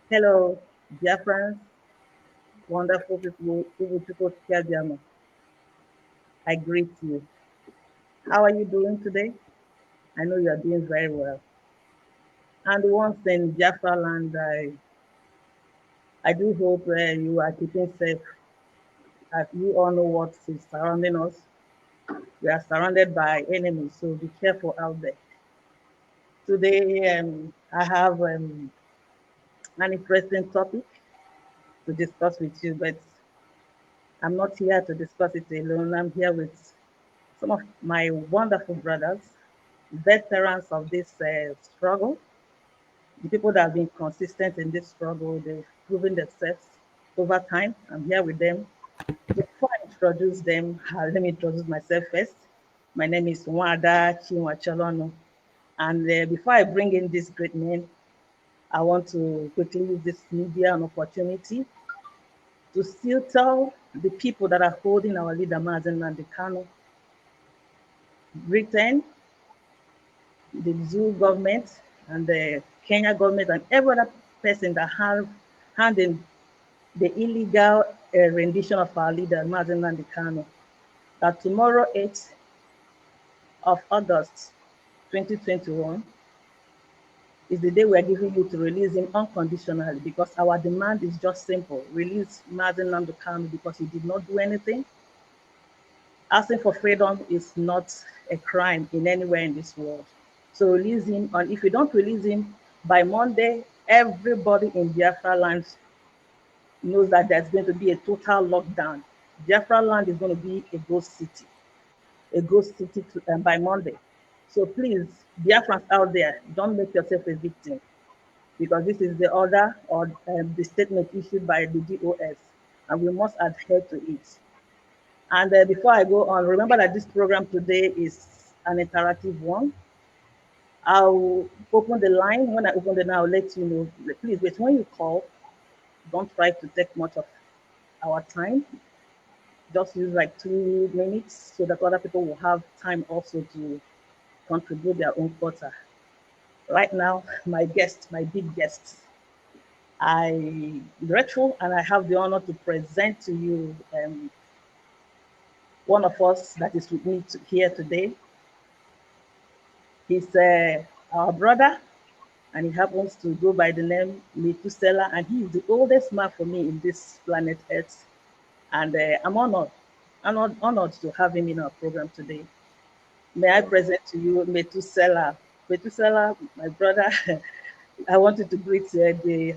Hello, dear friends, wonderful people, Kiadiama. I greet you. How are you doing today? I know you are doing very well. And the ones in Biafra land, I do hope you are keeping safe. As you all know what is surrounding us, we are surrounded by enemies, so be careful out there. Today, I have an interesting topic to discuss with you, but I'm not here to discuss it alone. I'm here with some of my wonderful brothers, veterans of this struggle, the people that have been consistent in this struggle. They've proven themselves over time. I'm here with them. Before I introduce them, let me introduce myself first. My name is Wada Chinwe. And before I bring in this great men, I want to quickly use this media and opportunity to still tell the people that are holding our leader, Mazen Nandekano, Britain, the zoo government, and the Kenya government, and every other person that have hand in the illegal rendition of our leader, Mazen Nandekano, that tomorrow, 8th of August 2021, is the day we are giving you to release him unconditionally, because our demand is just simple. Release Mazen Nandekano because he did not do anything. Asking for freedom is not a crime in anywhere in this world. So release him, and if you don't release him by Monday, everybody in Biafra land knows that there's going to be a total lockdown. Biafra land is going to be a ghost city by Monday. So please, Biafrans out there, don't make yourself a victim, because this is the order or the statement issued by the DOS, and we must adhere to it. And before I go on, remember that this program today is an interactive one. I'll open the line. When I open the line, I'll let you know. Please, wait, when you call, don't try to take much of our time. Just use like 2 minutes so that other people will have time also to contribute their own quota. Right now, my guest, my big guest, I'm grateful and I have the honor to present to you one of us that is with me here today. He's our brother, and he happens to go by the name Methuselah, and he is the oldest man for me in this planet Earth. And I'm honored to have him in our program today. May I present to you Methuselah. Methuselah, my brother, I wanted to greet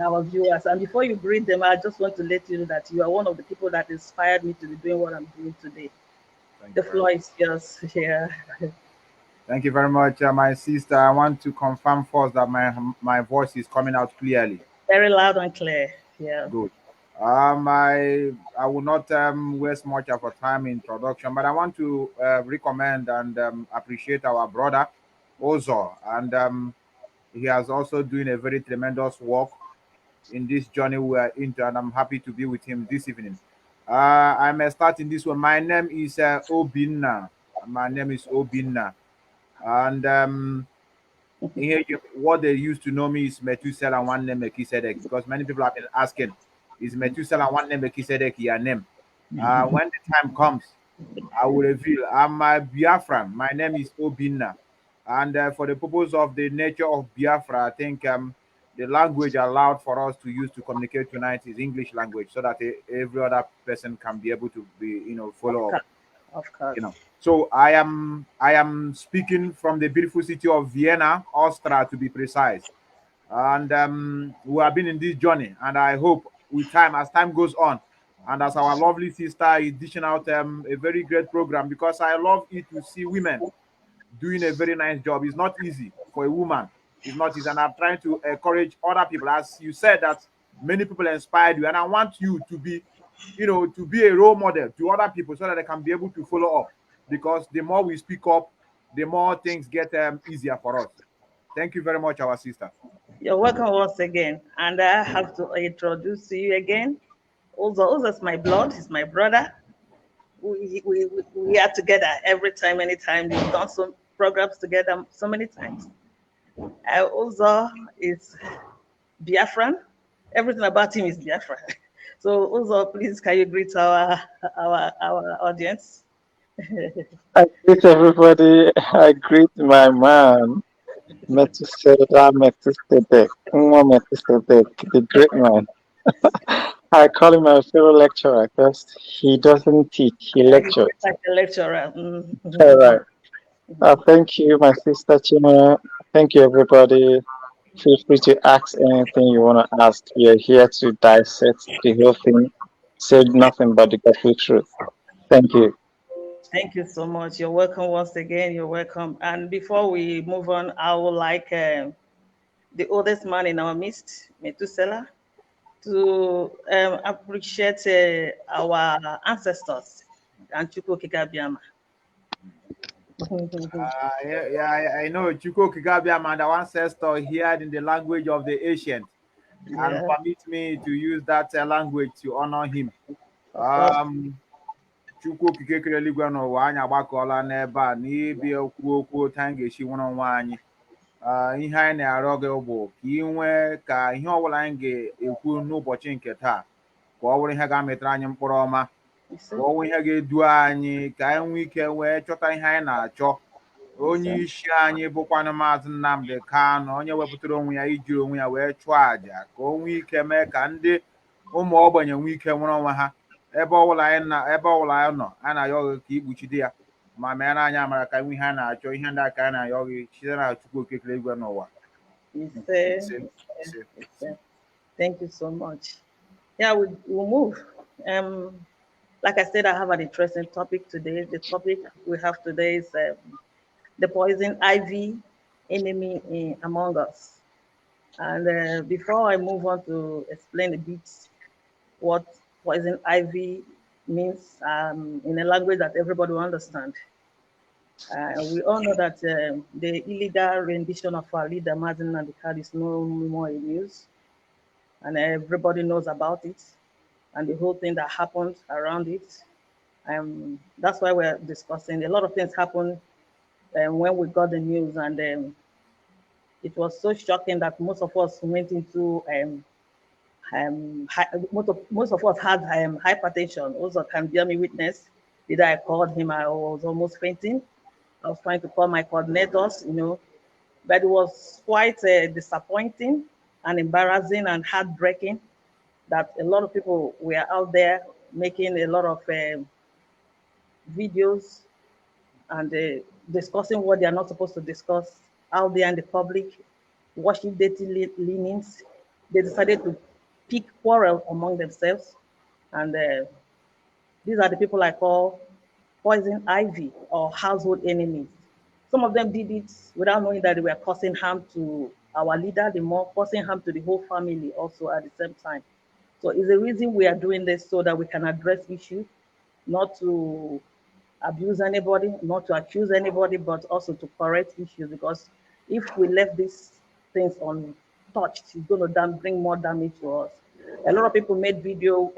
our viewers. And before you greet them, I just want to let you know that you are one of the people that inspired me to be doing what I'm doing today. The floor is yours here. Thank you very much, my sister. I want to confirm first that my voice is coming out clearly. Very loud and clear. Yeah. Good. I will not waste much of our time in introduction, but I want to recommend and appreciate our brother Uzor, and he has also doing a very tremendous work in this journey we are into, and I'm happy to be with him this evening. I'm starting this one. My name is Obinna. My name is Obinna, and here what they used to know me is Methuselah and one name Melchizedek, because many people have been asking, is Methuselah and one name Melchizedek your name? When the time comes, I will reveal. I'm a Biafran. My name is Obinna, and for the purpose of the nature of Biafra, I think the language allowed for us to use to communicate tonight is English language, so that every other person can be able to be, follow up. Of course. So I am speaking from the beautiful city of Vienna, Austria, to be precise. And we have been in this journey, and I hope with time, as time goes on, and as our lovely sister is dishing out a very great program, because I love it to see women doing a very nice job. It's not easy for a woman. It's not easy, and I'm trying to encourage other people. As you said, that many people inspired you, and I want you to be, to be a role model to other people, so that they can be able to follow up. Because the more we speak up, the more things get easier for us. Thank you very much, our sister. You're welcome once again. And I have to introduce to you again. Uzor is my blood, he's my brother. We are together every time, anytime. We've done some programs together so many times. Uzor is Biafran. Everything about him is Biafran. So Uzor, please can you greet our audience? I greet everybody. I greet my man, Methuselah, the great man. I call him my fellow lecturer because he doesn't teach, he He's lectures. like a lecturer. All right. Thank you, my sister Chima. Thank you, everybody. Feel free to ask anything you want to ask. We are here to dissect the whole thing, say nothing but the gospel truth. Thank you. Thank you so much. You're welcome once again. You're welcome. And before we move on, I would like the oldest man in our midst, Methuselah, to appreciate our ancestors and Chukwu Kikabiama. I know Chuko Kigabia man, our ancestor here in the language of the ancient, and Yeah, permit me to use that language to honor him. of course. Chukwu okike kere eluigwe n'ụwa anyị agbakọọla n'ebe a n'ibi okwu otu anyị ga-esi nwere onwe anyị. Ihe anyị na-arịọ gị bụ ka ị nwee ka ihe ọbụla anyị ga-ekwu n'ụbọchị nke taa ka ọ bụrụ ihe ga-amịtara anyị mkpụrụ ọma, You ka see? ọ bụrụ ihe ga-edu anyị ka anyị nwee ike wee chọta ihe anyị na-achọ. You Onye see? isi anyị bụkwanụ Maazị Nnamdi Kanu, onye wepụtara onwe ya ijiri onwe ya wee chụọ àjà ka o nwee ike mee ka ndị ụmụ ogbenye nwee ike nwere onwe ha. Ebe ọbụla anyị nọ, a na-ayọ gị ka ikpuchite ya ma meere anyị amara ka nwe ihe a na-achọ, ihe ndị aka a na-ayọ gị site na Chukwu okike eluigwe n'ụwa. You see? Ise, You ise, ise. see? Thank you so much. Yeah, we'll move. Like I said, I have an interesting topic today. The topic we have today is the poison ivy enemy among us. And before I move on to explain a bit what poison ivy means in a language that everybody will understand, we all know that the illegal rendition of our leader, Martin Nandikar, is no more in news, and everybody knows about it and the whole thing that happened around it. That's why we're discussing. A lot of things happened when we got the news, and it was so shocking that most of us went into most of us had hypertension. Also, can bear me witness. Did I called him? I was almost fainting. I was trying to call my coordinators, but it was quite disappointing and embarrassing and heartbreaking that a lot of people were out there making a lot of videos and discussing what they are not supposed to discuss out there in the public, worship dirty leanings. They decided to pick quarrel among themselves, and these are the people I call poison ivy or household enemies. Some of them did it without knowing that they were causing harm to our leader, the more causing harm to the whole family also at the same time. So it's the reason we are doing this so that we can address issues, not to abuse anybody, not to accuse anybody, but also to correct issues. Because if we left these things untouched, it's going to bring more damage to us. A lot of people made video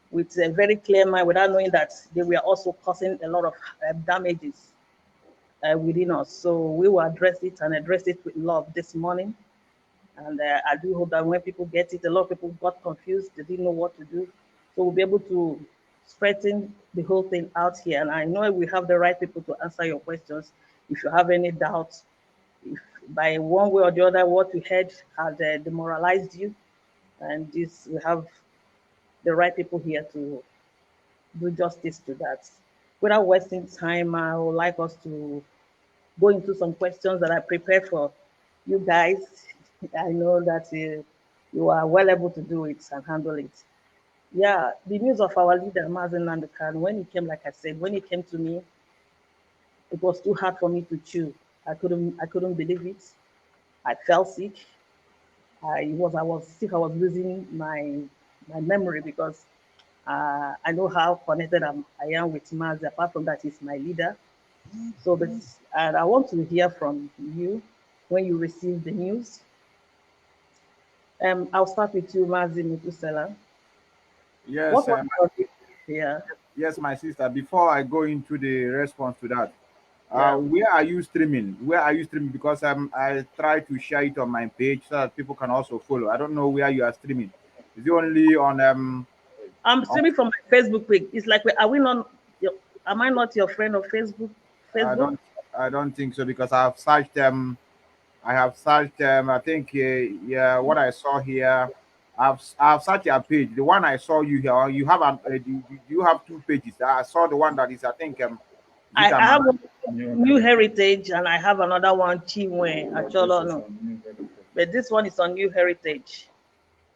with a very clear mind without knowing that they were also causing a lot of damages within us. So we will address it and address it with love this morning. And I do hope that when people get it, a lot of people got confused. They didn't know what to do. So we'll be able to straighten the whole thing out here. And I know we have the right people to answer your questions. If you have any doubts, if by one way or the other, what we heard had demoralized you, and this we have the right people here to do justice to that. Without wasting time, I would like us to go into some questions that I prepared for you guys. I know that you are well able to do it and handle it. Yeah, the news of our leader, Mazen Nandekan, when he came, like I said, when he came to me, it was too hard for me to chew. I couldn't believe it. I felt sick. I was losing my memory because I know how connected I am with Maz. Apart from that, he's my leader. So, and I want to hear from you when you receive the news. I'll start with you, Mazi Methuselah. What Yes, was your, yeah, yes, my sister. Before I go into the response to that, Yeah. Where are you streaming? Where are you streaming? Because I try to share it on my page so that people can also follow. I don't know where you are streaming. Is it only I'm on streaming from my Facebook page. It's like, are we not? Your, am I not your friend on Facebook? I Facebook? don't I don't think so because I have searched I think yeah what I saw here I've searched your page. The one I saw you here you have you have two pages. I saw the one that is I think is it I have Amara? one New Heritage and I have another one Chinwe Acholo. No, but this one is on New Heritage.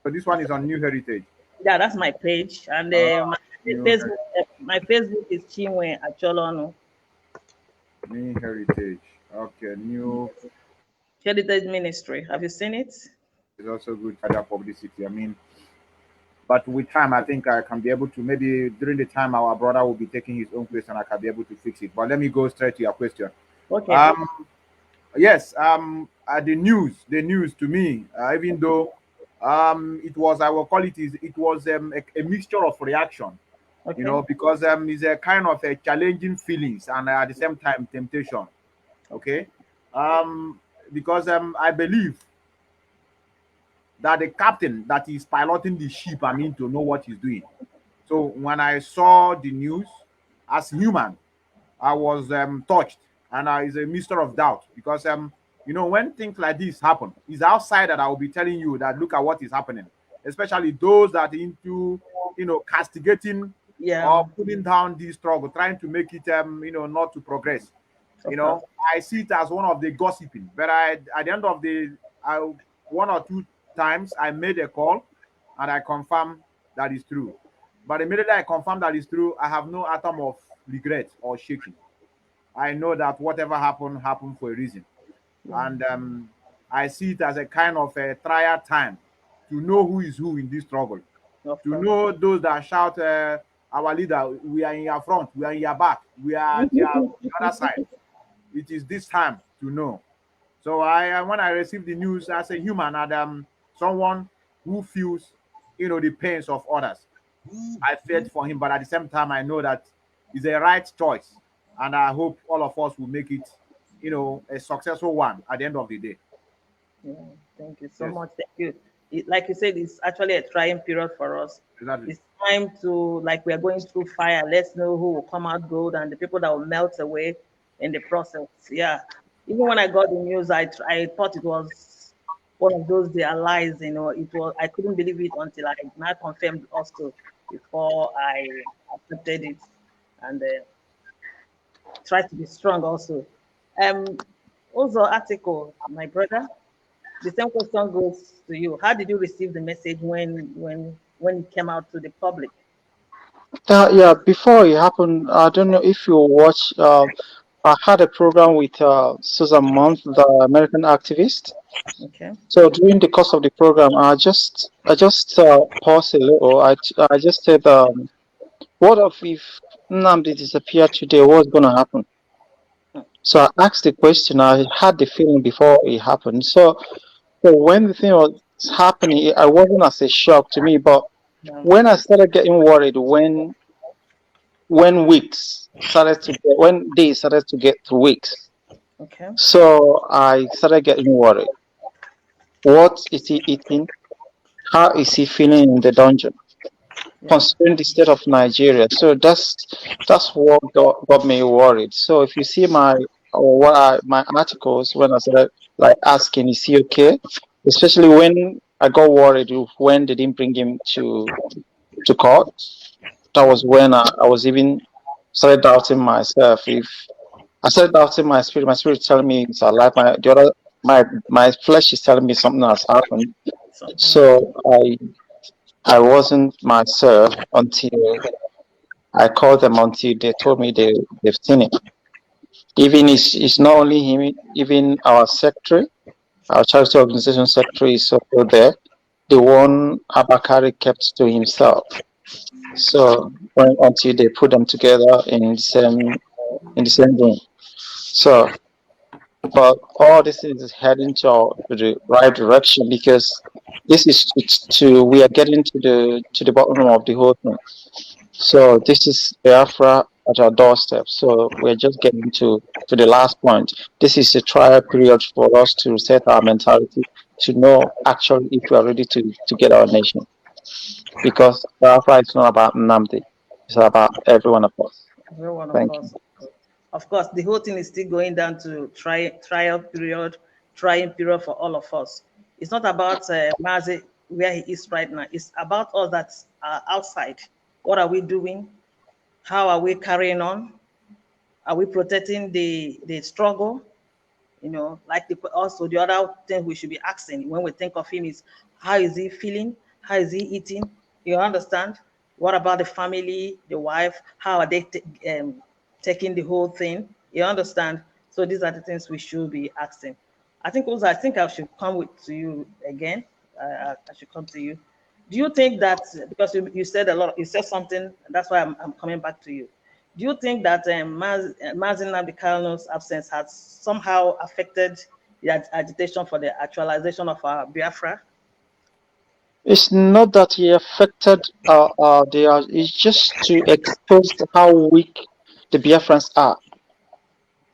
So this one is on New Heritage. Yeah, that's my page, and Uh, New My Facebook is Chinwe Acholo. No, New Heritage. Okay, New Heritage Ministry. Have you seen it? is also good for that publicity. I mean, but with time, I think I can be able to maybe during the time our brother will be taking his own question, I can be able to fix it. But let me go straight to your question. Okay. Um, yes, the news to me, even though it was I will call it was a mixture of reaction, you Okay. know, because it's a kind of a challenging feelings and at the same time temptation. Okay, um, because I believe that the captain that is piloting the ship, I mean, to know what he's doing. So when I saw the news, as human, I was touched, and it's a mixture of doubt because you know when things like this happen, it's outside that I will be telling you that look at what is happening, especially those that into you know castigating Yeah. or putting down this struggle, trying to make it you know not to progress. You Of course. know, I see it as one of the gossiping, but at the end of the I one or two times I made a call and I confirm that is true. But immediately I confirm that is true, I have no atom of regret or shaking. I know that whatever happened happened for a reason, Yeah. and I see it as a kind of a trial time to know who is who in this struggle. Of To course. know those that shout, "Our leader, we are in your front, we are in your back, we are at the other side." It is this time to know. So when I received the news as a human and someone who feels, you know, the pains of others, I felt for him, but at the same time, I know that it's a right choice, and I hope all of us will make it, you know, a successful one at the end of the day. Yeah. Thank you so Yes, much. Thank you. Like you said, it's actually a trying period for us. exactly. It's time to, like, we are going through fire. Let's know who will come out good and the people that will melt away in the process. Yeah. Even when I got the news, I thought it was one of those their lies. You know, it was. I couldn't believe it until I now confirmed also before I accepted it, and try to be strong also. Also article, my brother. The same question goes to you. How did you receive the message when it came out to the public? Yeah, before it happened, I don't know if you watch. I had a program with Susan Month, the American activist. Okay. So during the course of the program, I just paused a little. I just said, "What if Nnamdi disappeared today? What's gonna happen?" So I asked the question. I had the feeling before it happened. So when the thing was happening, I wasn't as a shock to me. But Yeah. when I started getting worried, when days started to get to weeks, Okay. so I started getting worried. What is he eating? How is he feeling in the dungeon? Yeah. Considering the state of Nigeria, so that's what got me worried. So if you see my articles when I started like asking, is he okay? Especially when I got worried when they didn't bring him to court. That was when I was even started doubting myself. If I started doubting my spirit telling me it's alive. My flesh is telling me something has happened. So, So I wasn't myself until I called them until they told me they've seen it. Even it's not only him, even our secretary, our charity organization secretary is also there. The one Abakari kept to himself. So when until they put them together in the same room. So but all this is heading to the right direction because this is we are getting to the bottom of the whole thing. So this is Biafra. at our doorstep. So we're just getting to the last point. This is a trial period for us to set our mentality to know actually if we are ready to get our nation. Because Biafra is not about Namdi, it's about every one of us. Every one of Thank you. us. Of course, the whole thing is still going down to trial period, trying period for all of us. It's not about Mazi where he is right now. It's about us that are outside. What are we doing? How are we carrying on? Are we protecting the struggle? Like also the other thing we should be asking when we think of him is how is he feeling? How is he eating? You understand? What about the family, the wife? How are they taking the whole thing? You understand? So these are the things we should be asking. I think I should come to you again. I should come to you. Do you think that because you said a lot, you said something, that's why I'm coming back to you. Do you think that Mazin Nabikano's absence has somehow affected the agitation for the actualization of our Biafra? It's not that he affected it's just to expose how weak the Biafrans are.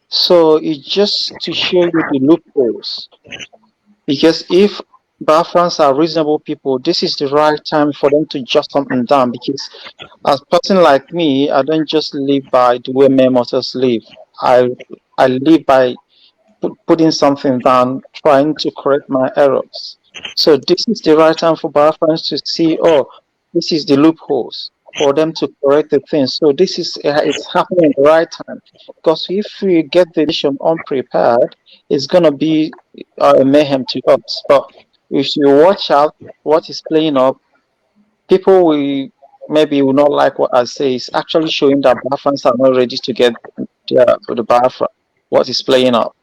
So it's just to show you the loopholes. Because if Biafrans are reasonable people, this is the right time for them to jot something down. Because as a person like me, I don't just live by the way men others live. I I live by putting something down, trying to correct my errors. So this is the right time for Biafrans to see, oh, this is the loopholes for them to correct the things. So this is it's happening at the right time. Because if we get the nation unprepared, it's gonna be a mayhem to us. But if you watch out what is playing up, people will maybe will not like what I say. It's actually showing that Biafrans are not ready to get the Biafra. What is playing up?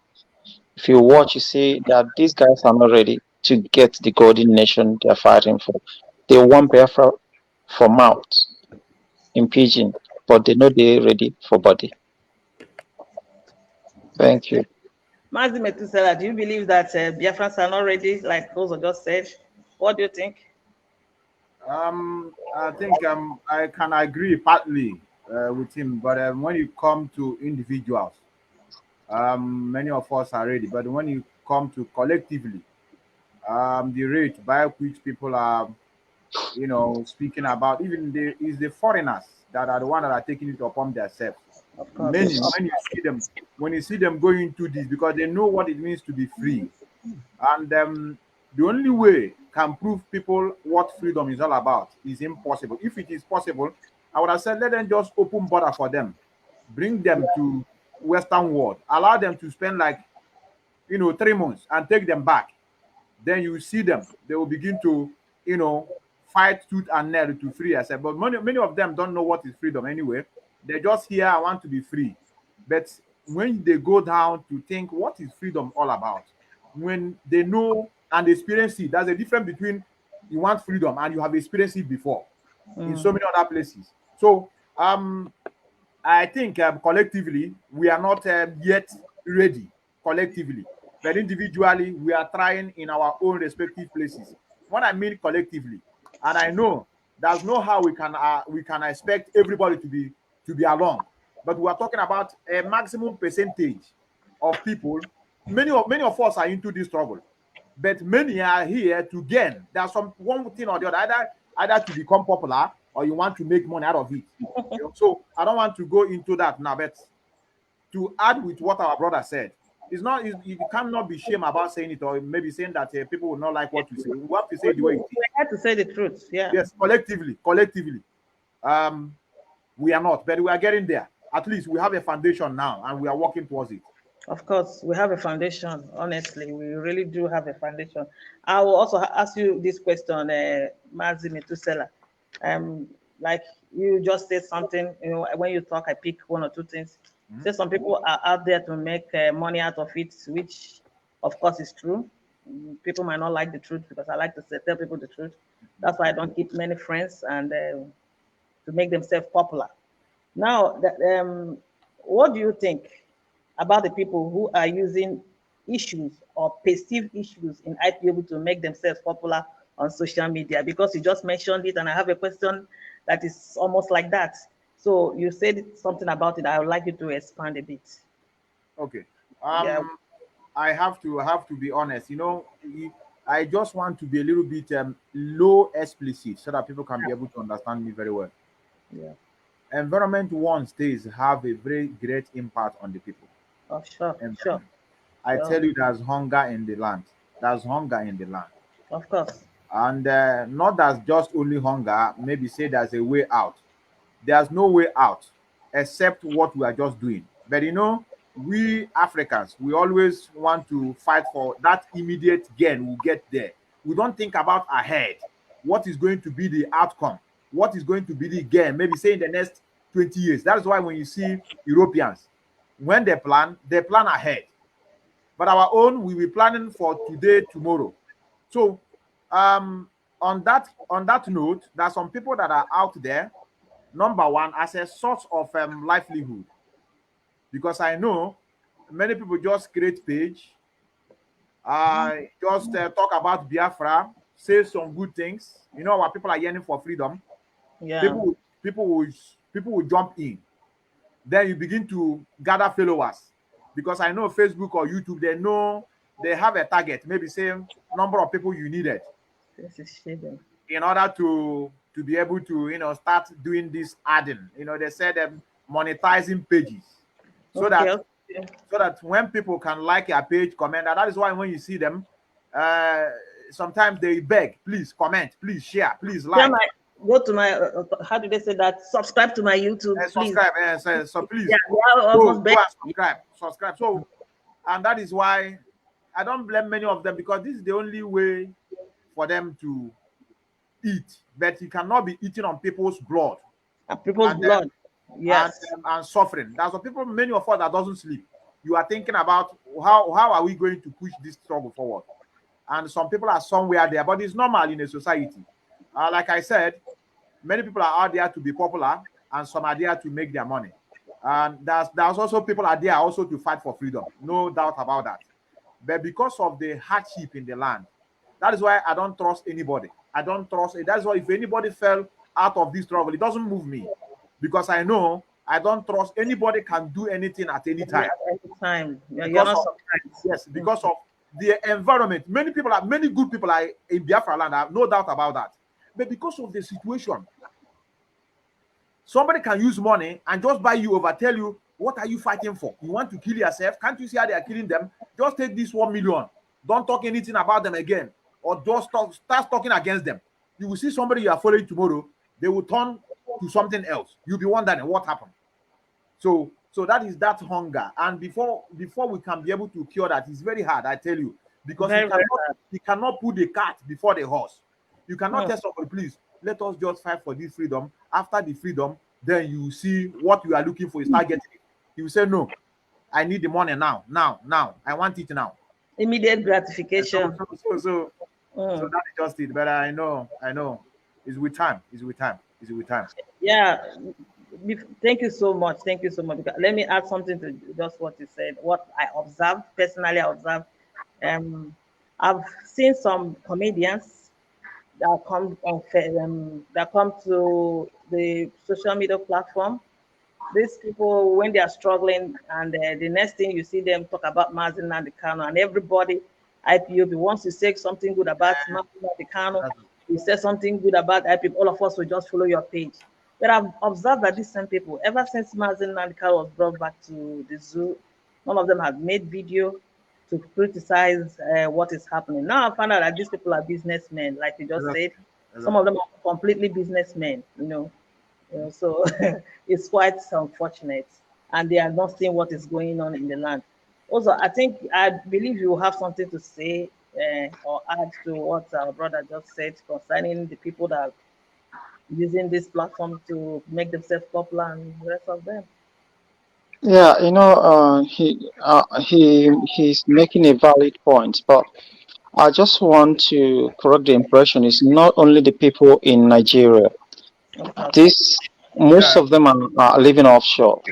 If you watch, you see that these guys are not ready to get the golden nation they're fighting for. They want Biafra for mouth in pidgin, but they know they're ready for body. Thank you. Mazi Methuselah, do you believe that Biafrans are not ready, like Ozo just said? What do you think? I think I can agree partly with him, but when you come to individuals, many of us are ready. But when you come to collectively, the rate by which people are, speaking about, even the foreigners that are the one that are taking it upon themselves. Of Many, course. when you see them going into this, because they know what it means to be free, and the only way can prove people what freedom is all about is impossible. If it is possible, I would have said let them just open border for them, bring them to Western world, allow them to spend like 3 months and take them back. Then you see them, they will begin to you know fight tooth and nail to free yourself. But many of them don't know what is freedom anyway. They just hear I want to be free. But when they go down to think what is freedom all about, when they know and experience it, there's a difference between you want freedom and you have experienced it before in so many other places. So I think collectively we are not yet ready collectively, but individually we are trying in our own respective places. What I mean collectively, and I know there's no how we can expect everybody to be along, but we are talking about a maximum percentage of people. Many of us are into this struggle, but many are here to gain. There's some one thing or the other, either to become popular or you want to make money out of it. So I don't want to go into that now, but to add with what our brother said, it's not you cannot be shame about saying it or maybe saying that people will not like what you say. We have to say it the way it is. We have to say the truth. Yeah. Yes, collectively, um, we are not, but we are getting there. At least we have a foundation now, and we are working towards it. Of course, we have a foundation. Honestly, we really do have a foundation. I will also ask you this question, Mazi Methuselah. Like you just said something. When you talk, I pick one or two things. Say some people are out there to make money out of it, which, of course, is true. People might not like the truth because I like to tell people the truth. That's why I don't keep many friends and to make themselves popular. Now, what do you think about the people who are using issues or perceived issues in IPOB to make themselves popular on social media? Because you just mentioned it, and I have a question that is almost like that. So you said something about it. I would like you to expand a bit. Okay. Yeah, I have to be honest. I just want to be a little bit low explicit so that people can be able to understand me very well. yeah. Environment one stays have a very great impact on the people. Oh, sure, sure, Environment. I sure. tell you, there's hunger in the land. There's hunger in the land. Of course. And not that's just only hunger, maybe say there's a way out. There's no way out except what we are just doing. But we Africans, we always want to fight for that immediate gain. We'll get there. We don't think about ahead. What is going to be the outcome? What is going to be the gain? Maybe say in the next 20 years. That's why when you see Europeans, when they plan ahead. But our own, we will be planning for today, tomorrow. So, on that note, there are some people that are out there. Number one, as a source of livelihood, because I know many people just create page, just talk about Biafra, say some good things. Our people are yearning for freedom. Yeah. People will jump in. Then you begin to gather followers, because I know Facebook or YouTube, they know they have a target, maybe same number of people you needed This is shading. in order to be able to start doing this adding. They said monetizing pages, so Okay, that okay. when people can like your page, comment. And that is why when you see them, sometimes they beg, please comment, please share, please Share like, my, go to my, how do they say that? Subscribe to my YouTube, and please. subscribe. So please Yeah, we are go almost back. and subscribe. So, and that is why I don't blame many of them, because this is the only way for them to eat. But you cannot be eating on people's blood People's and blood. Yes. and suffering. That's what people, many of us that doesn't sleep. You are thinking about how are we going to push this struggle forward? And some people are somewhere there, but it's normal in a society. Like I said, many people are out there to be popular, and some are there to make their money. And there's also people are there also to fight for freedom. No doubt about that. But because of the hardship in the land, that is why I don't trust anybody. I don't trust it. That's why if anybody fell out of this trouble, it doesn't move me, because I know I don't trust anybody can do anything at any time. At any time. You're Because not of surprised. yes, because of the environment. Many good people are in Biafra land. I have no doubt about that. But because of the situation, somebody can use money and just buy you over, tell you, what are you fighting for? You want to kill yourself? Can't you see how they are killing them? Just take this 1 million. Don't talk anything about them again. Or just start talking against them. You will see somebody you are following tomorrow, they will turn to something else. You'll be wondering what happened. So that is that hunger. And before we can be able to cure that, it's very hard, I tell you. Because Very, very hard. you cannot put the cart before the horse. You cannot Hmm. tell somebody, please, let us just fight for this freedom. After the freedom, then you see what you are looking for, you start getting it. You say, no, I need the money now. I want it now. Immediate And gratification. so Hmm. that is just it. But I know. It's with time. It's with time. Yeah. Thank you so much. Thank you so much. Let me add something to just what you said. What I observed, personally, I observed. I've seen some comedians that come on that come to the social media platform. These people, when they are struggling, and the next thing you see them talk about Mazin and the Kano, and everybody, IPOB, once you say something good about Mazin and the Kano, you say something good about IPOB, all of us will just follow your page. But I've observed that these same people, ever since Mazin and the Kano was brought back to the zoo, none of them have made video to criticize what is happening. Now I found out that these people are businessmen, like you just said. Some of them are completely businessmen, so it's quite unfortunate, and they are not seeing what is going on in the land. Also, I believe you have something to say or add to what our brother just said concerning the people that are using this platform to make themselves popular and the rest of them. Yeah, he's making a valid point, but I just want to correct the impression. It's not only the people in Nigeria. Of course. This Most Yeah. of them are living offshore,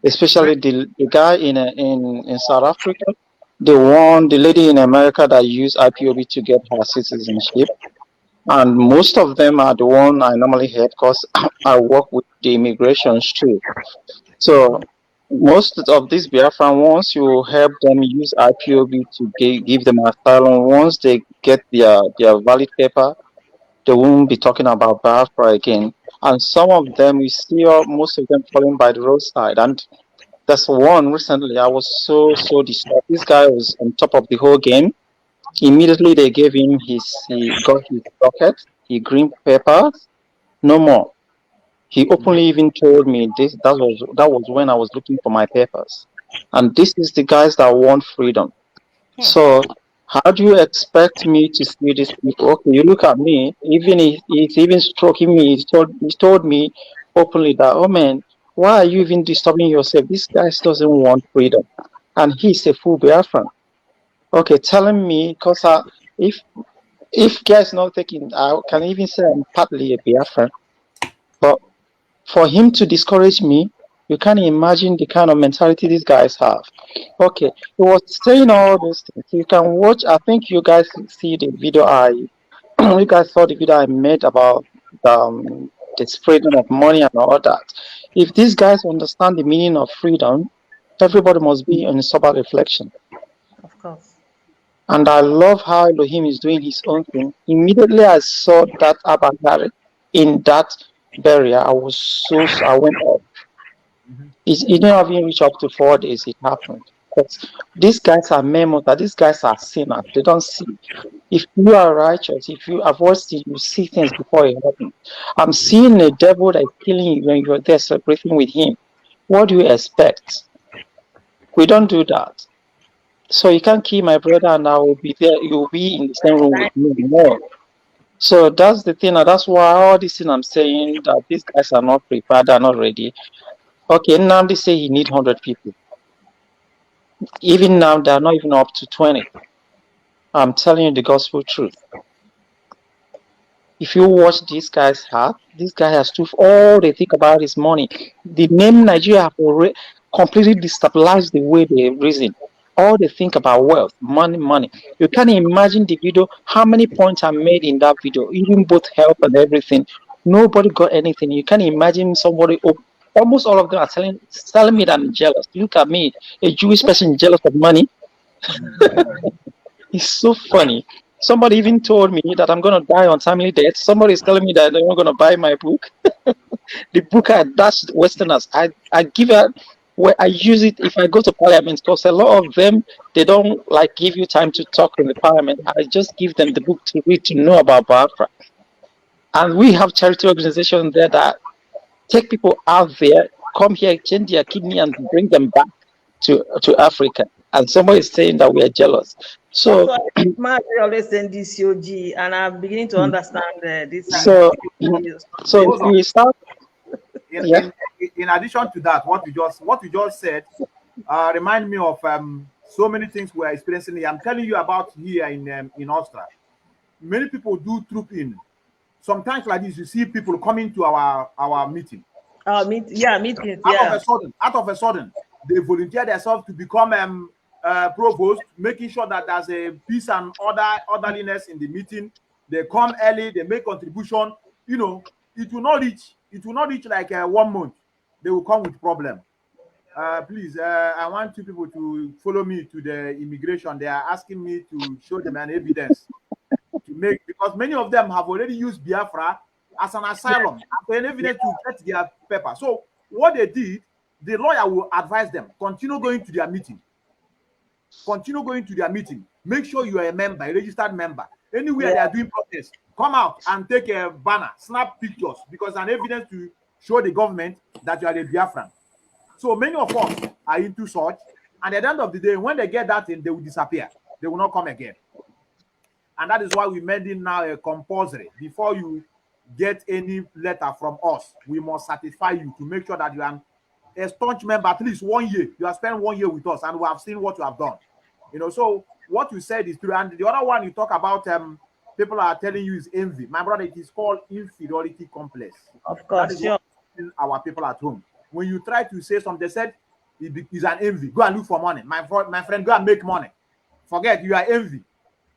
especially the guy in South Africa, the lady in America that used IPOB to get her citizenship. And most of them are the one I normally help because I work with the immigrations too. So most of these Biafran ones, you help them use IPOB to give them asylum. Once they get their valid paper, they won't be talking about Biafra again. And some of them, you see most of them falling by the roadside. And that's one recently, I was so disturbed. This guy was on top of the whole game. Immediately they gave him he got his docket, he green papers, no more. He openly even told me that was when I was looking for my papers. And this is the guys that want freedom. So how do you expect me to see these people? Okay, you look at me, even he's even stroking me, he told me openly that, oh man, why are you even disturbing yourself? This guy doesn't want freedom. And he's a full Biafran. Okay, telling me because if guy's not taking, I can even say I'm partly a Biafran. But for him to discourage me, you can't imagine the kind of mentality these guys have. Okay, he was saying all those things. You can watch. I think you guys see the video. You guys saw the video I made about the freedom of money and all that. If these guys understand the meaning of freedom, everybody must be in sober reflection. Of course. And I love how Elohim is doing his own thing. Immediately I saw that Abagari in that barrier, I went up. It didn't even reach up to 4 days, it happened. But these guys are memos, that these guys are sinners. They don't see. If you are righteous, if you avoid sin, you see things before it happens. I'm seeing a devil that is killing you when you're there celebrating with him. What do you expect? We don't do that. So you can't kill my brother and I will be there. You'll be in the same room with me more. So that's the thing. And that's why all this thing I'm saying that these guys are not prepared, they're not ready. Okay, now they say he need 100 people. Even now, they're not even up to 20. I'm telling you the gospel truth. If you watch this guy's heart, this guy has to, all they think about is money. The name Nigeria have already completely destabilized the way they reason. All they think about wealth, money, money. You can't imagine the video, how many points are made in that video, even both help and everything. Nobody got anything. You can't imagine somebody, almost all of them are telling me that I'm jealous. Look at me, a Jewish person jealous of money. It's so funny. Somebody even told me that I'm going to die on timely death. Somebody is telling me that they're not going to buy my book. The book I dashed Westerners. I give it where I use it if I go to parliament because a lot of them, they don't like give you time to talk in the parliament. I just give them the book to read to know about Biafra. And we have charity organizations there that take people out there, come here, change their kidney and bring them back to Africa. And somebody is saying that we are jealous. So That's why Mark always saying this COG, and I'm beginning to understand this. So if we start, in addition to that, what you just said remind me of so many things we're experiencing here. I'm telling you about here in Austria. Many people do troop in. Sometimes like this, you see people coming to our meeting. Meetings. Out of a sudden, they volunteer themselves to become provost, making sure that there's a peace and orderliness in the meeting. They come early, they make contribution. You know, it will not reach like 1 month. They will come with problem. Please, I want you people to follow me to the immigration. They are asking me to show them an evidence to make, because many of them have already used Biafra as an asylum, as an evidence to get their paper. So what they did, the lawyer will advise them, continue going to their meeting. Continue going to their meeting. Make sure you are a member, a registered member. Anywhere they are doing protests, come out and take a banner, snap pictures, because an evidence to show the government that you are a Biafran. So many of us are into such, and at the end of the day, when they get that in, they will disappear. They will not come again. And that is why we made it now a compulsory. Before you get any letter from us, we must satisfy you to make sure that you are a staunch member at least 1 year. You have spent 1 year with us, and we have seen what you have done. You know, so what you said is true. And the other one you talk about, people are telling you is envy. My brother, it is called inferiority complex. Of course, that is what our people at home. When you try to say something, they said it is an envy. Go and look for money. My friend, go and make money. Forget you are envy.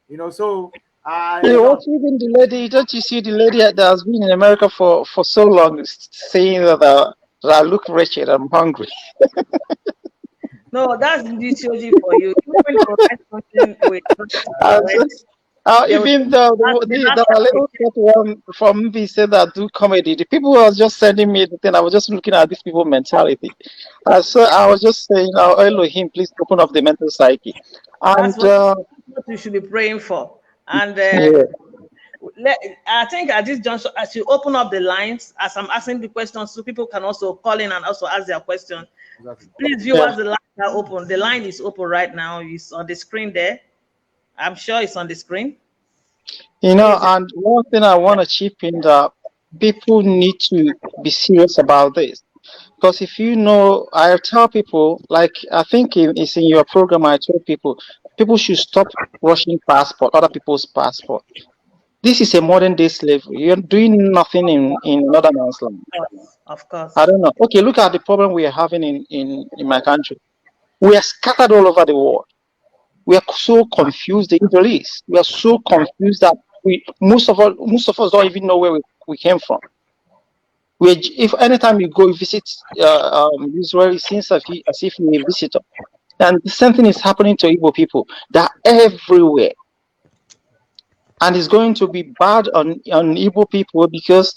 You know, so I Yeah, what don't. even the lady? Don't you see the lady that has been in America for so long saying that I look wretched, I'm hungry. No, that's the theology for you. Even when you write something with I correct, just, they will even they have the to little short one from me said that do comedy. The people who was just sending me the thing, I was just looking at these people mentality. So I was just saying, oh, Elohim, please open up the mental psyche. that's And what you should be praying for. And yeah, I think at this juncture, as you open up the lines, as I'm asking the questions, so people can also call in and also ask their question. Exactly. Please, yeah. viewers, the lines are open. The line is open right now. It's on the screen there. I'm sure it's on the screen. Please, And one thing I want to chip in that people need to be serious about this. Because if you know, I tell people, like I think it's in your program, I told people should stop rushing passport, other people's passport. This is a modern day slavery. You're doing nothing in another man's land. of course. I don't know. Okay, look at the problem we are having in my country. We are scattered all over the world. We are so confused, the Middle East. We are so confused that most of us don't even know where we came from. If anytime you go visit Israel, it seems as if you're a visitor. And the same thing is happening to Igbo people. They're everywhere. And it's going to be bad on Igbo people because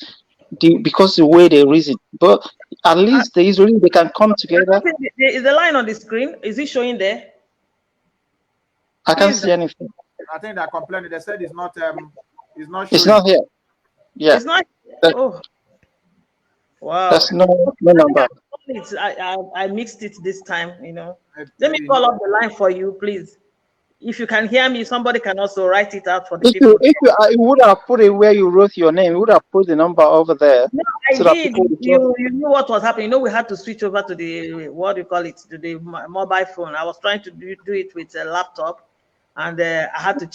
the way they reason. But at Uh, least the Israelis they can come together. is the line on the screen? Is it showing there? I can't Please, see anything. I think they're complaining. They said it's not It's showing. not here. Yeah. it's not. There- Oh, There's wow. no I think number. I mixed it this time. Let me Maybe call up the line for you, please. If you can hear me, somebody can also write it out for the If you people. if you I would have put it where you wrote your name, you would have put the number over there No, I so that did. people would just You knew what was happening. We had to switch over to the what do you call it, to the mobile phone. I was trying to do it with a laptop, and I had to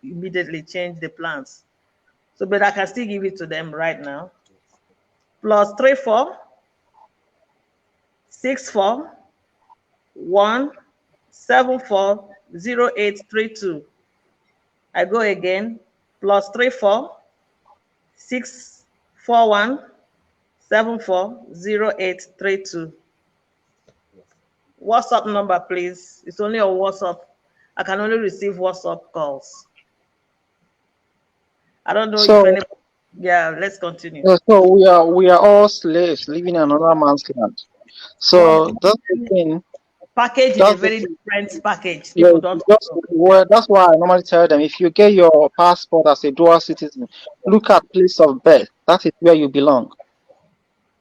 immediately change the plans. So, but I can still give it to them right now. Plus 34 64 174 0832. I go again. Plus 34 641 74 0832. WhatsApp number, please. It's only on WhatsApp. I can only receive WhatsApp calls. I don't know if so any. Yeah, let's continue. so we are all slaves living in another man's land. But So that's the thing. package is a That's the very thing. different package. Yeah, People don't just know. well, that's why I normally tell them if you get your passport as a dual citizen, look at place of birth. That is where you belong.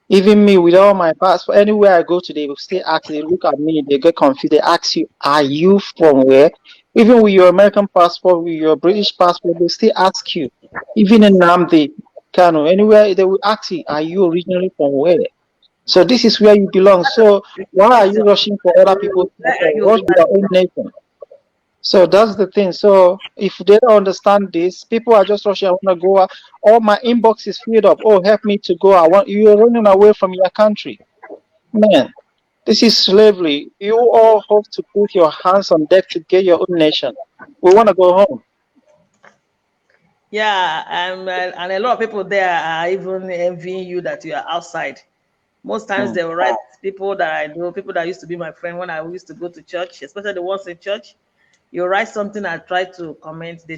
Even me, with all my passport, anywhere I go to, they will still ask, they look at me, they get confused. They ask you, are you from where? Even with your American passport, with your British passport, they still ask you. Even in Namdi, Kano, anywhere, they will ask you, are you originally from where? So this is where you belong. So why are you Question. rushing for other people's passport? Rush your own nation. So that's the thing. So if they don't understand this, people are just rushing. I want to go. All my inbox is filled up. Oh, help me to go. I want you are running away from your country, man. This is slavery. You all have to put your hands on deck to get your own nation. We want to go home. Yeah, and a lot of people there are even envying you that you are outside. Most times Hmm. they will write people that I know, people that used to be my friend when I used to go to church, especially the ones in church. You write something, I try to comment. They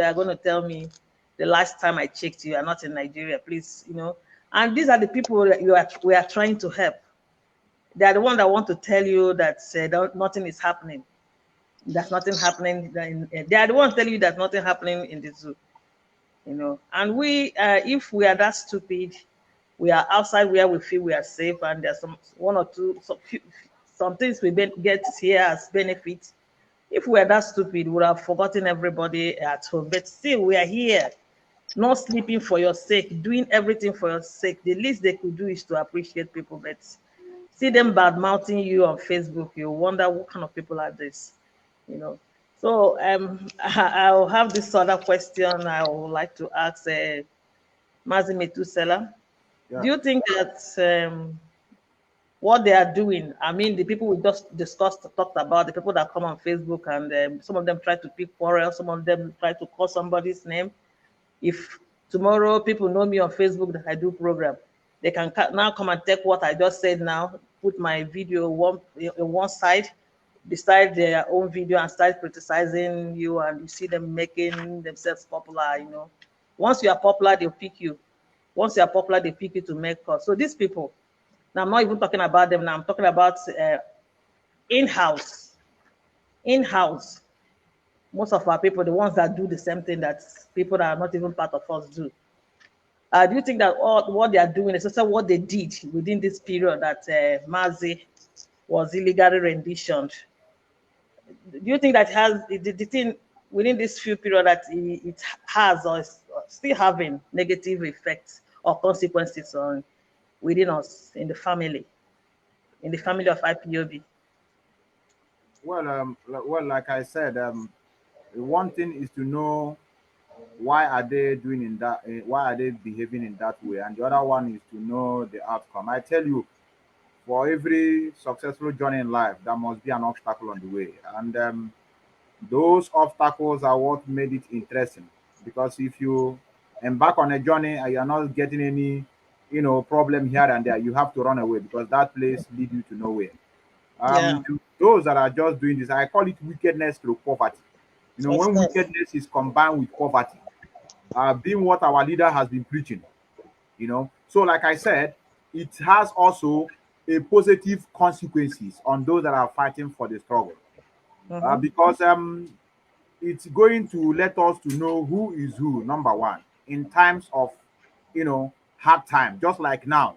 are going to tell me the last time I checked, you are not in Nigeria, please. And these are the people that we are trying to help. They are the one that want to tell you that nothing is happening. There's nothing happening. They are the ones telling you that nothing happening in the zoo. And if we are that stupid, we are outside where we feel we are safe, and there's one or two some things we get here as benefits. If we are that stupid, we would have forgotten everybody at home. But still, we are here, not sleeping for your sake, doing everything for your sake. The least they could do is to appreciate people. But see them bad mouthing you on Facebook, you wonder what kind of people are this, you know. So I'll have this other question I would like to ask Mazi Methuselah. Do yeah. you think that what they are doing. I mean, the people we just discussed, talked about, the people that come on Facebook, and some of them try to pick quarrel, some of them try to call somebody's name. If tomorrow people know me on Facebook that I do program, they can now come and take what I just said now, put my video on one side, beside their own video, and start criticizing you, and you see them making themselves popular. Once you are popular, they'll pick you. Once you are popular, they pick you to make calls. So these people, now I'm not even talking about them now. I'm talking about in-house. In-house. Most of our people, the ones that do the same thing that people that are not even part of us do. Do you think that all what they are doing, especially what they did within this period that Mazi was illegally renditioned, do you think that has the thing within this few period that it has or is still having negative effects or consequences on within us in the family of IPOB? Well, like I said, one thing is to know why are they doing in that, why are they behaving in that way, and the other one is to know the outcome. I tell you, for every successful journey in life, there must be an obstacle on the way, and those obstacles are what made it interesting. Because if you embark on a journey and you're not getting any, problem here and there, you have to run away because that place lead you to nowhere. Yeah, To those that are just doing this, I call it wickedness through poverty. of When course, wickedness is combined with poverty, being what our leader has been preaching, So, like I said, it has also a positive consequences on those that are fighting for the struggle, mm-hmm. because it's going to let us to know who is who, number one, in times of hard time. Just like now,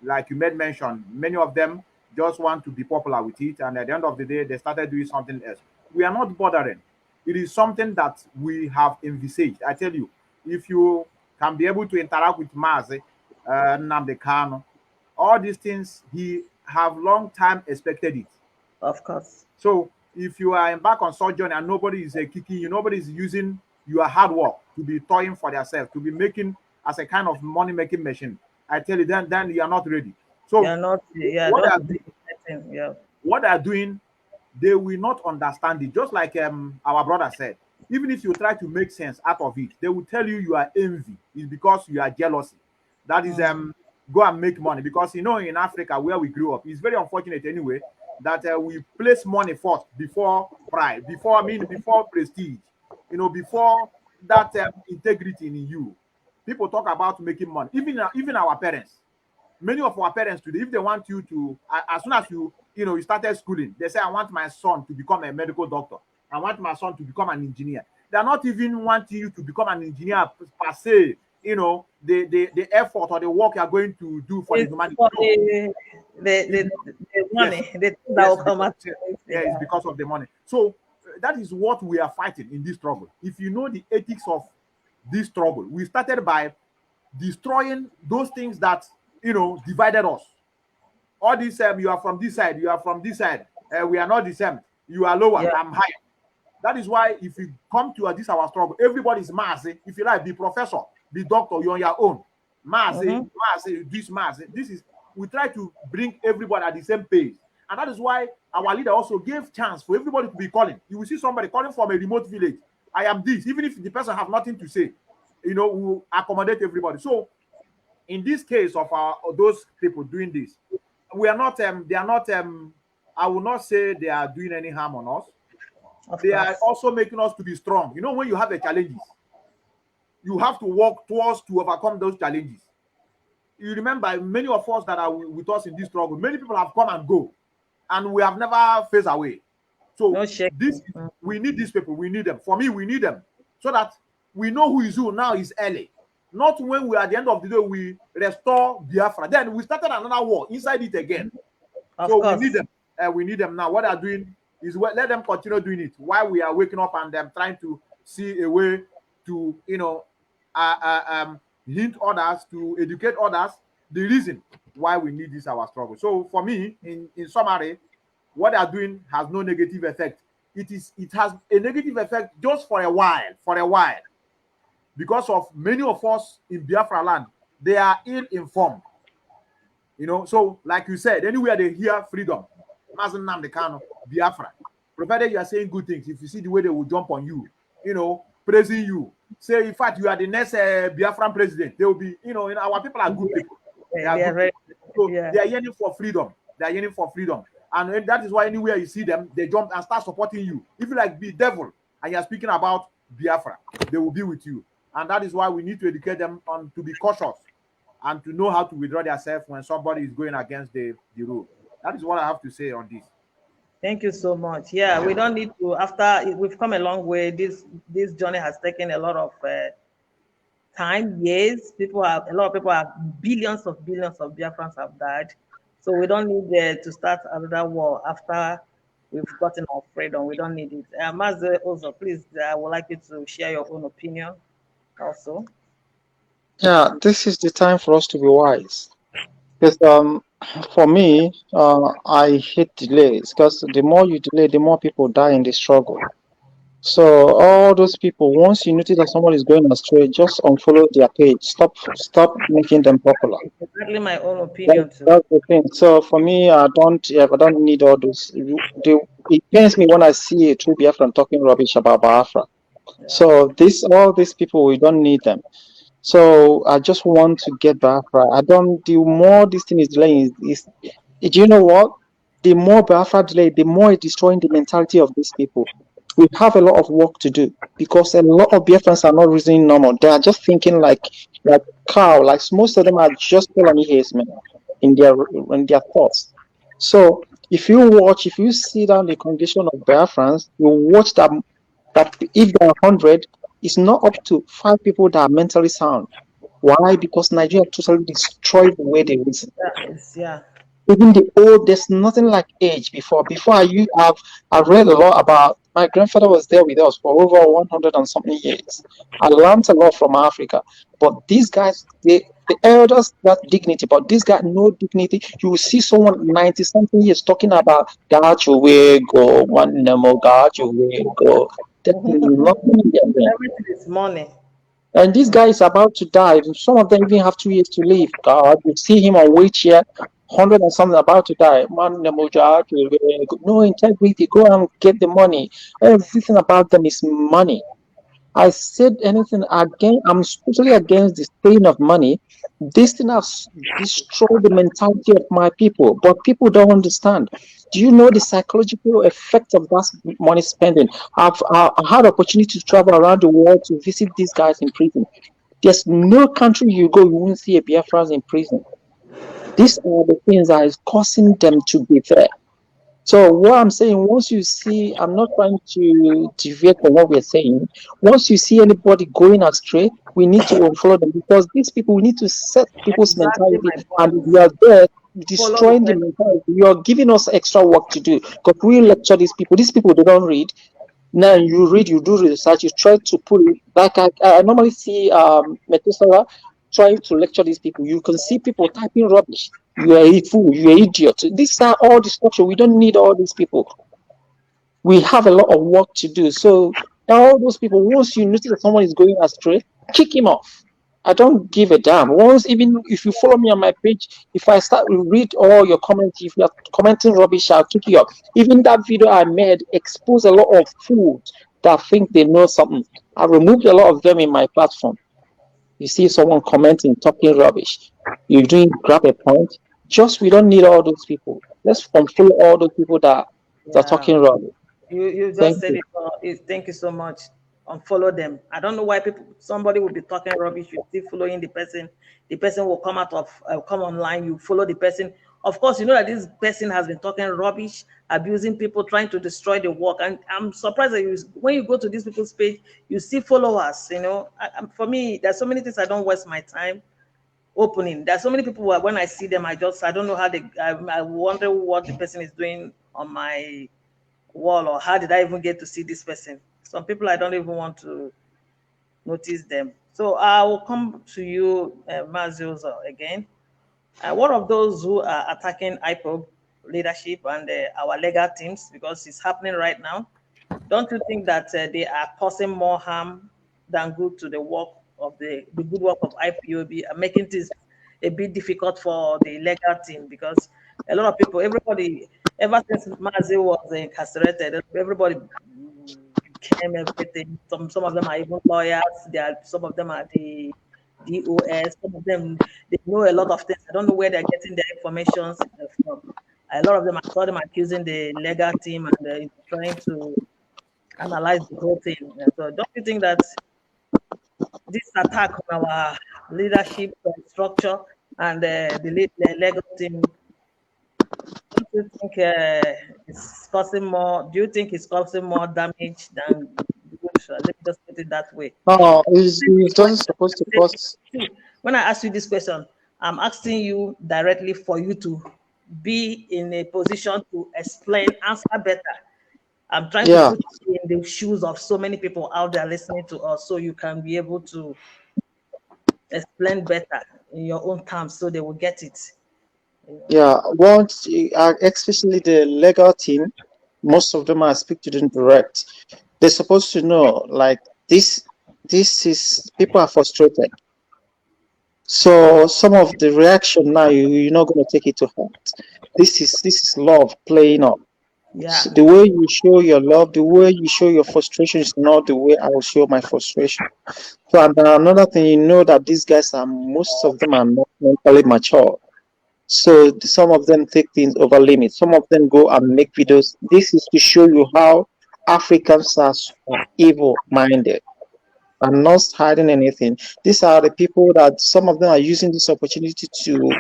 like you made mention, many of them just want to be popular with it, and at the end of the day they started doing something else. We are not bothering. It is something that we have envisaged. I tell you, if you can be able to interact with Mazi, Nnamdi Kanu, all these things, he have long time expected it. Of course, So if you are embark on such journey and nobody is kicking you, nobody is using your hard work to be toying for themselves, to be making as a kind of money making machine, I tell you, then you are not ready. So you're not, yeah, what don't are do anything, yeah, what they are doing, they will not understand it. Just like our brother said, even if you try to make sense out of it, they will tell you you are envy. It's because you are jealousy. That is go and make money. Because in Africa where we grew up, it's very unfortunate anyway that we place money first before pride, before prestige, before that integrity in you. People talk about making money. Even our parents, many of our parents today, if they want you to, as soon as you started schooling, they say, I want my son to become a medical doctor. I want my son to become an engineer. They're not even wanting you to become an engineer per se, the effort or the work you're going to do for the it's humanity. for No. the Yes, money, the thing that yes, will come out. yeah, it's because of the money. So that is what we are fighting in this struggle. If you know the ethics of this struggle, we started by destroying those things that divided us. All this you are from this side, you are from this side, we are not the same. You are lower, Yeah, I'm higher. That is why if you come to this our struggle, everybody is mass. If you like, be professor, be doctor, you're on your own. Mass, mm-hmm. this is, we try to bring everybody at the same pace. And that is why our leader also gave chance for everybody to be calling. You will see somebody calling from a remote village. I am this, even if the person have nothing to say, we will accommodate everybody. So in this case of those people doing this, we are not they are not I will not say they are doing any harm on us. Of They are course, also making us to be strong. When you have the challenges, you have to work towards to overcome those challenges. You remember many of us that are with us in this struggle, many people have come and go, and we have never faced away. So no shaking. we need these people, we need them. For me, we need them so that we know who is who now is early. Not when we at the end of the day we restore Biafra. Then we started another war inside it again. Of So we need course, them. We need them now. What they're doing is let them continue doing it while we are waking up and them trying to see a way to hint others, to educate others the reason why we need this our struggle. So for me, in summary, what they are doing has no negative effect. It has a negative effect just for a while, because of many of us in Biafra land, they are ill informed. You know, so like you said, anywhere they hear freedom, Mazen Namdekano, Biafra, provided you are saying good things, if you see the way they will jump on you, you know, praising you, say, in fact, you are the next Biafran president, they will be, you know, our people are good people. They are good very, people. So yeah. they are yearning for freedom. They are yearning for freedom. And that is why anywhere you see them, they jump and start supporting you. If you like be devil and you are speaking about Biafra, they will be with you. And that is why we need to educate them on to be cautious and to know how to withdraw themselves when somebody is going against the rule. That is what I have to say on this. Thank you so much. Yeah, we don't need to. After we've come a long way, this journey has taken a lot of time, years. A lot of people have billions of Biafrans have died. So we don't need to start another war after we've gotten our freedom. We don't need it. Master also, please, I would like you to share your own opinion also. Yeah, this is the time for us to be wise. Because for me, I hate delays because the more you delay, the more people die in the struggle. So all those people, once you notice that someone is going astray, just unfollow their page. Stop making them popular. Exactly my own That, opinion too. that's the thing. So for me, I don't need all those. It pains me when I see a true Biafran talking rubbish about Biafra. Yeah. So all these people, we don't need them. So I just want to get Biafra. I don't. The more this thing is delaying, do you know what? The more Biafra delay, the more it's destroying the mentality of these people. We have a lot of work to do because a lot of Biafrans are not reasoning normal. They are just thinking like cow. Like most of them are just colony haze, man, in their thoughts. So if you see down the condition of Biafrans, you watch that if there are 100, it's not up to 5 people that are mentally sound. Why? Because Nigeria totally destroyed the way they reason. Yeah. Even the old, there's nothing like age before. I've read a lot about. My grandfather was there with us for over 100 and something years. I learned a lot from Africa. But these guys, the elders got dignity, but this guy no dignity. You will see someone 90 something years talking about God your way go, one no more God your way go. There's nothing in their brain. Everything is money. And this guy is about to die. Some of them even have 2 years to live. God, you see him on wheelchair, 100 and something about to die. Man, no integrity. Go and get the money. Everything about them is money. I said anything again. I'm totally against the stealing of money. This thing has destroyed the mentality of my people, but people don't understand. Do you know the psychological effect of that money spending? I had opportunity to travel around the world to visit these guys in prison. There's no country you go, you won't see a Biafran in prison. These are the things that is causing them to be there. So what I'm saying, once you see, I'm not trying to deviate from what we're saying. Once you see anybody going astray, we need to unfollow them because these people, we need to set people's Exactly mentality. my And point. we are there Follow the destroying the person. mentality. You're giving us extra work to do because we lecture these people. These people, they don't read. Now you read, you do research, you try to put it like I normally see Methuselah trying to lecture these people. You can see people typing rubbish. You are a fool, you're an idiot. These are all the structure. We don't need all these people. We have a lot of work to do. So all those people, once you notice that someone is going astray, kick him off. I don't give a damn. Once, even if you follow me on my page, if I start to read all your comments, if you're commenting rubbish, I'll kick you off. Even that video I made exposed a lot of fools that think they know something. I removed a lot of them in my platform. You see someone commenting, talking rubbish. You're doing grab a point. Just we don't need all those people. Let's unfollow all those people that are Yeah. talking rubbish. You just Thank said you. it. Thank you so much. Unfollow them. I don't know why somebody will be talking rubbish. You still following the person. The person will come online. You follow the person. Of course, you know that this person has been talking rubbish, abusing people, trying to destroy the work. And I'm surprised that when you go to these people's page, you see followers. You know, for me, there's so many things I don't waste my time opening. There's so many people when I see them, I don't know how I wonder what the person is doing on my wall, or how did I even get to see this person. Some people I don't even want to notice them. So I will come to you, Mazioza, again. One of those who are attacking IPOB leadership and our legal teams, because it's happening right now, don't you think that they are causing more harm than good to the work of the good work of IPOB and making things a bit difficult for the legal team because a lot of people, everybody, ever since Mazi was incarcerated, everybody became everything. Some of them are even lawyers. Some of them are the DOS. Some of them they know a lot of things. I don't know where they're getting their information from. A lot of them, I saw them accusing the legal team and trying to analyze the whole thing. So don't you think that this attack on our leadership structure and the legal team, don't you think it's causing more? Do you think it's causing more damage than good? Let me just put it that way. No, it's When just supposed to cost. when I ask you this question, I'm asking you directly for you to be in a position to explain, answer better. I'm trying to Yeah, put you in the shoes of so many people out there listening to us so you can be able to explain better in your own terms so they will get it. You know? yeah. Especially the legal team, most of them I speak to them direct. They're supposed to know, like this. This is people are frustrated. So some of the reaction now, you're not going to take it to heart. This is love playing up. Yeah, So the way you show your love, the way you show your frustration is not the way I will show my frustration. So and then another thing, you know that these guys are most of them are not mentally mature. So some of them take things over limits. Some of them go and make videos. This is to show you how Africans are evil minded. I'm not hiding anything. These are the people that some of them are using this opportunity to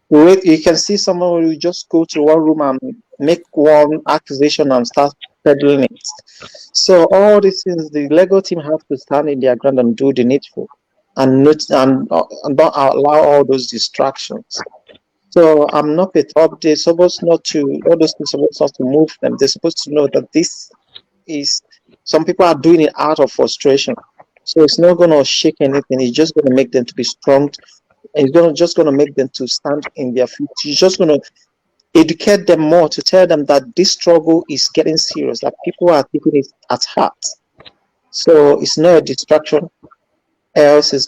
wait. You can see someone who just go to one room and make one accusation and start peddling it. So all these things, the Lego team have to stand in their ground and do the needful, and not allow all those distractions. So I'm not a top. They're supposed not to all those things supposed not to move them. They're supposed to know that this is some people are doing it out of frustration. So it's not gonna shake anything. It's just gonna make them to be strong. It's gonna just gonna make them to stand in their feet. It's just gonna educate them more to tell them that this struggle is getting serious. That people are taking it at heart. So it's not a distraction. Else it's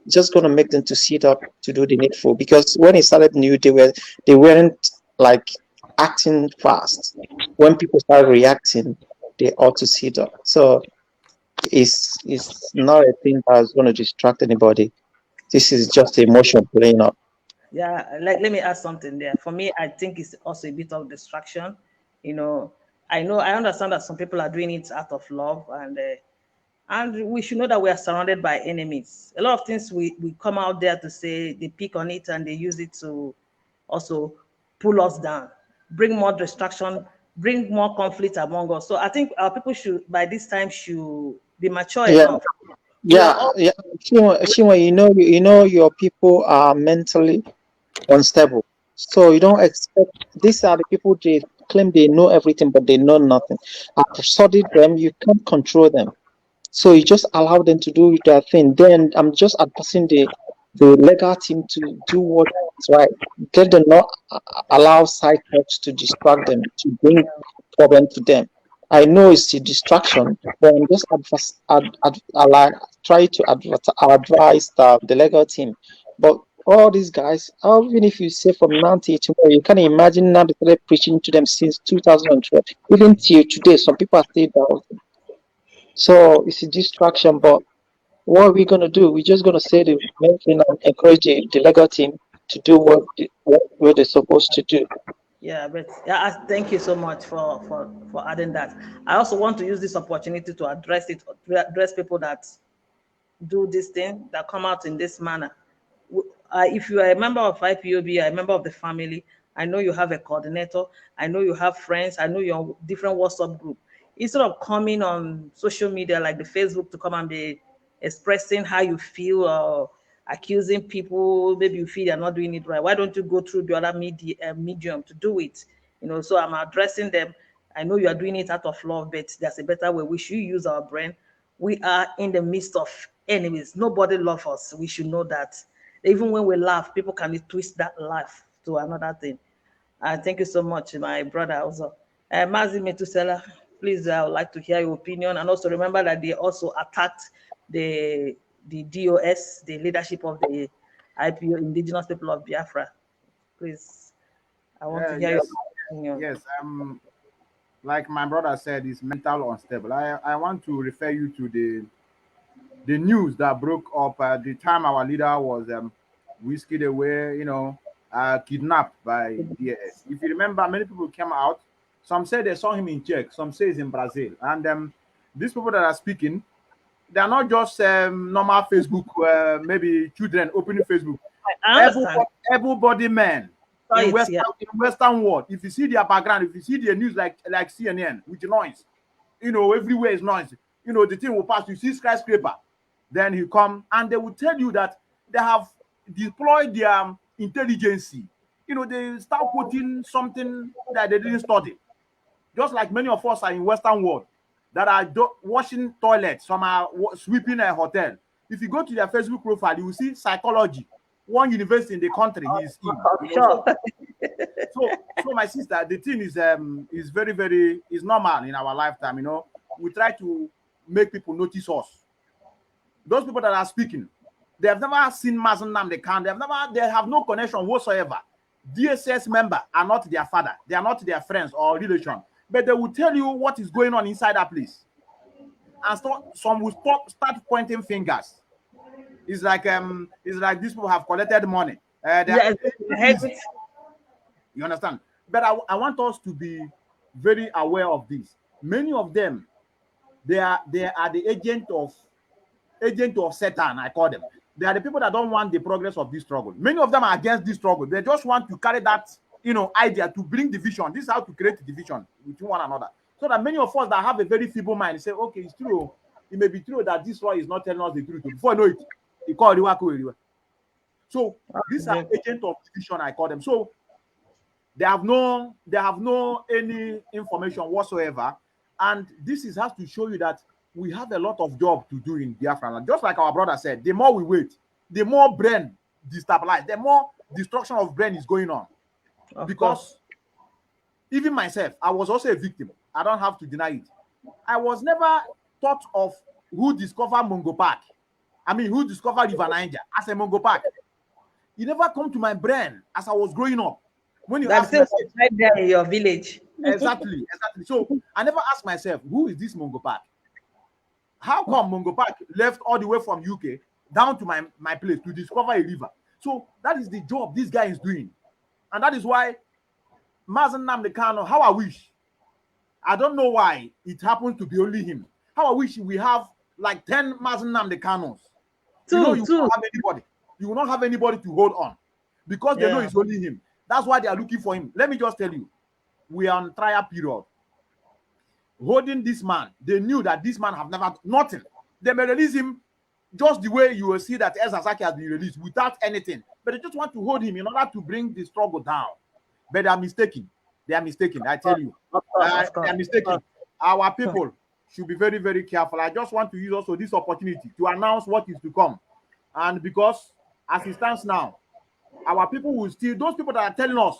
just gonna make them to sit up to do the needful. Because when it started new, they weren't like acting fast. When people start reacting, they ought to sit up. So it's not a thing that's gonna distract anybody. This is just emotion playing up. yeah. Like, let me add something there. For me, I think it's also a bit of distraction. You know, I understand that some people are doing it out of love, and we should know that we are surrounded by enemies. A lot of things we come out there to say, they pick on it and they use it to also pull us down, bring more distraction, bring more conflict among us. So I think our people should, by this time, should be mature Yeah, enough. We are yeah, all, yeah. Shima, you know your people are mentally unstable. So you don't expect these are the people they claim they know everything, but they know nothing. I've studied them, you can't control them. So you just allow them to do their thing. Then I'm just advising the legal team to do what is right. Let them not allow side talks to distract them, to bring problem to them. I know it's a distraction, but I'm just try to advise the legal team. But all these guys, even if you say from now till tomorrow, you can imagine now they started preaching to them since 2012. Even till today, some people are still down. So it's a distraction, but what are we gonna do? We're just gonna say the main thing and encourage the legal team to do what they're supposed to do. yeah, but yeah, thank you so much for adding that. I also want to use this opportunity to address people that do this thing, that come out in this manner. If you are a member of IPOB, a member of the family, I know you have a coordinator, I know you have friends, I know you're on different WhatsApp group. Instead of coming on social media like the Facebook to come and be expressing how you feel or accusing people, maybe you feel they're not doing it right, why don't you go through the other medium to do it? So I'm addressing them. I know you are doing it out of love, but there's a better way. We should use our brain. We are in the midst of enemies. Nobody loves us. We should know that. Even when we laugh, people can twist that laugh to another thing. Thank you so much, my brother also. Mazi Methuselah, please, I would like to hear your opinion. And also remember that they also attacked the DOS, the leadership of the IPO, Indigenous People of Biafra. Please, I want to hear Yes, your opinion. yes. Like my brother said, is mental unstable. I want to refer you to the news that broke up at the time our leader was whisked away, kidnapped by DAS. If you remember, many people came out. Some say they saw him in Czech, some say he's in Brazil. And these people that are speaking, they are not just normal Facebook, maybe children opening Facebook. I understand. Everybody man Saw in it, yeah. Western world, if you see their background, if you see their news like CNN with the noise, everywhere is noise. The thing will pass. You see skyscraper, then he come and they will tell you that they have deployed their intelligence. They start quoting something that they didn't study. Just like many of us are in Western world that are washing toilets, some are sweeping a hotel. If you go to their Facebook profile, you will see psychology. One university in the country he's in. Sure. So my sister, the thing is very, very is normal in our lifetime. We try to make people notice us. Those people that are speaking, they have never seen Mazen Namdekan. They have no connection whatsoever. DSS member are not their father. They are not their friends or relation. But they will tell you what is going on inside that place. And some will start pointing fingers. It's like these people have collected money. You understand? But I want us to be very aware of this. Many of them, they are the agent of Satan, I call them. They are the people that don't want the progress of this struggle. Many of them are against this struggle. They just want to carry that idea to bring division. This is how to create division between one another. So that many of us that have a very feeble mind say, okay, it's true. It may be true that this law is not telling us the truth. Before I know it, he called Iwaku. So these are agents of division, I call them. So they have no any information whatsoever. And this has to show you that we have a lot of job to do in Biafra. Just like our brother said, the more we wait, the more brain destabilized, the more destruction of brain is going on. Because even myself, I was also a victim. I don't have to deny it. I was never thought of who discovered Mongo Park. I mean, who discovered River Niger as a Mongo Park. It never come to my brain as I was growing up. When you ask myself, right there in your village. Exactly. So I never asked myself, who is this Mongo Park? How come Mongo Park left all the way from UK down to my place to discover a river? So that is the job this guy is doing. And that is why Mazen Namdekan, how I wish. I don't know why it happens to be only him. How I wish we have like 10 Mazen Namdekanos. You won't have anybody. You will not have anybody to hold on because they know it's only him. That's why they are looking for him. Let me just tell you, we are on trial period. Holding this man, they knew that this man have never nothing. They may release him just the way you will see that El Sasaki has been released without anything. But they just want to hold him in order to bring the struggle down. But they are mistaken. They are mistaken. I tell you, they are mistaken. Our people should be very, very careful. I just want to use also this opportunity to announce what is to come. And because as it stands now, our people will still, those people that are telling us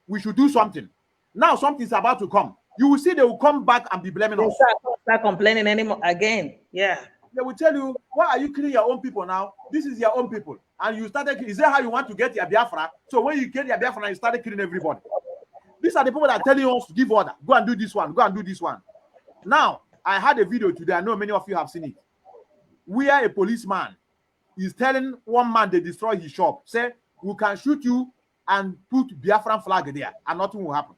we should do something. Now something is about to come. You will see they will come back and be blaming us. Start complaining anymore again. Yeah. They will tell you, why are you killing your own people now? This is your own people. And you started, is that how you want to get your Biafra? So when you get your Biafra, you started killing everybody. These are the people that are telling us to give order. Go and do this one. Go and do this one. Now, I had a video today. I know many of you have seen it. Where a policeman is telling one man they destroy his shop. Say, we can shoot you and put Biafran flag there and nothing will happen.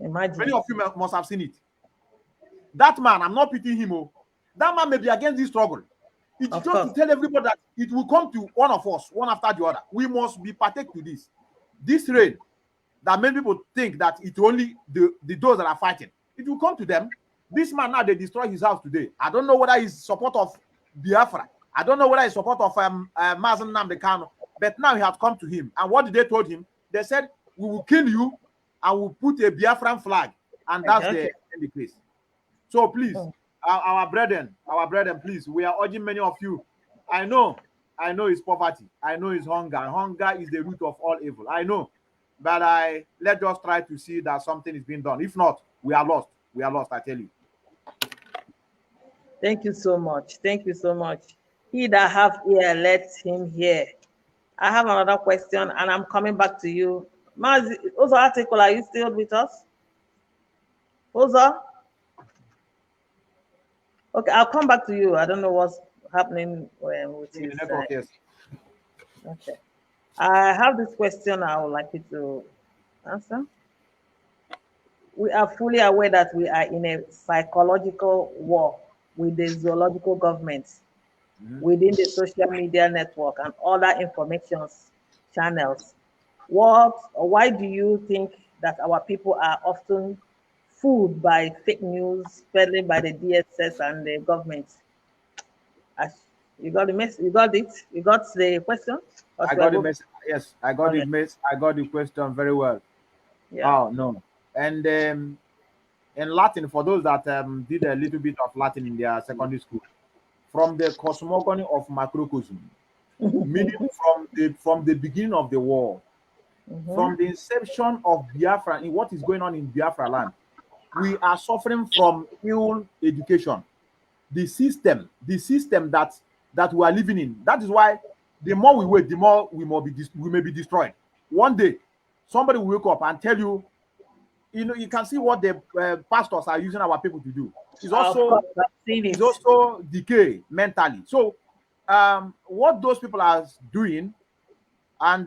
Imagine. Many of you must have seen it. That man, I'm not pitying him. Oh. That man may be against this struggle. It's just to tell everybody that it will come to one of us, one after the other. We must be partake to this. This rain that many people think that it's only the those that are fighting. It will come to them. This man now, they destroy his house today. I don't know whether he's support of Biafra. I don't know whether he's support of Mazen Namdekan. But now he has come to him. And what did they told him? They said, we will kill you and we'll put a Biafran flag. And that's the case. So please, our brethren, please, we are urging many of you. I know it's poverty. I know it's hunger. Hunger is the root of all evil. I know. But let's just try to see that something is being done. If not, we are lost. We are lost, I tell you. Thank you so much. Thank you so much. He that have ear, let him hear. I have another question, and I'm coming back to you. Mazi, Uzor article, are you still with us? Uzor? Okay, I'll come back to you. I don't know what's happening with In the his. network, yes. Okay. I have this question I would like you to answer. We are fully aware that we are in a psychological war with the zoological government within the social media network and other information channels. Why do you think that our people are often fooled by fake news spread by the DSS and the government? You got the mess. You got it. You got the question. Or I should I got the go message. Yes, I got on the it? mess. I got the question very well. Yeah. Oh no. And in Latin, for those that did a little bit of Latin in their secondary school, from the cosmogony of macrocosm, meaning from the beginning of the war, Mm-hmm. from the inception of Biafra, in what is going on in Biafra land, we are suffering from ill education. The system that we are living in. That is why the more we wait, the more we may be destroyed. One day, somebody will wake up and tell you, you can see what the pastors are using our people to do. It's Of also course, I've seen it's it. also decay mentally. So, what those people are doing, and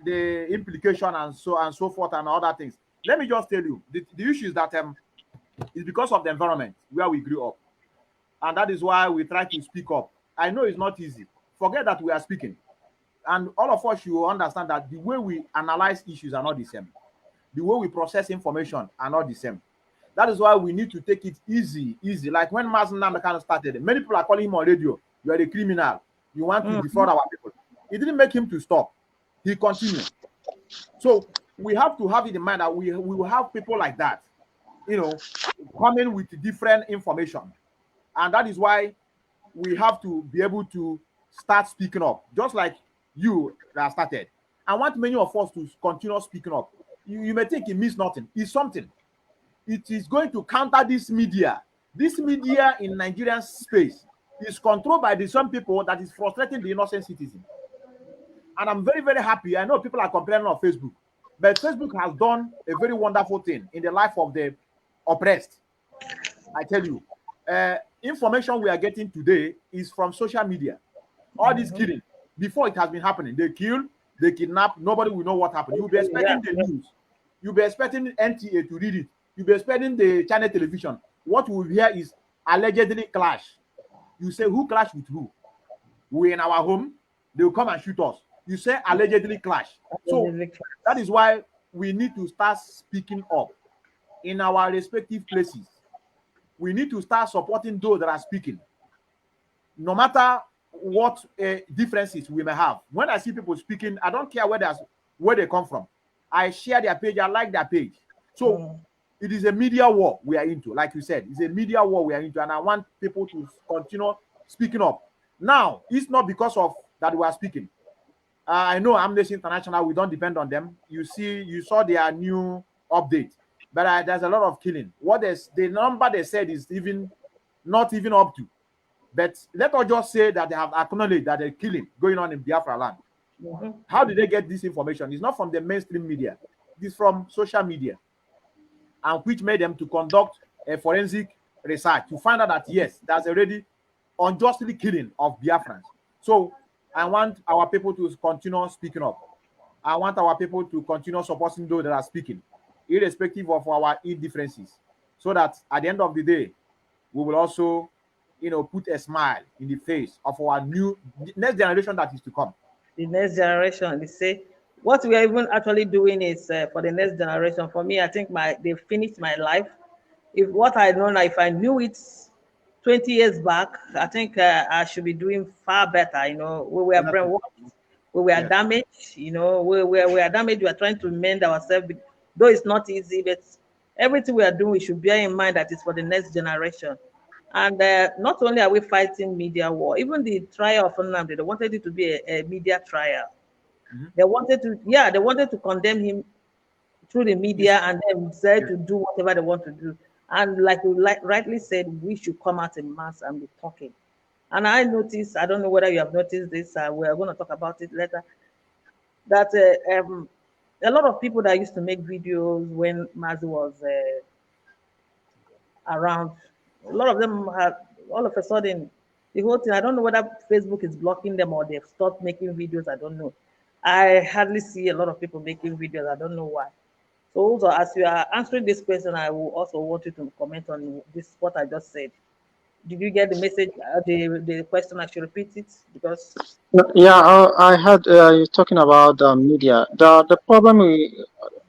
the implication and so forth and other things. Let me just tell you, the issue is that it's because of the environment where we grew up, and that is why we try to speak up. I know it's not easy. Forget that we are speaking, and all of us should understand that the way we analyze issues are not the same. The way we process information are not the same. That is why we need to take it easy, easy. Like when Mazen Namdekan started, many people are calling him on radio. You are a criminal. You want to defraud our people. It didn't make him to stop. He continued. So we have to have it in mind that we will have people like that, coming with different information. And that is why we have to be able to start speaking up, just like you that started. I want many of us to continue speaking up. You may think it means nothing. It's something. It is going to counter this media. This media in Nigerian space is controlled by some people that is frustrating the innocent citizen. And I'm very, very happy. I know people are complaining on Facebook, but Facebook has done a very wonderful thing in the life of the oppressed. I tell you, information we are getting today is from social media. All this killing, before it has been happening, they kill, they kidnap, nobody will know what happened. You'll be expecting the news. You'll be expecting NTA to read it. You'll be expecting the channel television. What we will hear is allegedly clash. You say, who clashed with who? We're in our home, they will come and shoot us. You say allegedly clash. So that is why we need to start speaking up in our respective places. We need to start supporting those that are speaking, no matter what differences we may have. When I see people speaking, I don't care where they come from. I share their page. I like their page. So it is a media war we are into. Like you said, it's a media war we are into, and I want people to continue speaking up. Now, it's not because of that we are speaking. I know Amnesty International, we don't depend on them. You saw their new update, but there's a lot of killing. The number they said is not even up to. But let us just say that they have acknowledged that there's killing going on in Biafra land. How did they get this information? It's not from the mainstream media. It's from social media, and which made them to conduct a forensic research to find out that yes, there's already unjustly killing of Biafrans. So I want our people to continue speaking up. I want our people to continue supporting those that are speaking, irrespective of our indifferences, so that at the end of the day, we will also, put a smile in the face of our next generation that is to come. The next generation, they say, what we are even actually doing is for the next generation. For me, I think they finished my life. If what I know now, if I knew it 20 years back, I think I should be doing far better. We were Definitely. brainwashed, we were Yes. damaged. We are damaged. We are trying to mend ourselves, though it's not easy. But everything we are doing, we should bear in mind that it's for the next generation. And not only are we fighting media war, even the trial of Nnamdi, they wanted it to be a media trial. They wanted to condemn him through the Yes. media and then say Yes. to do whatever they want to do. And like you rightly said, we should come out in mass and be talking. And I noticed, I don't know whether you have noticed this, we are going to talk about it later, that a lot of people that used to make videos when Mazi was around, a lot of them have, all of a sudden, the whole thing, I don't know whether Facebook is blocking them or they've stopped making videos, I don't know. I hardly see a lot of people making videos, I don't know why. So also, as you are answering this question, I will also want you to comment on this, what I just said. Did you get the message, the question? I should repeat it because Yeah, I had you talking about media. The problem,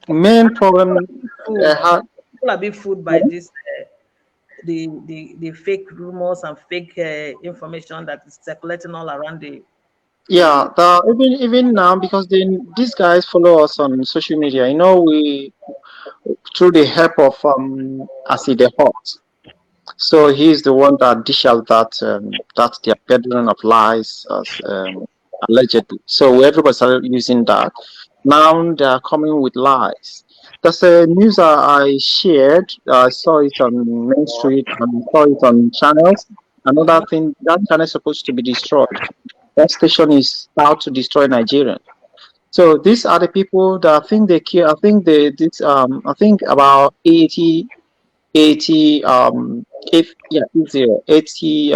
main problem, food, had. people are being fooled by this, the fake rumors and fake information that is circulating all around the Yeah, even now, because these guys follow us on social media. You know, we through the help of Acid Hot. So he's the one that dish out that their peddling of lies, as allegedly. So everybody started using that. Now they are coming with lies. That's a news I shared. I saw it on Main Street and saw it on channels. Another thing, that channel is supposed to be destroyed. That station is out to destroy Nigeria. So these are the people that I think they kill. I think I think about 80 if yeah 80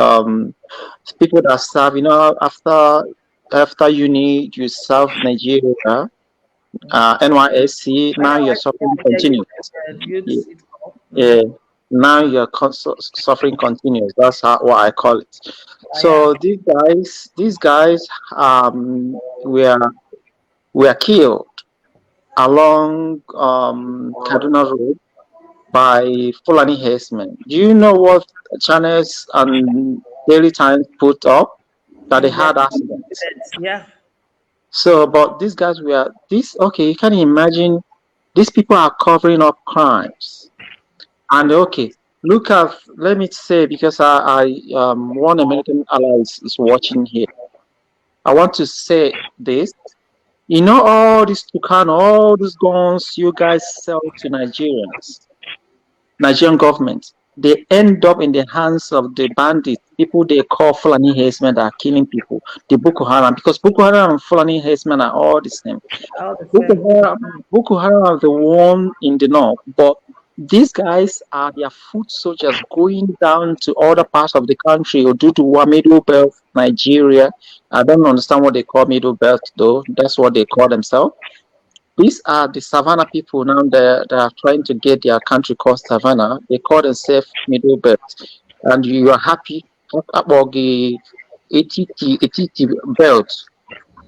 people that serve, after uni you serve Nigeria, NYSC, I now know you're I suffering hear you. continuous. Youths, it's called. Yeah, now you're suffering continuous. That's what I call it. Yeah, So these guys were killed along Kaduna Road by Fulani herdsmen. Do you know what channels and Daily Times put up? That they yeah, had accidents. yeah. So, but these guys were this okay. You can imagine these people are covering up crimes. And okay, look at, let me say, because one American ally is watching here. I want to say this. You know, all this Tucan, all these guns you guys sell to Nigerian government, they end up in the hands of the bandits, people they call Fulani herdsmen that are killing people, the Boko Haram, because Boko Haram and Fulani herdsmen are all the same. All the same. Boko Haram are the one in the north, but these guys are their foot soldiers going down to other parts of the country or due to Middle Belt, Nigeria. I don't understand what they call Middle Belt though. That's what they call themselves. These are the Savannah people now that are trying to get their country called Savannah. They call themselves Middle Belt. And you are happy about the ATT belt,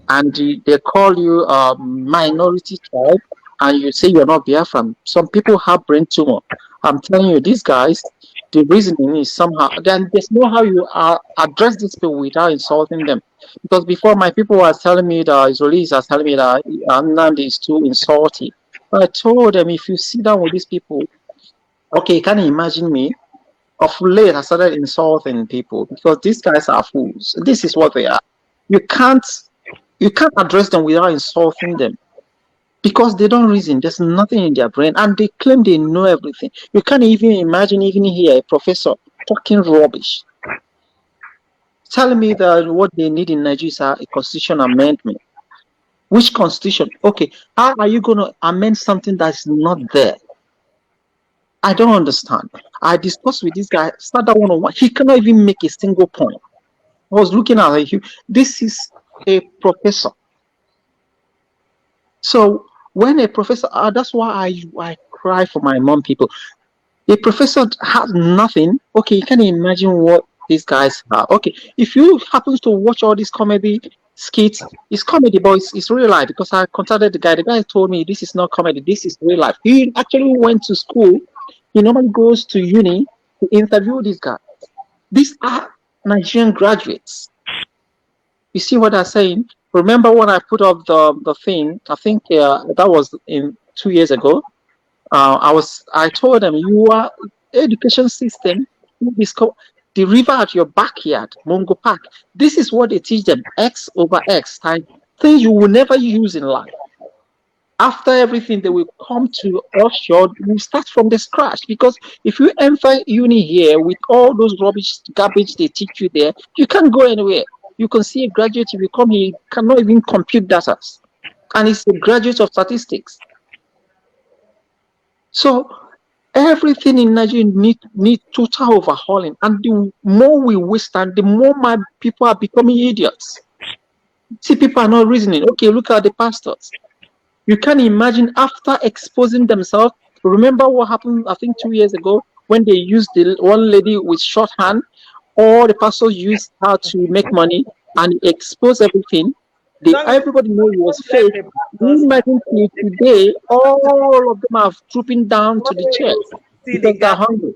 and they call you a minority tribe, and you say you're not Biafran. Some people have brain tumor. I'm telling you, these guys, the reasoning is somehow, then there's no how you address these people without insulting them. Because before, my people were telling me, the Israelis are telling me that Nandi is too insulting. But I told them, if you sit down with these people, okay, can you imagine me? Of late, I started insulting people because these guys are fools. This is what they are. You can't you can't address them without insulting them because they don't reason. There's nothing in their brain, and they claim they know everything. You can't even imagine, even hear a professor talking rubbish, telling me that what they need in Nigeria is a constitution amendment. Which constitution? Okay, how are you going to amend something that's not there? I don't understand. I discussed with this guy, start that 101. He cannot even make a single point. I was looking at him. This is a professor. So when a professor, that's why I cry for my mom people. A professor has nothing. Okay, you can imagine what these guys have. Okay, if you happen to watch all these comedy skits, it's comedy, but it's real life because I contacted the guy. The guy told me this is not comedy, this is real life. He actually went to school. He normally goes to uni to interview these guys. These are Nigerian graduates. You see what I'm saying? Remember when I put up the thing? I think that was in 2 years ago. I told them your education system is the river at your backyard, Mungo Park. This is what they teach them: X over X time, things you will never use in life. After everything, they will come to offshore. We start from the scratch, because if you enter uni here with all those rubbish, garbage they teach you there, you can't go anywhere. You can see a graduate, if you come here, cannot even compute data, and it's a graduate of statistics. So everything in Nigeria need total overhauling, and the more we waste time, the more my people are becoming idiots. See, people are not reasoning. Okay, look at the pastors. You can imagine, after exposing themselves. Remember what happened, I think 2 years ago, when they used the one lady with shorthand. All the pastors used her to make money and expose everything. Everybody knew it was fake. You imagine till today, all of them are trooping down to the church because they're hungry.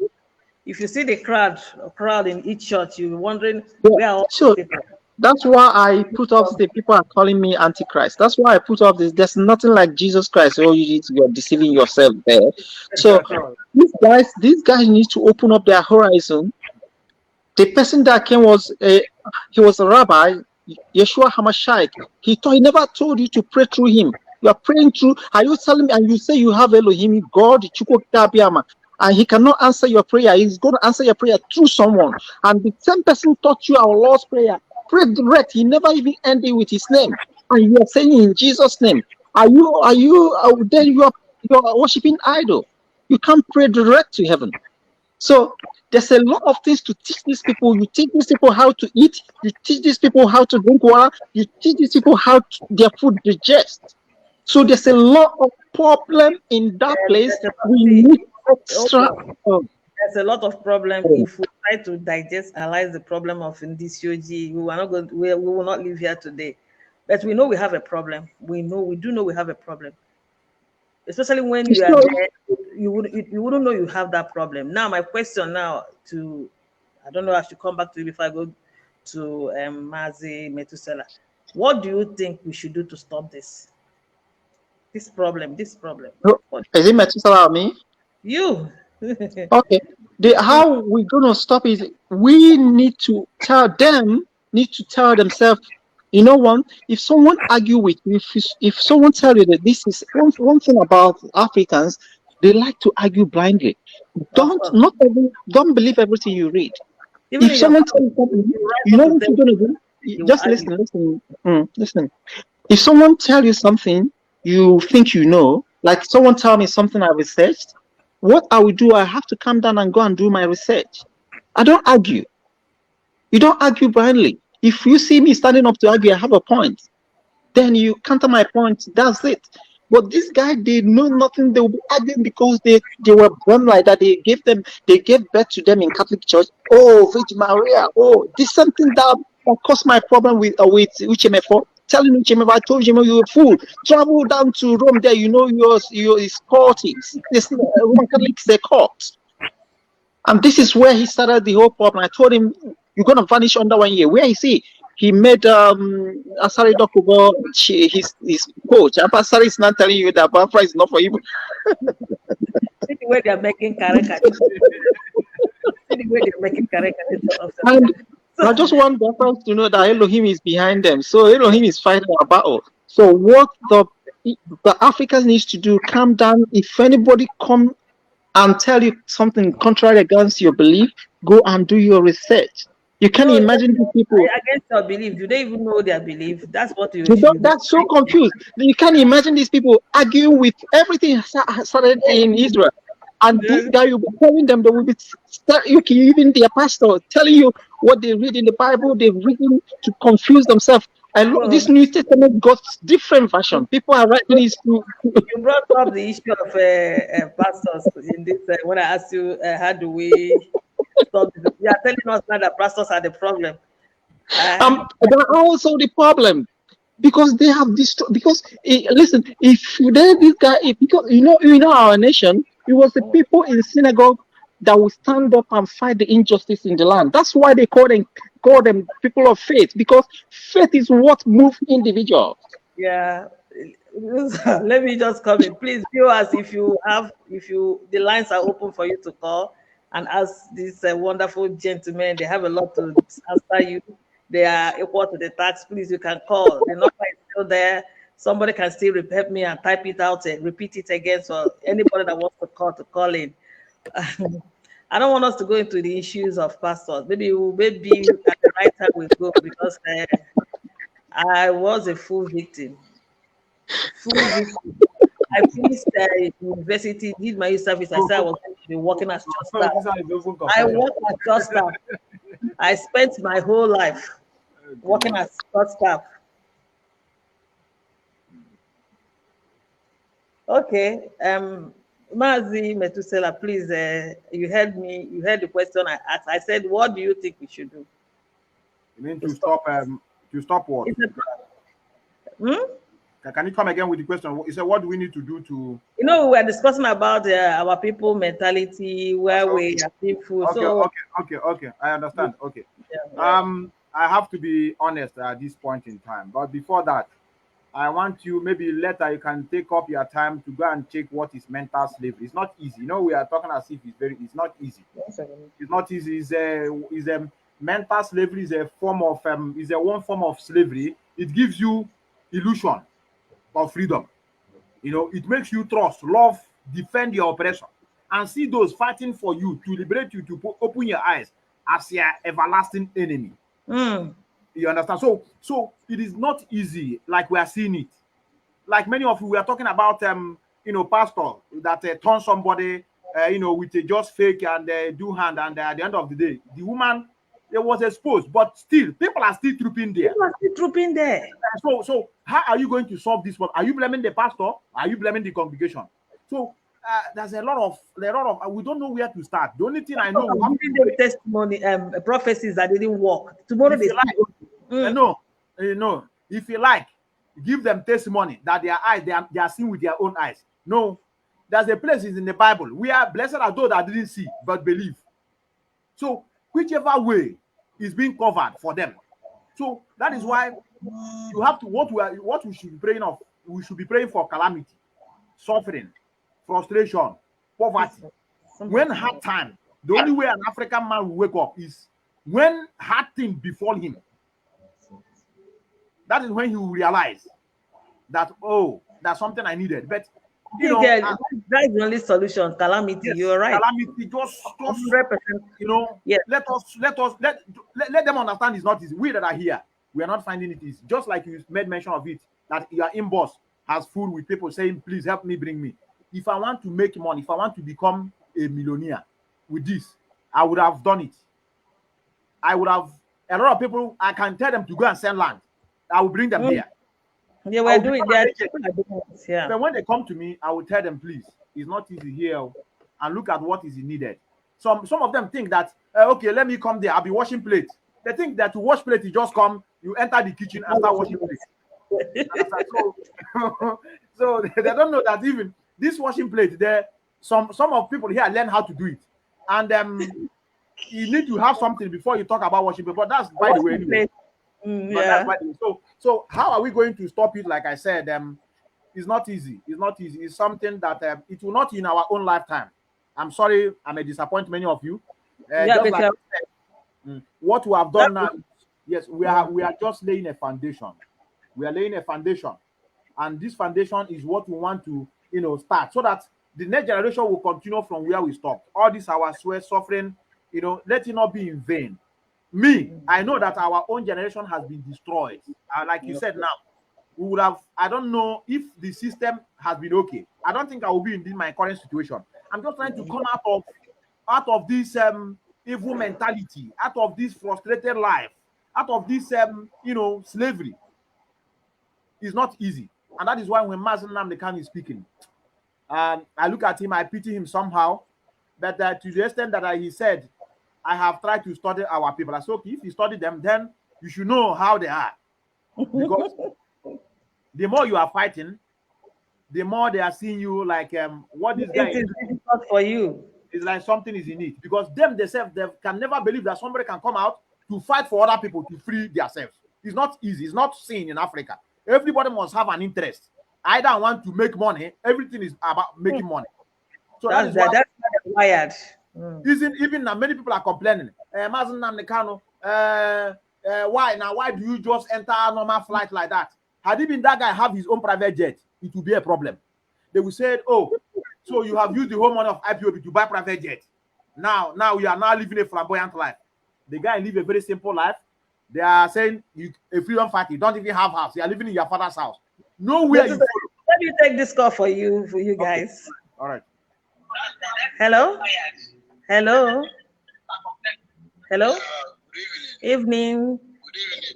If you see the crowd in each church, you're wondering where are all So these people? that's why I put off the people are calling me Antichrist. That's why I put off this. There's nothing like Jesus Christ. Oh, you're deceiving yourself there. So these guys need to open up their horizon. The person that came was he was a rabbi, Yeshua Hamashiach. He never told you to pray through him. You are praying through. Are you telling me? And you say you have Elohim, God, Chukwu, and he cannot answer your prayer. He's going to answer your prayer through someone. And the same person taught you our Lord's prayer. Pray direct. He never even ended with his name. And you are saying in Jesus' name. Then you are worshiping idol. You can't pray direct to heaven. So there's a lot of things to teach these people. You teach these people how to eat. You teach these people how to drink water. You teach these people how their food digest. So there's a lot of problem in that place. We need extra. There's a lot of problem. If we try to analyze the problem of Indisyoji, we are not going. We will not live here today. But we know we have a problem. We do know we have a problem. Especially when you are there, you wouldn't know you have that problem. Now, my question now I don't know, I should come back to you before I go to Mazi Methuselah. What do you think we should do to stop this problem? Is it Methuselah or me? You. Okay. How we gonna stop it? We need to tell themselves. You know, if someone argue with you, if someone tell you that this is one thing about Africans, they like to argue blindly. Don't believe everything you read. Even if someone tells you something, you know what you're gonna do? Just listen. Listen. If someone tell you something you think you know, like someone tell me something I researched, what I will do, I have to calm down and go and do my research. I don't argue. You don't argue blindly. If you see me standing up to argue, I have a point. Then you counter my point. That's it. But this guy, they know nothing. They will be arguing because they were born like that. They gave birth to them in Catholic Church. Oh, Virgin Maria. Oh, this is something that caused my problem with Uchemefo. Telling Uchemefo, I told him you're a fool. Travel down to Rome there. You know your cultists. This Roman Catholics, they're cults. And this is where he started the whole problem. I told him, you're going to vanish under 1 year. Where is he? He made Asari Dokubo his coach. And Asari is not telling you that Bafra is not for you. See the way they're making caricatures. And I just want Bafra to know that Elohim is behind them. So Elohim is fighting a battle. So what the Africans needs to do, calm down. If anybody come and tell you something contrary against your belief, go and do your research. You can't imagine the people against your belief. Do they even know their belief? That's what that's so confused. You can't imagine these people arguing with everything started in Israel. And this guy, you'll be telling them, they will be even their pastor telling you what they read in the Bible, they've written to confuse themselves. This New Testament got different version. People are writing this. You brought up the issue of pastors in this. When I asked you, how do we stop this? You are telling us now that pastors are the problem. They're also the problem because they have destroyed. Because listen, if this guy, because you know our nation, it was the people in synagogue that will stand up and fight the injustice in the land. That's why they call them people of faith, because faith is what moves individuals. Yeah. Let me just come in. Please, viewers, if the lines are open for you to call and ask these wonderful gentlemen, they have a lot to answer you. They are equal to the tax. Please, you can call. The number is still there. somebody can still help me and type it out and repeat it again. So anybody that wants to call in. I don't want us to go into the issues of pastors. Maybe at the right time we go, because I was a full victim. Full victim. I finished university, did my youth service. I said I was going to be working as church staff. I worked as church staff. I spent my whole life working as church staff. Okay. Mazi Methuselah, please, you heard me. You heard the question I asked. I said, what do you think we should do? You mean to stop what? Can you come again with the question? You said, what do we need to do to... You know, we were discussing about our people mentality, where we are people. Okay. I understand. Okay. Yeah. I have to be honest at this point in time. But before that, I want you, maybe later you can take up your time to go and check what is mental slavery. It's not easy. You know, we are talking as if it's not easy. It's not easy. It's a mental slavery is a form of one form of slavery. It gives you illusion of freedom. You know, it makes you trust, love, defend your oppressor, and see those fighting for you to liberate you, to open your eyes as your everlasting enemy. You understand? So it is not easy like we are seeing it. Like many of you, we are talking about pastor that turn somebody with a just fake and do hand, and at the end of the day, the woman was exposed, but still people are still trooping there. So how are you going to solve this problem? Are you blaming the pastor? Are you blaming the congregation? So there's a lot of we don't know where to start. The only thing I know, I'm giving them testimony, prophecies that didn't work. Tomorrow they no, if you like, give them testimony that their eyes they are seeing with their own eyes. No, there's a place in the Bible. We are blessed are those that didn't see but believe. So whichever way is being covered for them. So that is why you have to what we should be praying of. We should be praying for calamity, suffering, frustration, poverty. When hard time, the only way an African man will wake up is when hard things befall him. That is when he will realize that, oh, that's something I needed. But that's the only solution. Calamity. Yes, you're right. Calamity, just 100%. Yes. Let them understand it's not easy. We that are here, we are not finding it easy. Just like you made mention of it, that your inbox has full with people saying, please help me, bring me. If I want to make money, if I want to become a millionaire with this, I would have done it. I would have a lot of people. I can tell them to go and sell land. I will bring them here. They were doing that. Yeah. But when they come to me, I will tell them, please, it's not easy here, and look at what is needed. Some of them think that okay, let me come there. I'll be washing plates. They think that to wash plates, you just come, you enter the kitchen and start washing plates. So they don't know that even this washing plate, there some of people here learn how to do it, and you need to have something before you talk about washing plate. But that's by the way anyway. So how are we going to stop it? Like I said, it's not easy. It's not easy. It's something that it will not in our own lifetime. I'm sorry, I may disappoint many of you. What we have done now, yes, we are just laying a foundation. We are laying a foundation, and this foundation is what we want to start, so that the next generation will continue from where we stopped. All this our sweat, suffering, let it not be in vain. I know that our own generation has been destroyed. Like you said now, we would have, I don't know if the system has been okay. I don't think I will be in my current situation. I'm just trying to come out of this evil mentality, out of this frustrated life, out of this slavery. It's not easy. And that is why when Mazen Namdekan is speaking, I look at him, I pity him somehow, but to the extent that he said, I have tried to study our people. I said, okay, if you study them, then you should know how they are. Because the more you are fighting, the more they are seeing you like what this guy is difficult for you. It's like something is in it. Because themselves, they can never believe that somebody can come out to fight for other people to free themselves. It's not easy. It's not seen in Africa. Everybody must have an interest. Either I want to make money, everything is about making money. So that's wired. Even now, many people are complaining. Mazen Namdekano, why do you just enter a normal flight like that? Had it been that guy have his own private jet, it would be a problem. They will say, oh, so you have used the whole money of IPOB to buy private jet. Now you are now living a flamboyant life. The guy live a very simple life. They are saying you a freedom fighter, you don't even have house. You are living in your father's house. Nowhere you follow. Let me take this call for you guys. Okay. All right. Hello? Hello? Hello? Evening.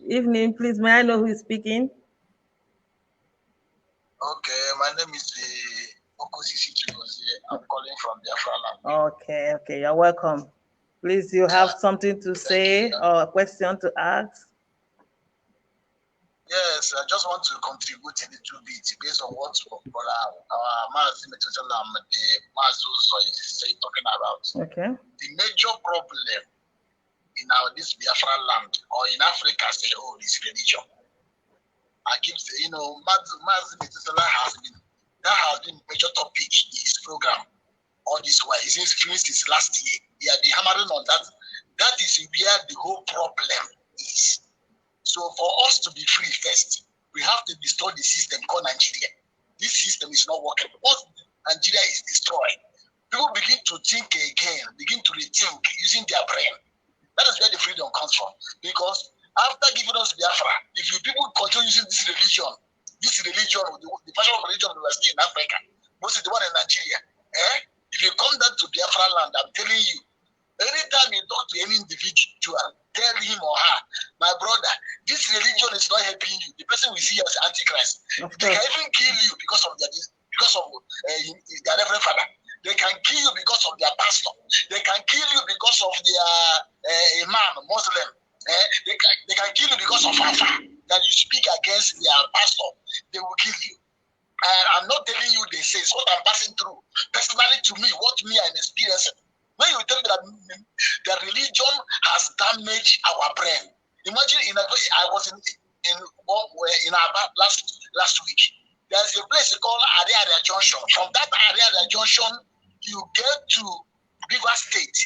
Evening, please. May I know who is speaking? Okay, my name is Okosisi Chigozie. I'm calling from Biafra land. Okay, you're welcome. Please, you have something to say or a question to ask? Yes, I just want to contribute a little bit based on what our Methuselah and Uzor is talking about. Okay. The major problem in this Biafra land or in Africa as a whole is religion. I keep saying, Methuselah has been major topic in his program all this while. Since last year, he had been hammering on that. That is where the whole problem is. So for us to be free first, we have to destroy the system called Nigeria. This system is not working. Once Nigeria is destroyed, people begin to think again, begin to rethink using their brain. That is where the freedom comes from. Because after giving us Biafra, if you people continue using this religion, the version of religion we are seeing in Africa, mostly the one in Nigeria, if you come down to Biafra land, I'm telling you, anytime you talk to any individual, tell him or her, my brother, this religion is not helping you. The person we see as Antichrist. They can even kill you because of their reverend father. They can kill you because of their pastor. They can kill you because of their imam, Muslim. They can kill you because of Alpha. That you speak against their pastor, they will kill you. I'm not telling you they say, it's what I'm passing through. Personally to me, what me I'm experiencing. When you tell me that the religion has damaged our brain. Imagine I was in Aba last week. There's a place called Ariaria Junction. From that Ariaria Junction, you get to River State.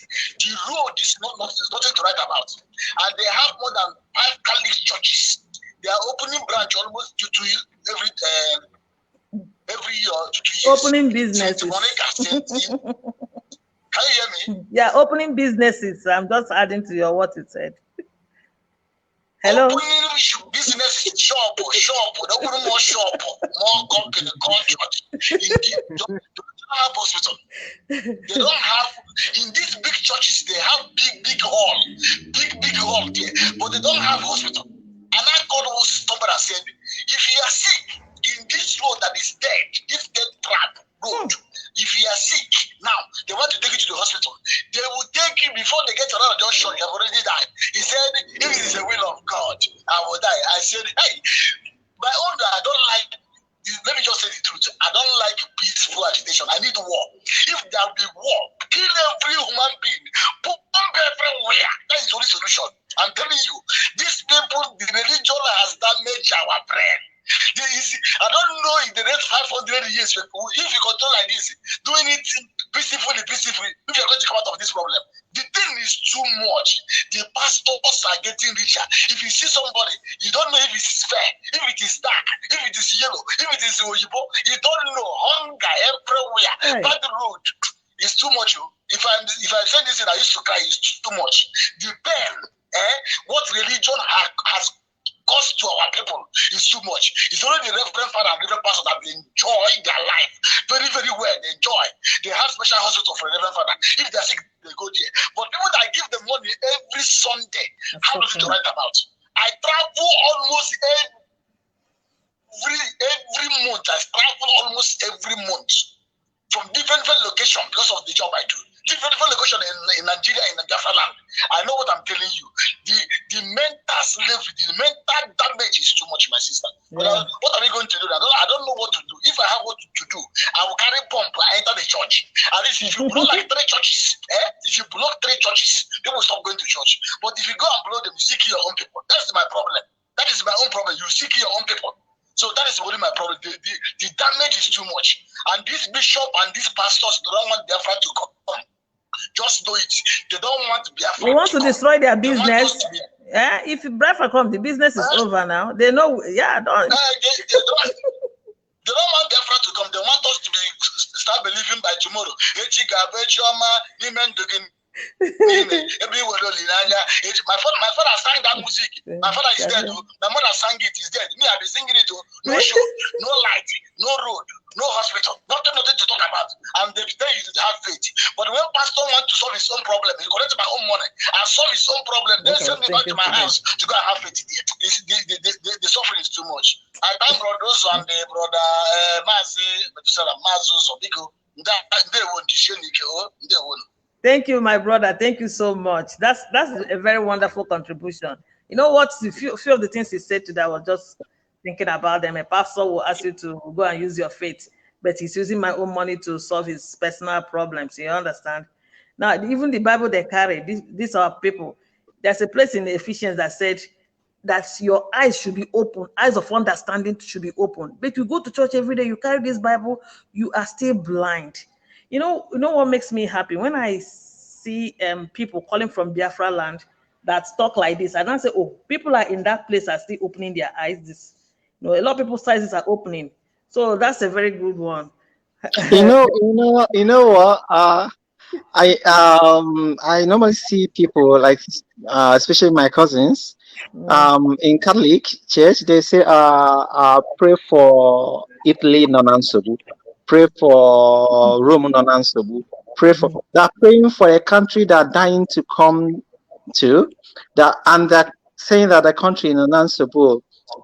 The road is nothing to write about. And they have more than 5 Catholic churches. They are opening branch almost to every year. Opening businesses. Can you hear me? Yeah, opening businesses. I'm just adding to what you said. Hello? Opening businesses, shop, opening more shop, more company, church. They don't have hospital. They don't have, in these big churches, they have big hall there, but they don't have hospital. And I called somebody and said, if you are sick in this road that is dead, this dead trap road, if you are sick, now they want to take you to the hospital. They will take you before they get to another junction. You have already died. He said, if it is the will of God, I will die. I said, hey, my own, I don't like, let me just say the truth. I don't like peaceful agitation. I need war. If there will be war, kill every human being, bomb everywhere. That is the only solution. I'm telling you, these people, the religion has damaged our brain. I don't know in the next 500 years, if you control like this, doing it peacefully, if you're going to come out of this problem. The thing is too much. The pastors are getting richer. If you see somebody, you don't know if it's fair, if it is dark, if it is yellow, if it is oyibo, you don't know. Hunger everywhere. Bad road. It's too much. If I say this and I used to cry, it's too much. The pain, what religion has cost to our people is too much. It's only the reverend father and reverend pastor that enjoy their life very, very well. They enjoy. They have special hospital for the reverend father. If they're sick, they go there. But people that give them money every Sunday, how much to write about? I travel almost every month. I travel almost every month from different locations because of the job I do. Different locations in Nigeria, in Biafra land. I know what I'm telling you. The mental slavery, the mental damage is too much, my sister. Yeah. But what are we going to do? I don't know what to do. If I have what to do, I will carry pump. I enter the church. At least if you blow like 3 churches, if you block 3 churches, people will stop going to church. But if you go and blow them, you seek your own people. That's my problem. That is my own problem. You seek your own people. So that is really my problem. The damage is too much. And this bishop and these pastors don't want Biafra to come. Just do it. They don't want Biafra. They want to destroy their business. Yeah, if Bradford comes, the business is over now. They know. Yeah, don't. They don't want Biafra to come. They want us to start believing by tomorrow. My father sang that music. My father is dead. My mother sang it. Is dead. Me, I've been singing it. No show, no light, no road, no hospital, nothing to talk about. And they say you have faith. But when pastor wants to solve his own problem, he collects my own money and solve his own problem. Then send me back to my house to go and have faith. The suffering is too much. I thank brother Uzor and brother Methuselah, Uzor, because they won't. Thank you, my brother. Thank you so much. That's a very wonderful contribution. You know what? A few of the things you said today, I was just thinking about them. A pastor will ask you to go and use your faith, but he's using my own money to solve his personal problems. You understand? Now, even the Bible they carry, these are people. There's a place in Ephesians that said that your eyes should be open, eyes of understanding should be open. But you go to church every day, you carry this Bible, you are still blind. You know what makes me happy? When I see people calling from Biafra land that talk like this, I don't say, oh, people are in that place are still opening their eyes. A lot of people's eyes are opening. So that's a very good one. You know what? I normally see people like especially my cousins in Catholic church. They say pray for Italy non-answerable, pray for Rome non-answerable, pray for they're praying for a country that dying to come to that, and that saying that the country is non-answerable.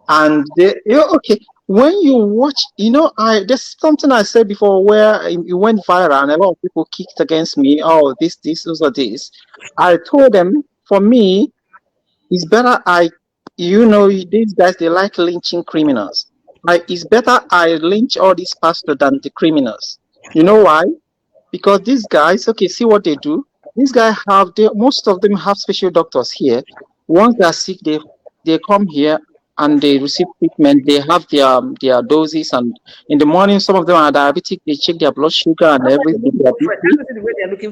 And okay, when you watch, there's something I said before where it went viral and a lot of people kicked against me. Oh, this, or this. I told them, for me, it's better these guys, they like lynching criminals. It's better I lynch all these pastors than the criminals. You know why? Because these guys, okay, see what they do. These guys most of them have special doctors here. Once they are sick, they come here and they receive treatment. They have their doses, and in the morning, some of them are diabetic. They check their blood sugar and everything.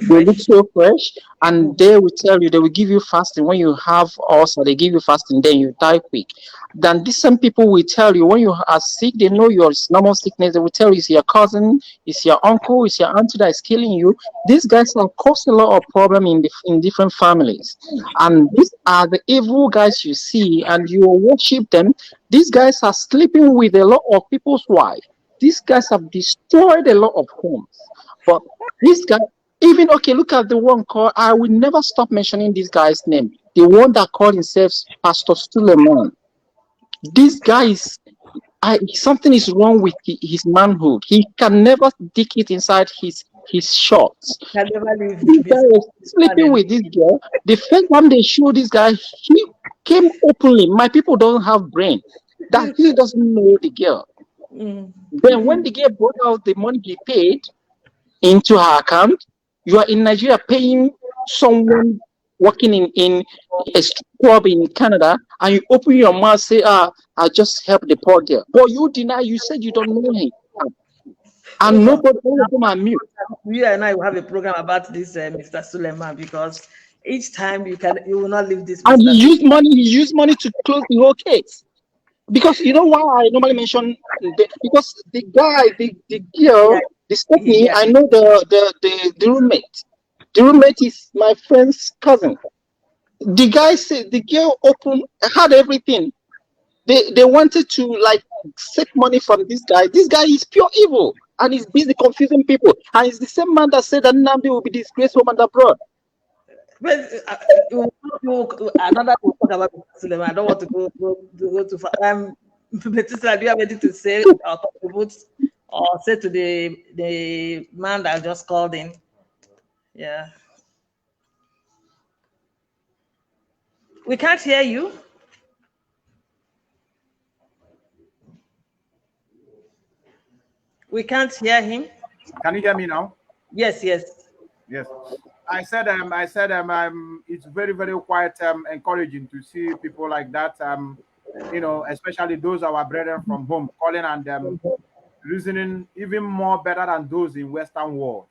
They look so fresh, and they will tell you, they will give you fasting when you have ulcer. They give you fasting, then you die quick. Then these same people will tell you when you are sick, they know your normal sickness. They will tell you it's your cousin, it's your uncle, it's your auntie that is killing you. These guys have caused a lot of problem in different families, and these are the evil guys you see, and you worship them. These guys are sleeping with a lot of people's wives. These guys have destroyed a lot of homes. But this guy, even okay, look at the one called. I will never stop mentioning this guy's name. The one that called himself Pastor Suleiman. This guy is. Something is wrong with his manhood. He can never dig it inside his shorts. Can never leave. This guy was sleeping with this girl. The first time they showed this guy, he came openly. My people don't have brain. That he doesn't know the girl. Then when the girl brought out the money he paid into her account, you are in Nigeria paying someone working in a club in Canada, and you open your mouth, say, I just help the poor girl. But you deny, you said you don't know him. And nobody, all of them are mute. You and I will have a program about this, Mr. Suleiman, because each time you will not leave this. And he used money to close the whole case. Because you know why I normally mention because the guy, the girl, the Stephanie, I know the roommate. The roommate is my friend's cousin. The guy said the girl had everything. They wanted to like take money from this guy. This guy is pure evil and he's busy confusing people. And it's the same man that said that Nnamdi will be disgraced home and abroad. But another we'll talk about Suleiman. I don't want to go too far. Methuselah, do you have anything to say or contribute or say to the man that just called in? Yeah. We can't hear you. We can't hear him. Can you hear me now? Yes. Yes. I said it's very, very quite encouraging to see people like that. Especially those our brethren from home calling and reasoning even more better than those in Western world.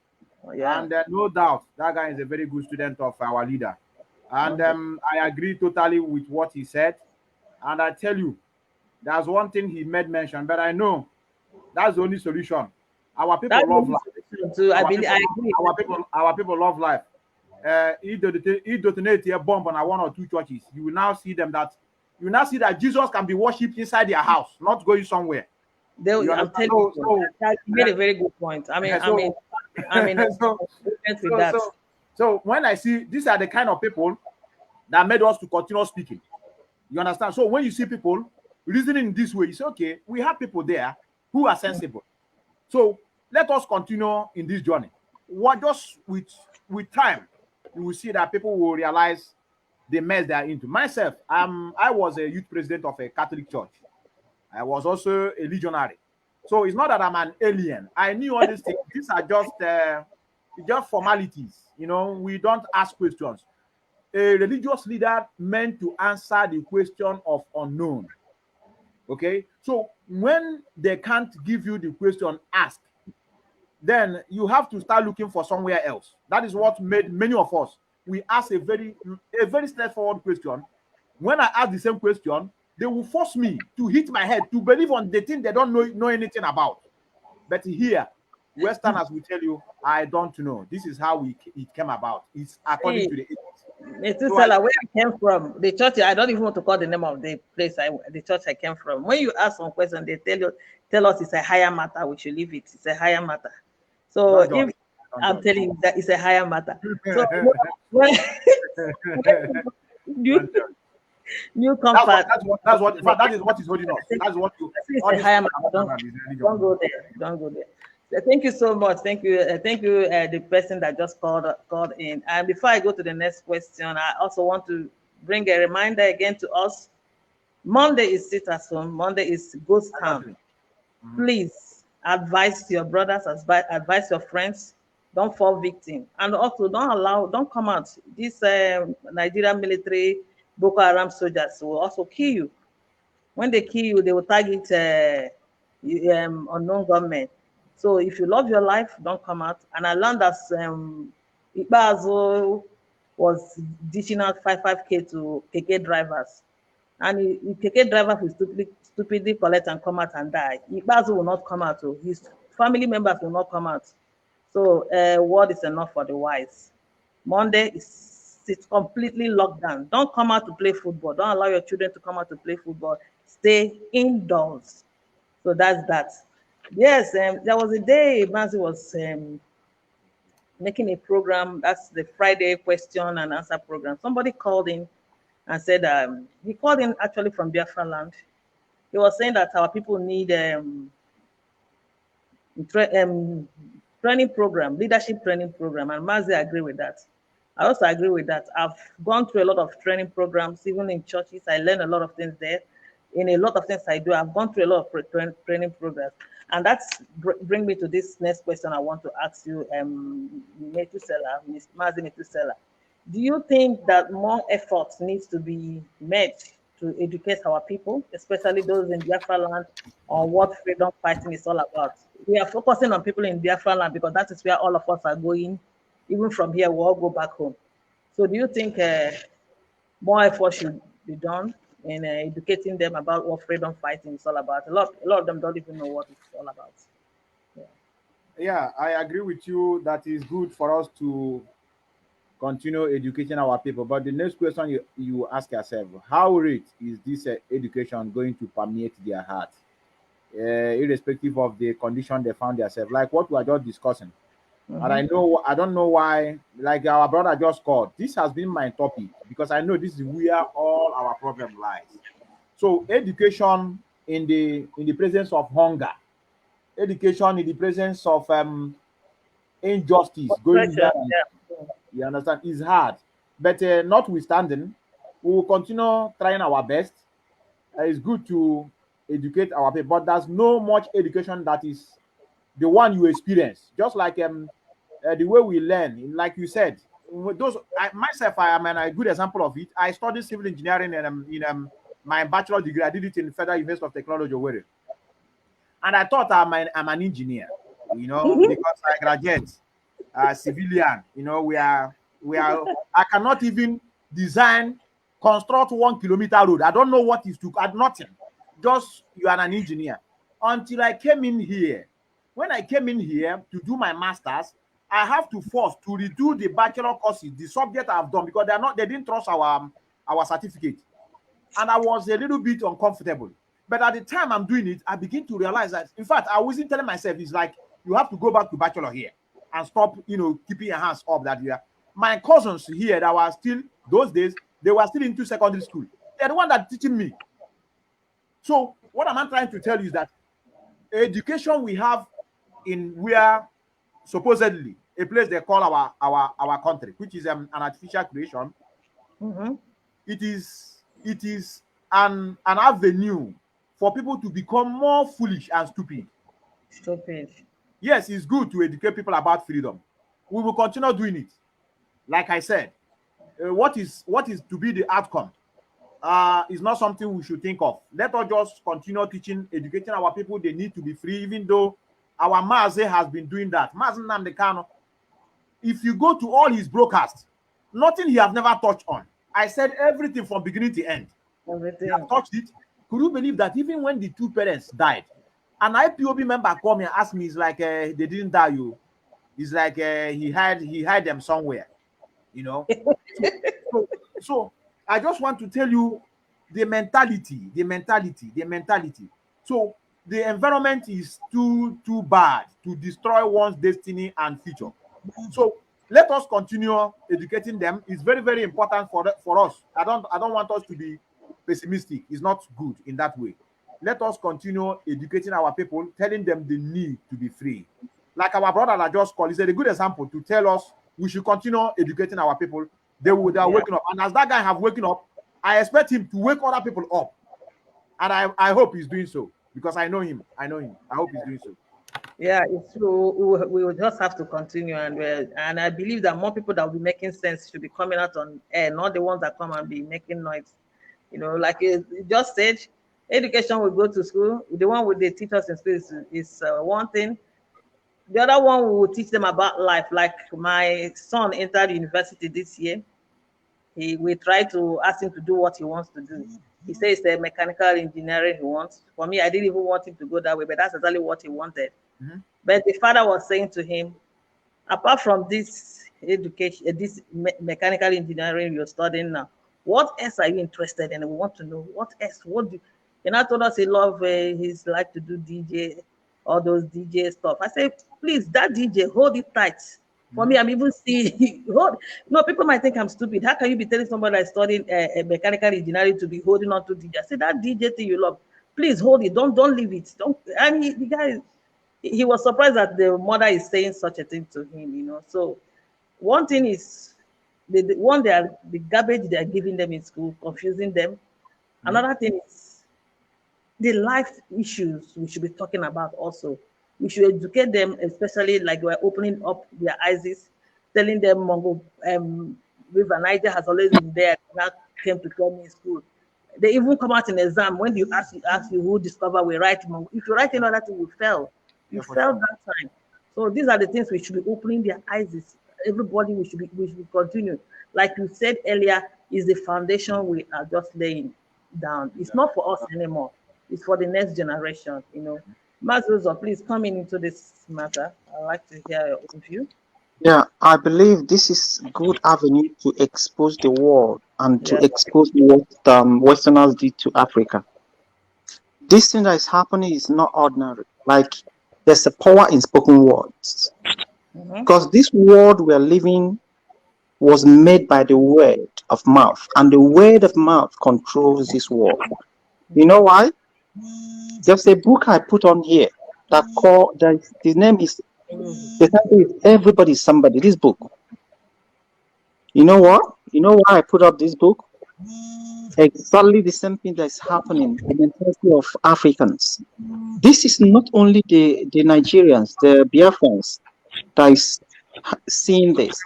Oh, yeah. And no doubt that guy is a very good student of our leader. And I agree totally with what he said. And I tell you, there's one thing he made mention, but I know that's the only solution. Our people That's love the life. solution too. I Our believe people, I agree. our people love life. He detonate a bomb on one or two churches. You will now see that Jesus can be worshipped inside their house, not going somewhere. You I'm understand? telling you, that you made a very good point. I mean, so, so, agreement with so, that. so when I see these are the kind of people that made us to continue speaking. You understand? So when you see people reasoning this way, you say, okay, we have people there who are sensible. So let us continue in this journey. What just with time, you will see that people will realize the mess they are into. Myself, I was a youth president of a Catholic church. I was also a legionary. So it's not that I'm an alien. I knew all these things. These are just formalities. You know, we don't ask questions. A religious leader meant to answer the question of unknown. Okay, so when they can't give you the question asked, then you have to start looking for somewhere else. That is what made many of us. We ask a very straightforward question. When I ask the same question, they will force me to hit my head to believe on the thing they don't know anything about. But here, Westerners will tell you, I don't know. This is how it came about. It's according to the Methuselah, where I came from, the church, I don't even want to call the name of the place, the church I came from. When you ask some question, they tell us it's a higher matter, we should leave it. It's a higher matter. So if I'm telling you that it's a higher matter. So when new comfort. That is what is holding us. That's what you. It's a higher matter. Don't go there. Don't go there. Thank you so much. Thank you, the person that just called in. And before I go to the next question, I also want to bring a reminder again to us. Monday is sit at home. Monday is ghost town. Please advise your brothers, advise your friends. Don't fall victim, and also don't come out. This Nigerian military Boko Haram soldiers will also kill you. When they kill you, they will target unknown government. So if you love your life, don't come out. And I learned that Ibazo was dishing out 5K to KK drivers. And KK drivers will stupidly collect and come out and die. Ibazo will not come out. His family members will not come out. So word is enough for the wise. Monday it's completely locked down. Don't come out to play football. Don't allow your children to come out to play football. Stay indoors. So that's that. Yes, there was a day Mazi was making a program. That's the Friday question and answer program. Somebody called in and said he called in actually from Biafra land. He was saying that our people need training program, leadership training program, and Mazi agree with that. I also agree with that. I've gone through a lot of training programs, even in churches. I learned a lot of things there. In a lot of things I do, I've gone through a lot of training programs. And that's bring me to this next question I want to ask you, Methuselah, Ms. Mazi Methuselah. Do you think that more effort needs to be made to educate our people, especially those in Biafra land, on what freedom fighting is all about? We are focusing on people in Biafra land because that is where all of us are going. Even from here, we'll all go back home. So do you think more effort should be done in educating them about what freedom fighting is all about? A lot of them don't even know what it's all about. Yeah, I agree with you that it's good for us to continue educating our people. But the next question you ask yourself, how rate is this education going to permeate their heart, irrespective of the condition they found themselves? Like what we are just discussing. And I don't know why, like our brother just called. This has been my topic because I know this is where all our problem lies. So education in the presence of hunger, education in the presence of injustice going here and you understand is hard. But notwithstanding, we will continue trying our best. It's good to educate our people, but there's no much education that is the one you experience. Just like the way we learn, like you said, I am a good example of it. I studied civil engineering in my bachelor degree. I did it in Federal University of Technology, Owerri. And I thought I'm an engineer, because I graduate civilian. We are. I cannot even design, construct 1 kilometer road. I don't know what is to add, nothing. Just you are an engineer. Until I came in here. When I came in here to do my master's, I have to force to redo the bachelor courses, the subject I've done, because they didn't trust our certificate. And I was a little bit uncomfortable. But at the time I'm doing it, I begin to realize that, in fact, I wasn't telling myself, it's like, you have to go back to bachelor here and stop, keeping your hands up that year. My cousins here that were still, those days, they were still into secondary school. They're the one that teaching me. So what am I trying to tell you is that education we have in where supposedly a place they call our country, which is an artificial creation, it is an avenue for people to become more foolish and stupid. Yes, it's good to educate people about freedom. We will continue doing it. Like I said, what is to be the outcome is not something we should think of. Let us just continue teaching, educating our people. They need to be free, even though our Maze has been doing that. Maze Nnamdi Kanu, if you go to all his broadcasts, nothing he has never touched on. I said everything from beginning to end. He has touched it. Could you believe that even when the two parents died, an IPOB member called me and asked me, it's like they didn't die you. It's like he had them somewhere, So I just want to tell you the mentality. So the environment is too bad to destroy one's destiny and future. So let us continue educating them. It's very, very important for us. I don't want us to be pessimistic. It's not good in that way. Let us continue educating our people, telling them the need to be free. Like our brother that just called, he said a good example to tell us we should continue educating our people. They are waking up. And as that guy have waken up, I expect him to wake other people up. And I hope he's doing so, because I know him. I hope he's doing so. Yeah, it's true. We will just have to continue, and I believe that more people that will be making sense should be coming out on air, not the ones that come and be making noise. Like you just said, education will go to school. The one with the teachers in school is one thing. The other one we will teach them about life. Like my son entered university this year. We try to ask him to do what he wants to do. He says the mechanical engineering he wants. For me, I didn't even want him to go that way, but that's exactly what he wanted. But the father was saying to him, apart from this education, this mechanical engineering you're studying now, what else are you interested in? We want to know what else. I told us he his like to do DJ, all those DJ stuff. I said, please, that DJ, hold it tight. For me, I'm even seeing, people might think I'm stupid. How can you be telling somebody that's studying mechanical engineering to be holding on to DJ? I said, that DJ thing you love, please hold it. Don't leave it. The guy, he was surprised that the mother is saying such a thing to him, So one thing is, the garbage they are giving them in school, confusing them. Another thing is the life issues we should be talking about also. We should educate them, especially like we're opening up their eyes, telling them River Niger has always been there. That came to tell me in school. They even come out in exam when you ask you who discovered we write. If you write another thing, you fail. You failed that time. So these are the things we should be opening their eyes. Everybody we should continue. Like you said earlier, is the foundation we are just laying down. It's not for us anymore. It's for the next generation. Methuselah, please come into this matter. I'd like to hear your own view. Yeah, I believe this is good avenue to expose the world and to expose what Westerners did to Africa. This thing that is happening is not ordinary. Like, there's a power in spoken words. Because this world we're living was made by the word of mouth, and the word of mouth controls this world. You know why? There's a book I put on here the name is, the title is Everybody's Somebody. This book. You know what? You know why I put up this book? Exactly the same thing that's happening in the mentality of Africans. This is not only the Nigerians, the Biafrans that is seeing this.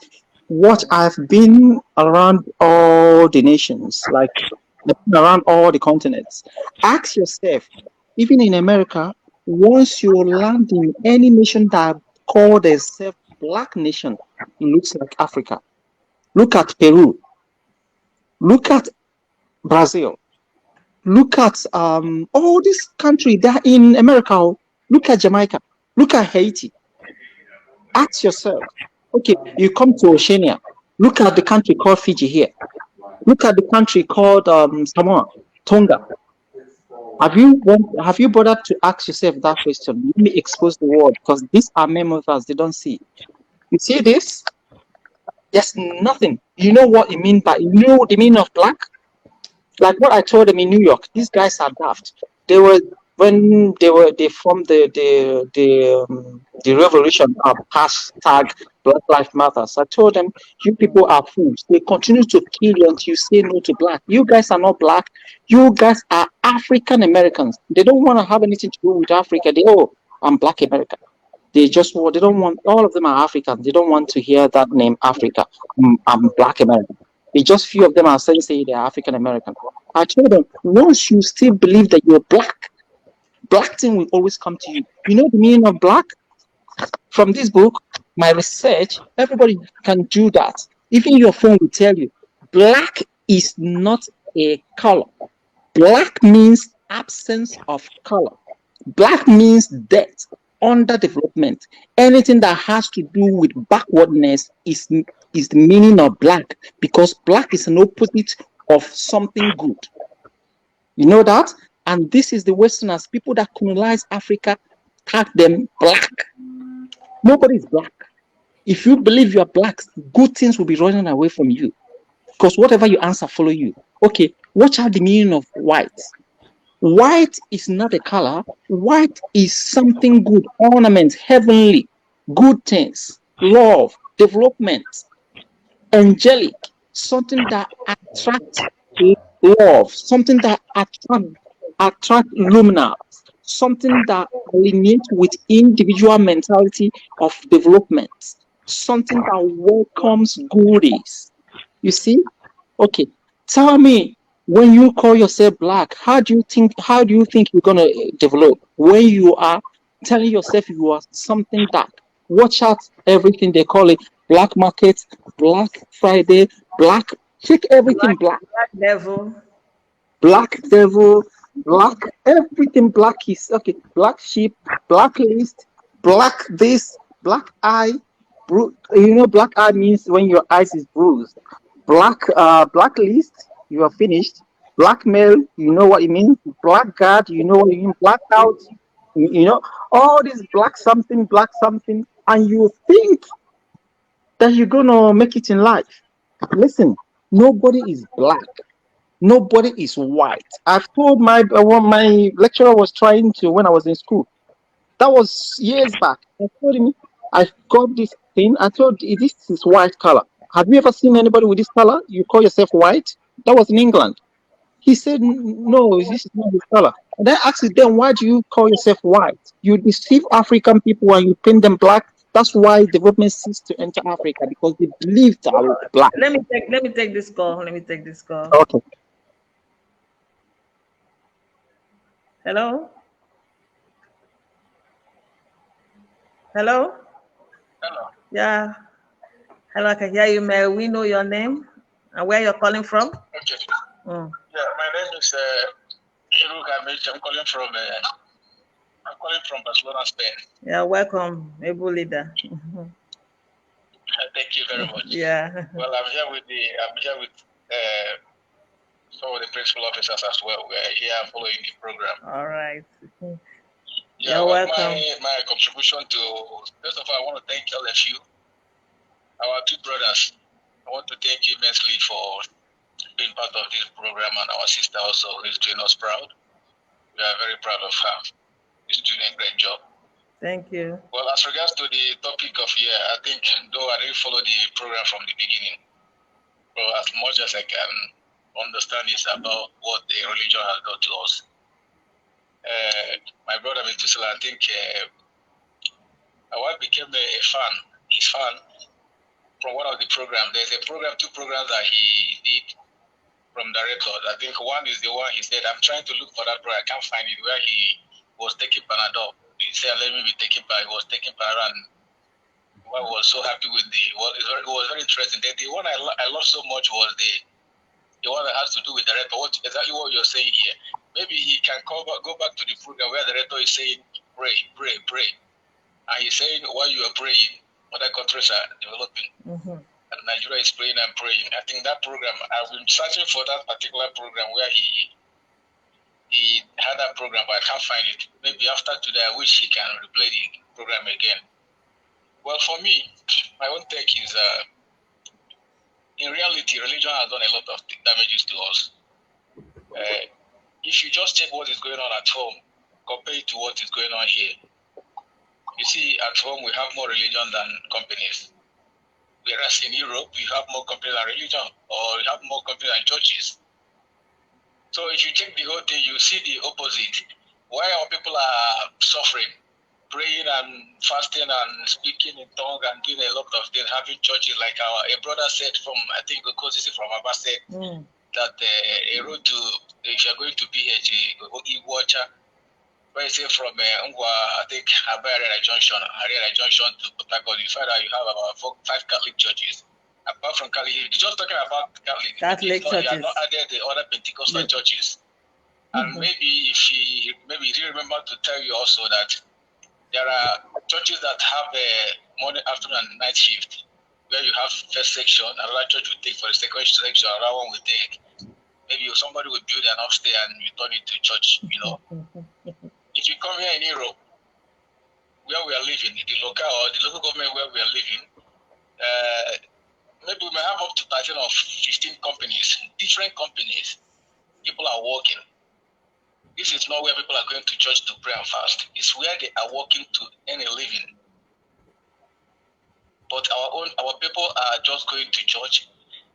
What I've been around all the nations, like around all the continents. Ask yourself, even in America, once you land in any nation that call themselves Black nation, it looks like Africa. Look at Peru. Look at Brazil. Look at all these countries that are in America. Look at Jamaica. Look at Haiti. Ask yourself, okay, you come to Oceania. Look at the country called Fiji here. Look at the country called Samoa, Tonga. Have you bothered to ask yourself that question? Let me expose the world, because these are memoirs they don't see. You see this? There's nothing. You know what it mean by, you know the meaning of black? Like what I told them in New York, these guys are daft. They were when they formed the revolution of hashtag Black Lives Matter. So I told them, you people are fools. They continue to kill you until you say no to black. You guys are not black. You guys are African Americans. They don't want to have anything to do with Africa. I'm Black American. They don't want, all of them are African. They don't want to hear that name Africa. I'm Black American. It's just few of them are saying they're African American. I told them, once you still believe that you're black, black thing will always come to you. You know the meaning of black? From this book, my research, everybody can do that. Even your phone will tell you, black is not a color. Black means absence of color. Black means death, underdevelopment. Anything that has to do with backwardness is the meaning of black, because black is an opposite of something good. You know that? And this is the Westerners, people that colonize Africa, tag them black. Nobody is black. If you believe you are black, good things will be running away from you, because whatever you answer follow you. Okay, watch out the meaning of white. White is not a color. White is something good, ornament, heavenly, good things, love, development, angelic, something that attracts love, something that attract luminance, something that alignates with individual mentality of development, something that welcomes goodies. You see? Okay, tell me, when you call yourself black, how do you think you're gonna develop when you are telling yourself you are something dark? Watch out everything they call it, black market, Black Friday, black, take everything black, Black devil. black devil, black, everything black is okay, black sheep, black list, black this, black eye, you know, black eye means when your eyes is bruised. Blacklist, you are finished. Blackmail, you know what it means. Blackguard, you know what it means. Blackout, you know, all this black something, and you think that you're gonna make it in life. Listen, nobody is black. Nobody is white. I've told what my lecturer was trying to when I was in school. That was years back. I told him, I got this thing. I told him, this is white color. Have you ever seen anybody with this color? You call yourself white? That was in England. He said, no, this is not his color. And I asked them, why do you call yourself white? You deceive African people and you paint them black. That's why development ceased to enter Africa, because they believed that we're black. Let me take this call. Let me take this call. Okay. Hello? Hello? Hello. Yeah. Hello, I can hear you. May we know your name and where you're calling from? Okay. Mm. Yeah, my name is Shiruka Mitch. I'm calling from Barcelona, Spain. Yeah, welcome, able leader. Thank you very much. Yeah. Well, I'm here with some of the principal officers as well. We're here following the program. All right. Yeah, You're well, welcome. my contribution to, first of all, I want to thank all of you, our two brothers. I want to thank you immensely for being part of this program, and our sister also, who is doing us proud. We are very proud of her. She's doing a great job. Thank you. Well, as regards to the topic of I think, though I didn't follow the program from the beginning, but as much as I can understand is about what the religion has done to us. My brother Methuselah, I think my wife became his fan from one of the programs. There's two programs that he did from the record. I think one is the one he said, I'm trying to look for that program, I can't find it, where he was taking Panadol. He said, let me be taking Panadol. He was taking Panadol, and I was so happy with it was very interesting. The one I loved so much was the one that has to do with the rector, exactly what you're saying here. Maybe he can go back to the program where the rector is saying, pray, pray, pray. And he's saying, while you are praying, other countries are developing. And Nigeria is praying and praying. I think that program, I've been searching for that particular program where he had that program, but I can't find it. Maybe after today, I wish he can replay the program again. Well, for me, my own take is, in reality, religion has done a lot of damages to us. If you just check what is going on at home, compare it to what is going on here, you see, at home we have more religion than companies. Whereas in Europe, we have more companies than religion, or we have more companies than churches. So if you check the whole thing, you see the opposite. Why our people are suffering, praying and fasting and speaking in tongues and doing a lot of things, having churches like a brother said from, I think, because this is from Abba said, that a road to, if you're going to PH, Iguacha, where you say from Ngwa, I think Harriera Junction to Port Harcourt, you find out you have about 5 Catholic churches. Apart from Catholic, just talking about Catholic churches. You have not added the other Pentecostal churches. And maybe if he remember to tell you also that there are churches that have a morning, afternoon, and night shift, where you have first section, another church will take for the second section, another one will take. Maybe somebody will build an upstairs and you turn it to church, you know. If you come here in Europe, where we are living, the local government where we are living, maybe we may have up to 13 or 15 companies, different companies. People are working. This is not where people are going to church to pray and fast. It's where they are working to earn a living. But our people are just going to church.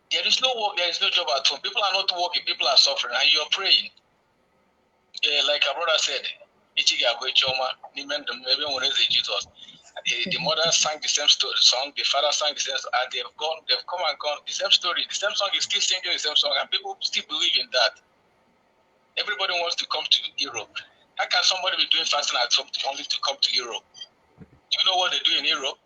There is no work, there is no job at home. People are not working, people are suffering, and you're praying. Like our brother said, Jesus. The mother sang the same song, the father sang the same song, and they've come and gone. The same story, the same song is still singing the same song, and people still believe in that. Everybody wants to come to Europe. How can somebody be doing fasting at home only to come to Europe? Do you know what they do in Europe?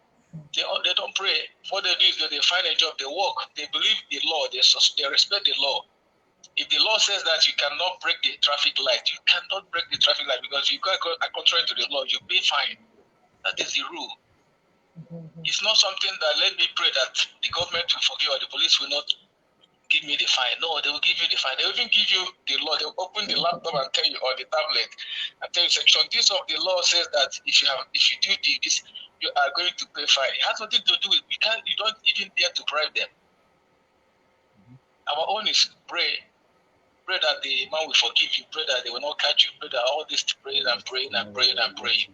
They don't pray. What they do is that they find a job, they work, they believe the law, they respect the law. If the law says that you cannot break the traffic light, you cannot break the traffic light because you go contrary to the law, you pay fine. That is the rule. It's not something that let me pray that the government will forgive or the police will not give me the fine. No, they will give you the fine. They will even give you the law. They will open the laptop and tell you, or the tablet, and tell you section this of the law says that if you do this, you are going to pay fine. It has nothing to do with you don't even dare to bribe them. Our own is pray that the man will forgive you, pray that they will not catch you, pray that all this praying and praying and praying and praying.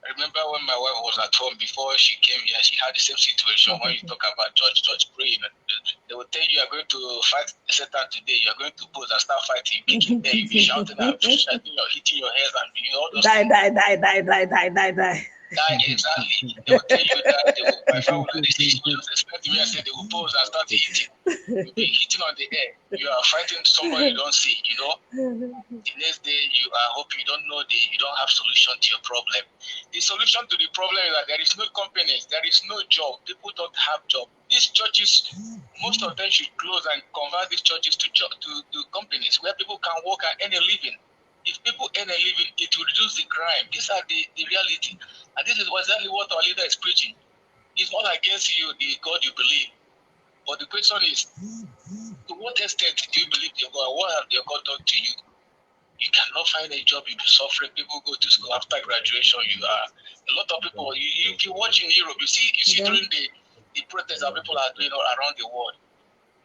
I remember when my wife was at home before she came here, she had the same situation when you talk about church praying. They will tell you are going to fight Satan today, you are going to pose and start fighting, kicking there, you'll be shouting and hitting your heads and all those things. Die. Exactly. They will tell you that my father will just expect me and say they will pose and start hitting. You'll be hitting on the air. You are fighting somebody you don't see, you know. The next day you are hoping you don't have solution to your problem. The solution to the problem is that there is no companies, there is no job, people don't have job. These churches, most of them should close and convert these churches to companies where people can work and earn a living. If people earn a living, it will reduce the crime. These are the reality. And this is exactly what our leader is preaching. It's not against you, the God you believe. But the question is, to what extent do you believe your God? What have your God done to you? You cannot find a job, you'll be suffering. People go to school after graduation. A lot of people, if you watch in Europe, you see during the protests that people are doing around the world.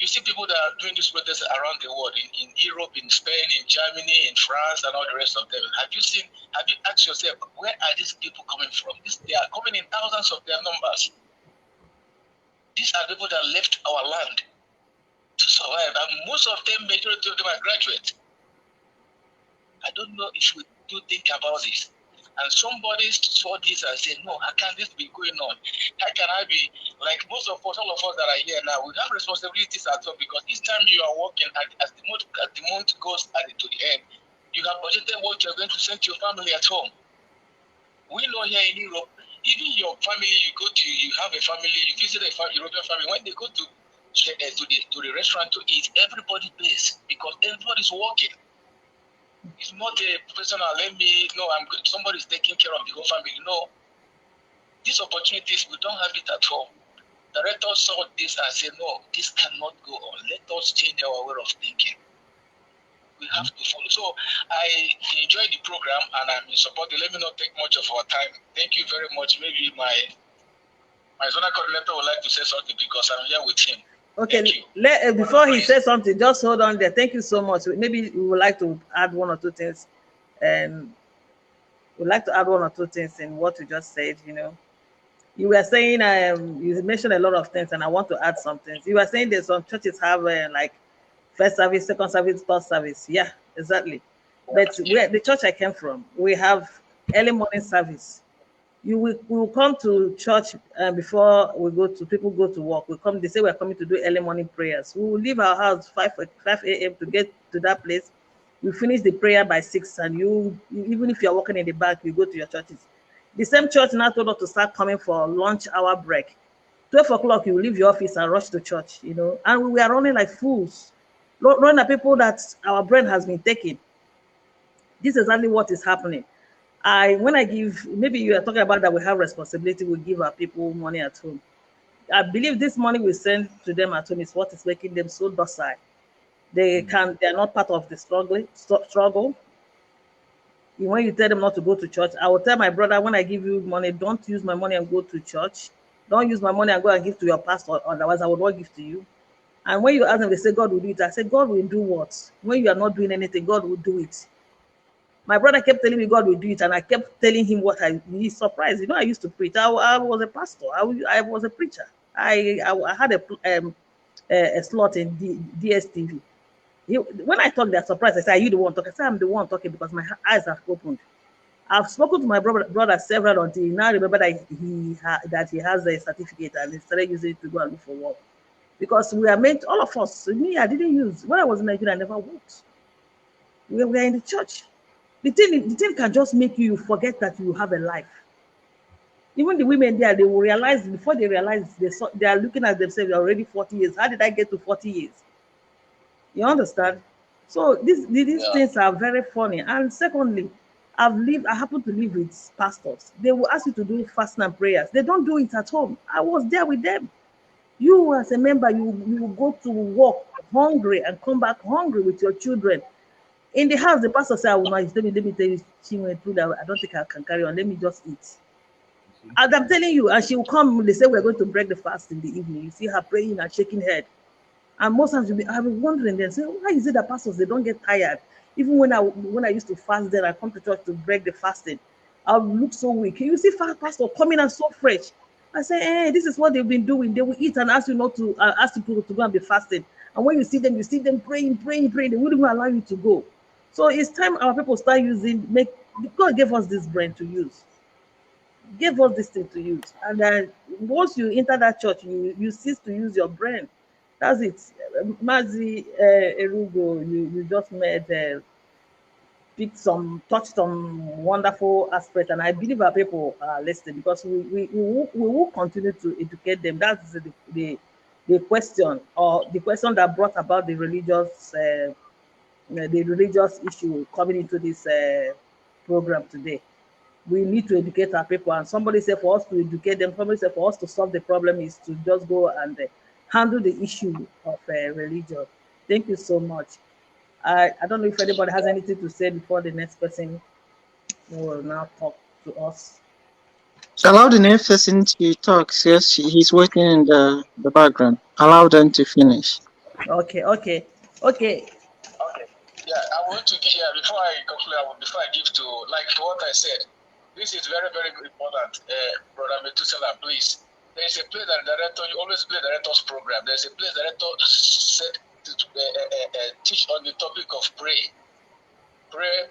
You see people that are doing these protests around the world, in Europe, in Spain, in Germany, in France, and all the rest of them. Have you asked yourself, where are these people coming from? They are coming in thousands of their numbers. These are people that left our land to survive, and most of them, majority of them are graduates. I don't know if you do think about this. And somebody saw this and said, no, how can this be going on? How can I be, like all of us that are here now, we have responsibilities at home because each time you are working, as the month goes to the end, you have budgeted what you're going to send to your family at home. We know here in Europe, even your family, you have a family, you visit a European family, when they go to to the restaurant to eat, everybody pays because everybody's working. It's not a personal, let me know I'm good. Somebody's taking care of the whole family. No. These opportunities, we don't have it at all. Directors saw this and said, no, this cannot go on. Let us change our way of thinking. We have to follow. So I enjoy the program and I'm in support. Let me not take much of our time. Thank you very much. Maybe my zonal coordinator would like to say something because I'm here with him. Okay, before he says something, just hold on there. Thank you so much. Maybe we would like to add one or two things, and we'd like to add one or two things in what you just said. You know, you were saying you mentioned a lot of things, and I want to add some things. You were saying that some churches have like first service, second service, third service. Yeah, exactly. But where the church I came from, we have early morning service. We will come to church before people go to work. We come. They say we're coming to do early morning prayers. We will leave our house 5 a.m. to get to that place. You finish the prayer by 6, and you even if you're walking in the back, you go to your churches. The same church now told us to start coming for lunch hour break. 12 o'clock, you leave your office and rush to church. You know, and we are running like fools, running at people that our brain has been taken. This is exactly what is happening. When I give, maybe you are talking about that we have responsibility, we give our people money at home. I believe this money we send to them at home is what is making them so docile. They're not part of the struggle. When you tell them not to go to church, I will tell my brother, when I give you money, don't use my money and go to church. Don't use my money and go and give to your pastor, otherwise I will not give to you. And when you ask them, they say God will do it. I said, God will do what? When you are not doing anything, God will do it. My brother kept telling me God will do it, and I kept telling him what he's surprised. You know, I used to preach. I was a pastor. I was a preacher. I had a slot in DSTV. When I talk, they're surprised. I say, are you the one talking? I say, I'm the one talking because my eyes have opened. I've spoken to my brother several until he now remember that he has a certificate and he started using it to go and look for work. Because we are meant, all of us, me, I didn't use. When I was in Nigeria, I never worked. We were in the church. The thing can just make you forget that you have a life. Even the women there, they will realize, before they realize, they are looking at themselves, they're already 40 years. How did I get to 40 years? You understand? So these things are very funny. And secondly, I happen to live with pastors. They will ask you to do fasting and prayers. They don't do it at home. I was there with them. You as a member, you will go to work hungry and come back hungry with your children. In the house, the pastor said, let me tell you, Chinwe, I don't think I can carry on. Let me just eat. As I'm telling you, and she will come, they say we're going to break the fast in the evening. You see her praying and shaking head. And most times I'll be wondering, they say, why is it that pastors, they don't get tired? Even when I used to fast there, I come to church to break the fasting. I'll look so weak. You see pastor coming and so fresh. I say, hey, this is what they've been doing. They will eat and ask you not to, ask people to go and be fasting. And when you see them praying. They wouldn't even allow you to go. So it's time our people start God gave us this brain to use. Gave us this thing to use. And then once you enter that church, you cease to use your brain. That's it. Mazi Erugo, you just touched some wonderful aspect, and I believe our people are listening because we will continue to educate them. That's the question, or the question that brought about the religious issue coming into this program today. We need to educate our people, and somebody said for us to educate them, somebody said for us to solve the problem is to just go and handle the issue of religion. Thank you so much. I don't know if anybody has anything to say before the next person will now talk to us. Allow the next person to talk. Yes, he's waiting in the background. Allow them to finish. Okay. Okay. Yeah, I want to give, before I conclude, before I give to, like what I said, this is very, very important. Brother Methuselah, please. There is a place that the director, you always play the director's program. There's a place the director said to teach on the topic of pray. Pray.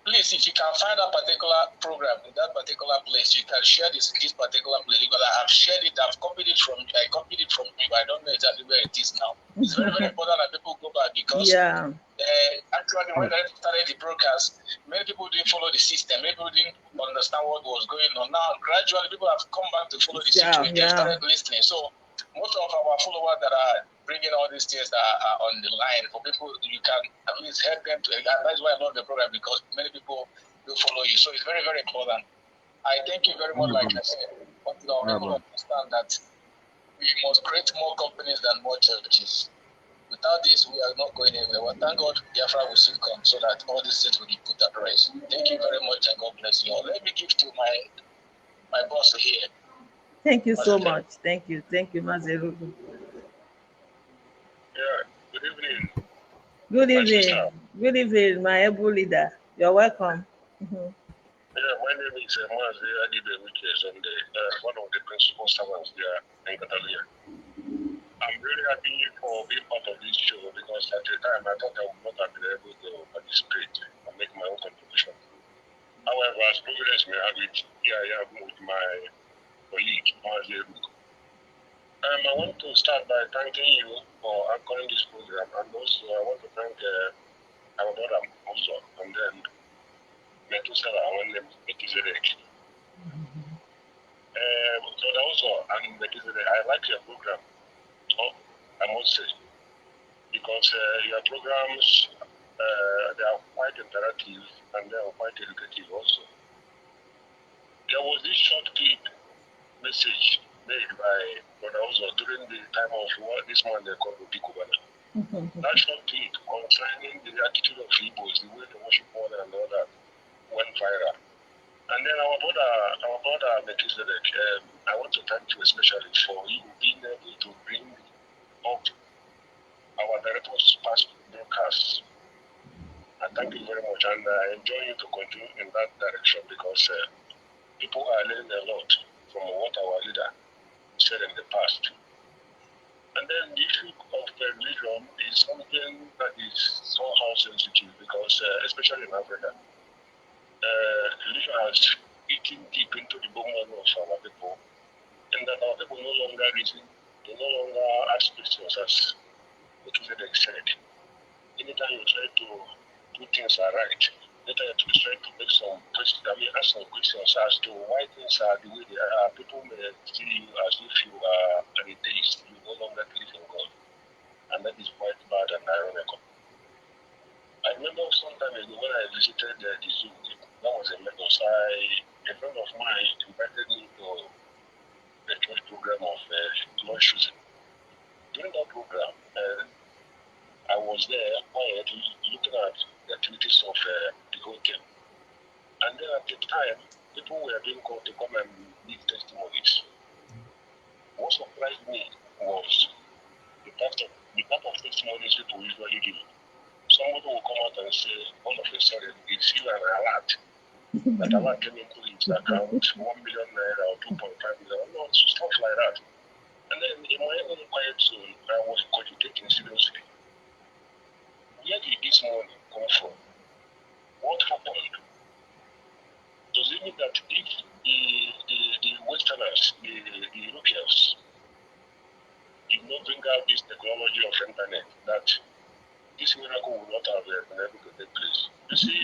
Please, if you can find a particular program in that particular place, you can share this particular place because I have shared it. I copied it from you. I don't know exactly where it is now. It's very, very important that people go back because actually when I started the broadcast, many people didn't follow the system. Many people didn't understand what was going on. Now, gradually, people have come back to follow the system. They started listening. So most of our followers that are bringing all these things that are on the line for people, you can at least help them to. That's why I love the program, because many people will follow you. So it's very, very important. I thank you very much, like I said. But people understand that we must create more companies than more churches. Without this, we are not going anywhere. Well, thank God, Biafra will soon come so that all these things will be put at rest. Thank you very much, and God bless you all. Let me give to my boss here. Thank you so much. Thank you, Mazeru. Yeah. Good evening. Good evening. Good evening, my able leader. You're welcome. Yeah, my name is Mazi Adibe, which is one of the principal servants there in Catalia. I'm really happy for being part of this show, because at the time I thought I would not have been able to participate and make my own contribution. However, as progress may have it, here I am with my colleague, Mazi. I want to start by thanking you for anchoring this program, and also I want to thank our brother Uzor, and then Methuselah and Methuselah. So also, and Methuselah, I like your program. Oh, I must say, because your programs they are quite interactive and they are quite educative also. There was this short clip message made by Brother Uzor during the time of what this man they call Kubana. That short clip concerning the attitude of Igbos, the way they worship one and all that, went viral. And then our brother Methuselah, I want to thank you especially for you being able to bring up our director's past broadcasts. And thank you very much, and I enjoy you to continue in that direction, because people are learning a lot from what our leader said in the past. And then the issue of religion is something that is somehow sensitive, because especially in Africa, religion has eaten deep into the bone marrow of our people, and that our people no longer reason, they no longer ask questions, as Methuselah said. Anytime you try to do things are right, anytime you try to make some questions, ask some questions as to why things are the way they are, people may see you as if you are an atheist, you no longer believe in God. And that is quite bad and ironical. I remember some time ago when I visited the zoo, that was in Lagos, a friend of mine invited me to the church program of Lord choosing. During that program, I was there quietly looking at the activities of the hotel. And then at the time, people were being called to come and give testimonies. What surprised me was the type of testimonies people usually give. Somebody will come out and say, all of a sudden, it's still an alert. That alert came into his account, 1 million naira or 2.5 million, no, stuff like that. And then in my own quiet zone, I was cogitating seriously. Where did this money come from? What happened? Does it mean that if the Westerners, the Europeans, did not bring out this technology of internet, that this miracle would not have been able to take place? You see,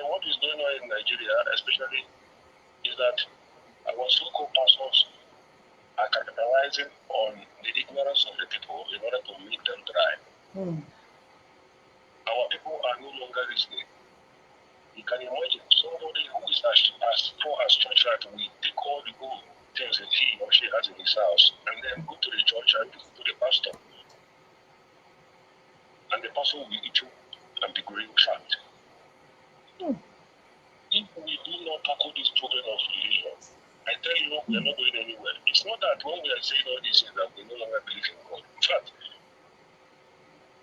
what is going on in Nigeria, especially, is that our so-called pastors are capitalizing on the ignorance of the people in order to make them dry. Our people are no longer listening. You can imagine somebody who is as poor as church that we take all the good things that he or she has in his house and then go to the church and listen to the pastor. And the pastor will eat you and be growing fat. If we do not tackle this problem of religion, I tell you, we are not going anywhere. It's not that when we are saying all these things that we no longer believe in God. In fact,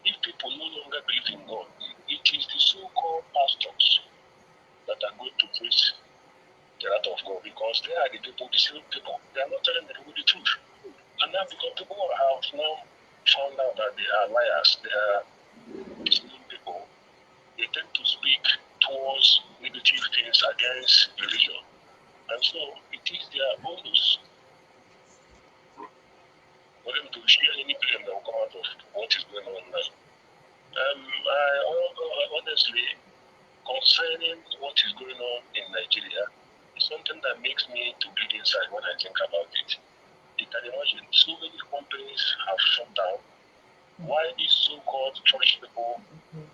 if people no longer believe in God, it is the so-called pastors that are going to face the wrath of God, because they are the people, the same people. They are not telling the people the truth. And now because people have now found out that they are liars, they are deceiving people, they tend to speak towards negative things against religion. And so it is their bonus for them to share any blame that will come out of what is going on now. Honestly, concerning what is going on in Nigeria, is something that makes me to bleed inside when I think about it. You can imagine so many companies have shut down. Why these so-called church people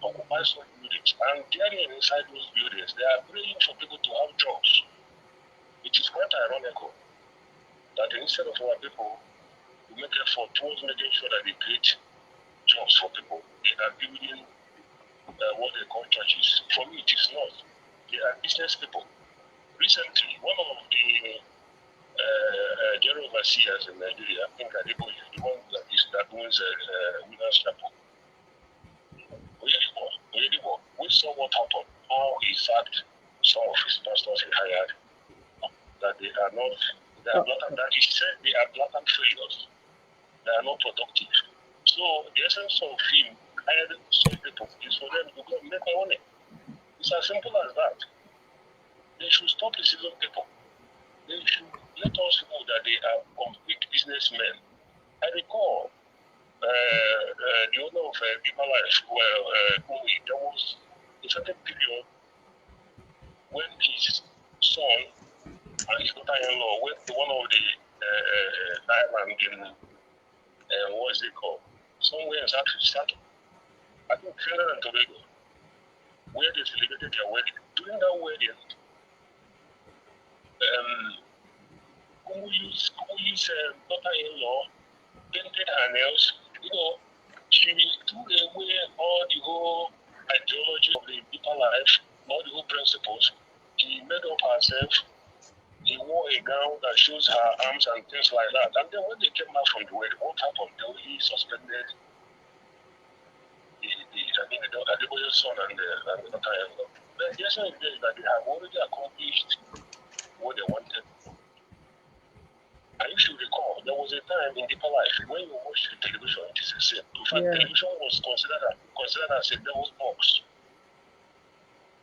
occupy some buildings, and there inside those buildings, they are praying for people to have jobs. It is quite ironical that instead of our people to make effort towards making sure that they create jobs for people, they are building what they call churches. For me, it is not. They are business people. Recently, one of the general overseers in Nigeria, I think Adebo is the one that owns Winners Chapel. We saw what happened, how he sacked some of his pastors he hired, that they are not, that he said they are blatant failures. They are not productive. So the essence of him hiring some people is for them to go and make money. It's as simple as that. They should stop receiving people. They should let us know that they are complete businessmen. I recall the owner of Deeper Life, there was a certain period when his son and his daughter-in-law went to one of the islands in, what is it called? Somewhere in South, I think Trinidad and Tobago, where they celebrated their wedding. During that wedding, Kumuyi's daughter-in-law painted her nails. She threw away all the whole ideology of the Deeper Life, all the whole principles. She made up herself. He wore a gown that shows her arms and things like that. And then when they came back from the wedding, what happened? He suspended the Adeboye's son and the daughter-in-law. The essence is that they have already accomplished what they wanted. And if you recall, there was a time in Deeper Life when you watched the television, it is a sin. In fact, television was considered as a devil's box.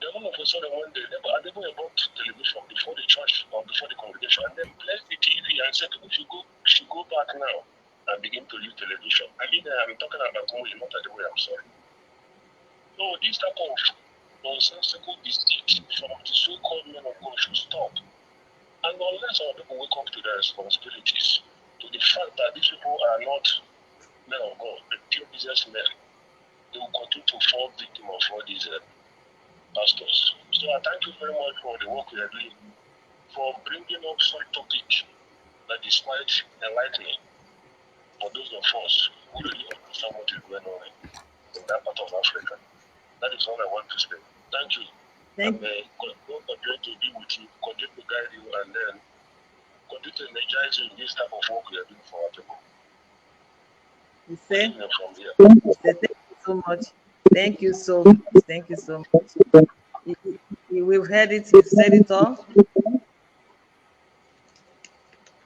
Then all of a sudden, one day, Adeboye bought television before the church or before the congregation, and then placed the TV and said, people should go back now and begin to use television. I mean, I'm talking about Kumuyi, not Adeboye, I'm sorry. So this type of nonsensical deceit from the so-called men of God should stop. And unless our people wake up to their responsibilities, to the fact that these people are not men of God, but pure businessmen, they will continue to fall victim of all these pastors. So I thank you very much for the work you are doing, for bringing up some topic that is quite enlightening for those of us who really understand what is going on in that part of Africa. That is all I want to say. Thank you. Thank you. God continue to be with you, continue to guide you, and then continue to energize you in this type of work we are doing for our people. You say? From here. Thank you so much. Thank you so much. Thank you so much. We've heard it. You've said it all.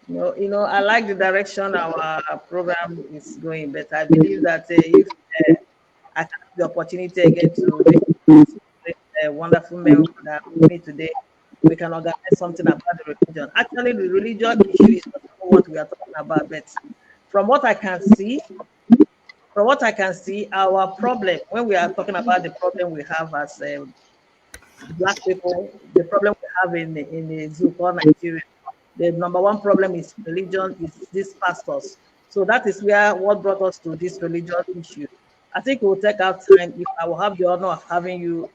I like the direction our program is going, but I believe that if I have the opportunity again to wonderful men that with me today, we can organize something about the religion. Actually, the religion issue is not what we are talking about, but from what I can see, our problem, when we are talking about the problem we have as Black people, the problem we have in the zoo called Nigeria, the number one problem is religion, is these pastors. So that is what brought us to this religion issue. I think it will take our time. If I will have the honor of having you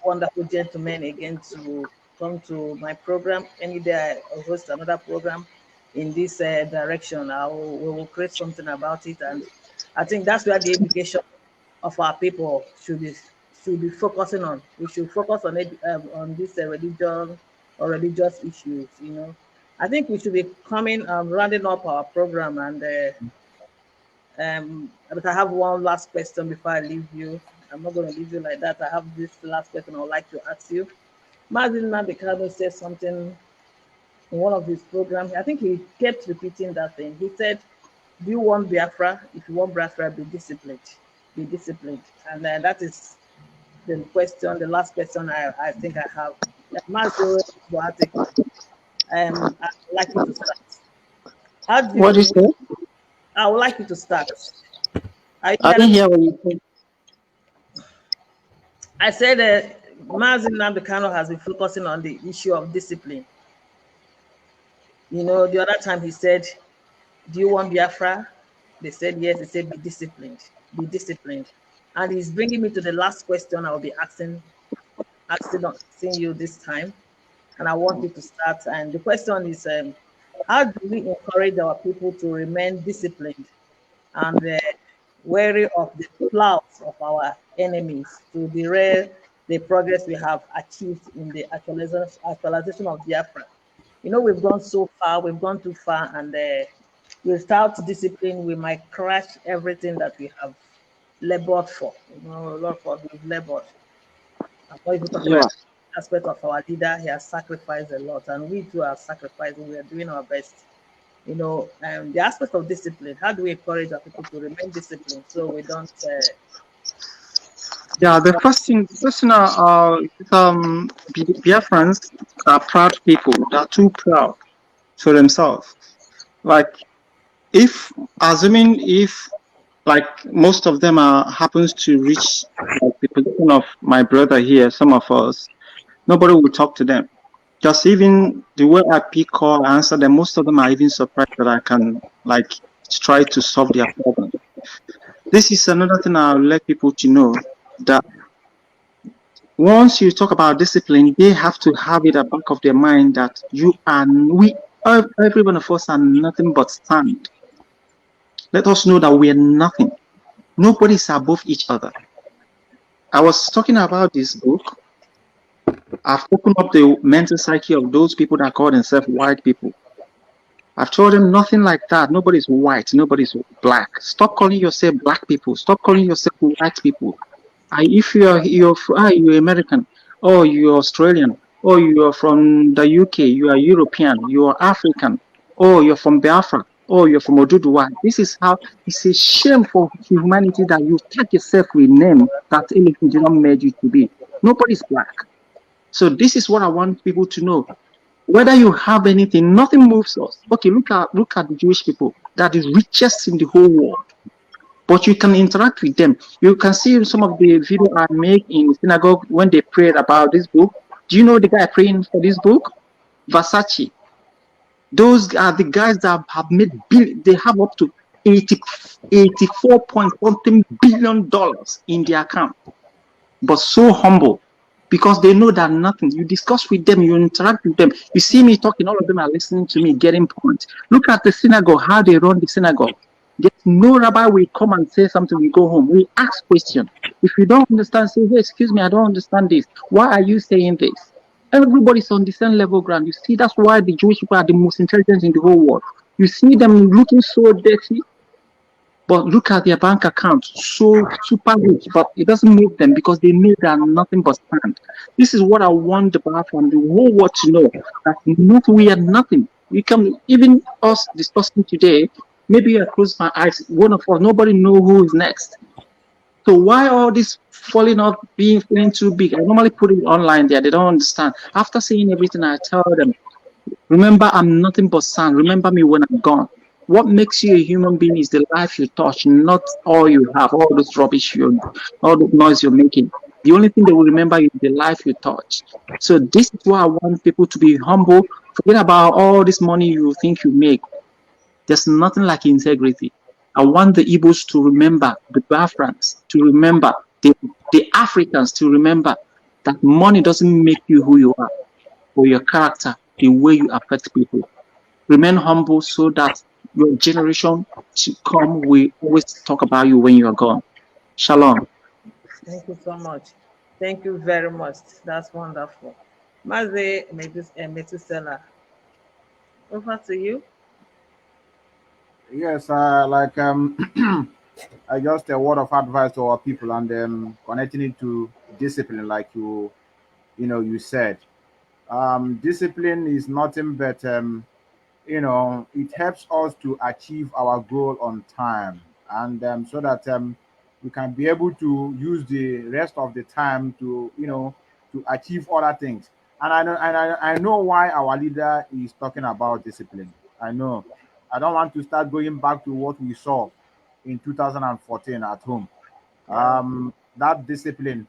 wonderful gentlemen again to come to my program. Any day I'll host another program in this direction. We will create something about it, and I think that's where the education of our people should be focusing on. We should focus on it on this religion or religious issues. I think we should be coming rounding up our program, and but I have one last question before I leave you. I'm not going to leave you like that. I have this last question I would like to ask you. Mazin Nabikado said something in one of his programs. I think he kept repeating that thing. He said, do you want Biafra? If you want Biafra, be disciplined. Be disciplined. And that is the question, the last question I think I have. Mazin, I'd like you to start. How do What do you say? I would like you to start. I didn't hear what you said. I said Mazin Nambikano has been focusing on the issue of discipline. You know, the other time he said, do you want Biafra? They said yes. He said, be disciplined, be disciplined. And he's bringing me to the last question I'll be asking you this time. And I want you to start. And the question is, how do we encourage our people to remain disciplined and wary of the plots of our enemies to derail the progress we have achieved in the actualization of Biafra? You know, we've gone so far, we've gone too far, and without discipline, we might crash everything that we have labored for. You know, a lot of us we've labored. I'm not even talking Yeah. about aspect of our leader. He has sacrificed a lot, and we too are sacrificing. We are doing our best. You know, the aspect of discipline. How do we encourage our people to remain disciplined so we don't? Yeah, the first thing Biafrans are proud people. They're too proud for themselves. Like, if assuming if like most of them are happens to reach like the position of my brother here, some of us, nobody will talk to them. Just even the way I pick call, answer them, most of them are even surprised that I can like try to solve their problem. This is another thing I'll let people to know that once you talk about discipline, they have to have it at the back of their mind that every one of us are nothing but sand. Let us know that we are nothing. Nobody is above each other. I was talking about this book. I've opened up the mental psyche of those people that call themselves white people. I've told them nothing like that. Nobody's white. Nobody's black. Stop calling yourself black people. Stop calling yourself white people. If you're American, or you're Australian, or you're from the UK, you are European, you are African, or you're from Biafra, or you're from Oduduwa. This is how it's a shame for humanity that you tag yourself with a name that anything did not made you to be. Nobody's black. So this is what I want people to know. Whether you have anything, nothing moves us. Okay, look at the Jewish people. That is richest in the whole world. But you can interact with them. You can see some of the video I make in the synagogue when they prayed about this book. Do you know the guy praying for this book? Versace. Those are the guys that have made they have up to 84 point something billion dollars in their account, but so humble because they know that nothing. You discuss with them, you interact with them. You see me talking, all of them are listening to me, getting points. Look at the synagogue, how they run the synagogue. There's no rabbi will come and say something, we go home. We ask questions. If you don't understand, say, hey, excuse me, I don't understand this. Why are you saying this? Everybody's on the same level ground. You see, that's why the Jewish people are the most intelligent in the whole world. You see them looking so dirty, but look at their bank account, so super rich, but it doesn't make them because they know they are nothing but sand. This is what I want the from the whole world to know that we are nothing. We can even us discussing today. Maybe I close my eyes. One of us, nobody know who is next. So why all this falling off, feeling too big? I normally put it online there. They don't understand. After saying everything, I tell them, remember, I'm nothing but sand. Remember me when I'm gone. What makes you a human being is the life you touch, not all you have, all this rubbish all the noise you're making. The only thing they will remember is the life you touch. So this is why I want people to be humble. Forget about all this money you think you make. There's nothing like integrity. I want the Igbos to remember, the Biafrans to remember, the Africans to remember that money doesn't make you who you are, or your character, the way you affect people. Remain humble so that your generation to come will always talk about you when you are gone. Shalom. Thank you so much. Thank you very much. That's wonderful. Maze Methuselah, over to you. Yes, just a word of advice to our people and connecting it to discipline, like you said. Discipline is nothing but it helps us to achieve our goal on time, and so that we can be able to use the rest of the time to to achieve other things. And I know why our leader is talking about discipline. I know. I don't want to start going back to what we saw in 2014 at home. Yeah. That discipline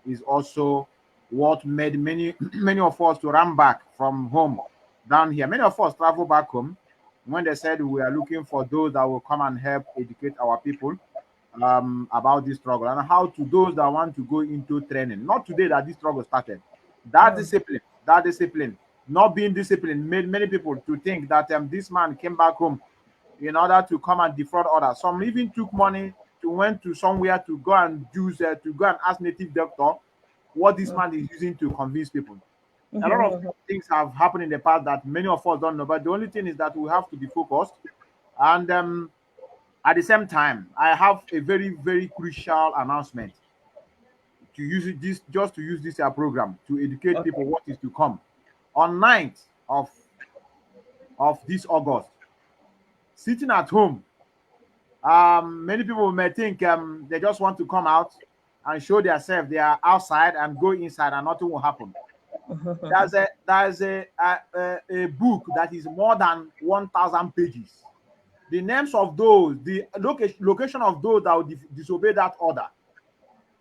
is also what made many many of us to run back from home down here. Many of us travel back home when they said we are looking for those that will come and help educate our people about this struggle and how to those that want to go into training. Not today that this struggle started. That discipline, not being disciplined made many people to think that this man came back home in order to come and defraud others. Some even took money to went to somewhere to go and use to go and ask native doctor what this man is using to convince people. A lot of things have happened in the past that many of us don't know, but the only thing is that we have to be focused. And at the same time, I have a very, very crucial announcement to use it just to use this program to educate people what is to come. On 9th of this August, sitting at home, many people may think they just want to come out and show themselves they are outside and go inside and nothing will happen. There's a book that is more than 1,000 pages. The names of those, the location of those that will disobey that order,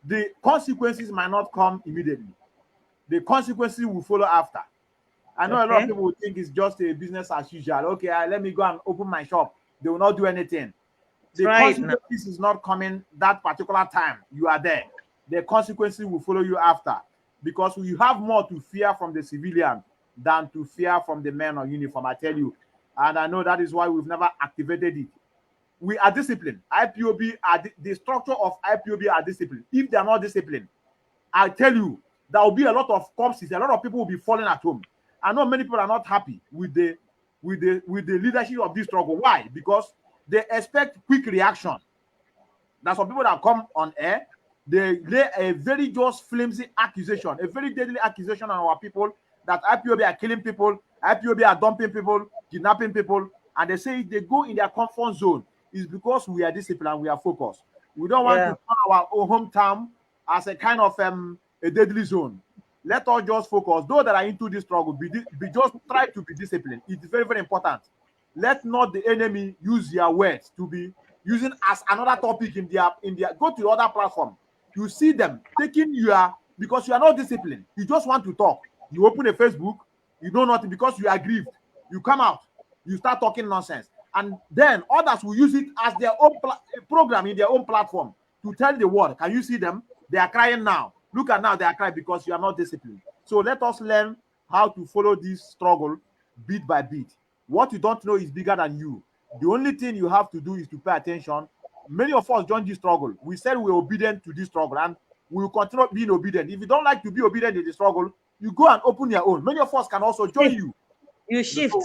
the consequences might not come immediately. The consequences will follow after. I know a lot of people will think it's just a business as usual. Okay, let me go and open my shop. They will not do anything. The consequences is not coming that particular time you are there. The consequences will follow you after, because you have more to fear from the civilian than to fear from the men on uniform, I tell you. And I know that is why we've never activated it. We are disciplined. IPOB are the structure of IPOB are disciplined. If they are not disciplined, I tell you, there will be a lot of corpses. A lot of people will be falling at home. I know many people are not happy with the leadership of this struggle. Why? Because they expect quick reaction. There's some people that come on air, they lay a very just flimsy accusation, a very deadly accusation on our people that IPOB are killing people, IPOB are dumping people, kidnapping people, and they say if they go in their comfort zone, it's because we are disciplined, we are focused. We don't want to turn our own hometown as a kind of a deadly zone. Let us just focus. Those that are into this struggle, be just try to be disciplined. It's very, very important. Let not the enemy use their words to be using as another topic in their go to the other platform. You see them taking because you are not disciplined. You just want to talk. You open a Facebook, you know nothing because you are grieved. You come out, you start talking nonsense. And then others will use it as their own program in their own platform to tell the world. Can you see them? They are crying now. Look at now, they are crying because you are not disciplined. So let us learn how to follow this struggle bit by bit. What you don't know is bigger than you. The only thing you have to do is to pay attention. Many of us joined this struggle. We said we're obedient to this struggle and we will continue being obedient. If you don't like to be obedient in the struggle, you go and open your own. Many of us can also join you. You shift.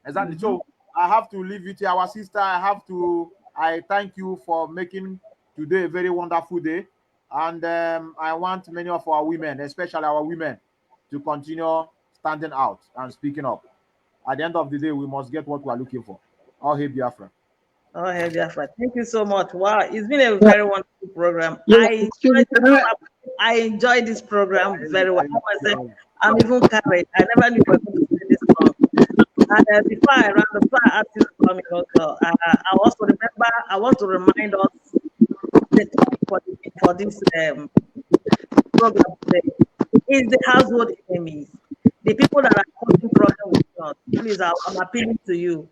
Exactly. So I have to leave it to our sister. I thank you for making today a very wonderful day. And I want many of our women, especially our women, to continue standing out and speaking up. At the end of the day, we must get what we are looking for. All hail Biafra. All hail Biafra. Thank you so much. Wow, it's been a very wonderful program. I enjoyed this program very well. I'm even carried. I never knew we were going to play this song. And before I round the fly artist coming also, I want to remind us the topic for this program today is the household enemies. The people that are causing problems with us. Please, I'm appealing to you.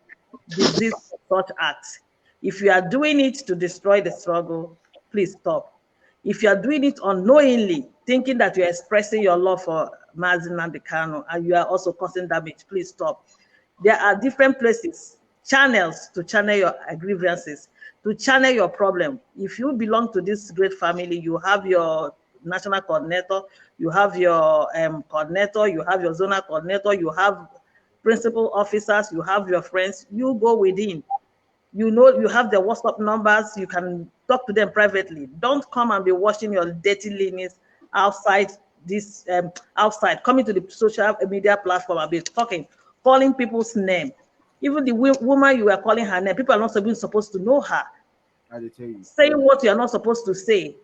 Desist such acts. If you are doing it to destroy the struggle, please stop. If you are doing it unknowingly, thinking that you are expressing your love for Mazi Nnamdi Kanu and you are also causing damage, please stop. There are different places, channels to channel your grievances, to channel your problem. If you belong to this great family, you have your national coordinator, you have your coordinator, you have your zonal coordinator, you have principal officers, you have your friends, you go within. You know, you have their WhatsApp numbers, you can talk to them privately. Don't come and be watching your dirty linens outside this, coming to the social media platform and be talking, calling people's name. Even the woman you were calling her name, people are not even supposed to know her. Saying what you are not supposed to say.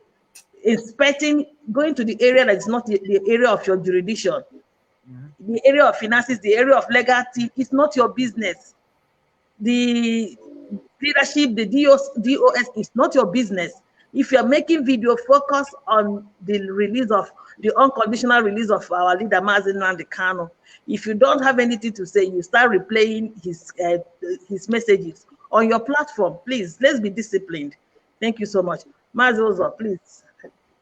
Inspecting, going to the area that is not the area of your jurisdiction. The area of finances, the area of legality, it's not your business. The leadership, the DOS is not your business. If you're making video, focus on the release of the unconditional release of our leader Mazi Nnamdi Kanu. If you don't have anything to say, you start replaying his messages on your platform. Please, let's be disciplined. Thank you so much. Mazi Uzor, please.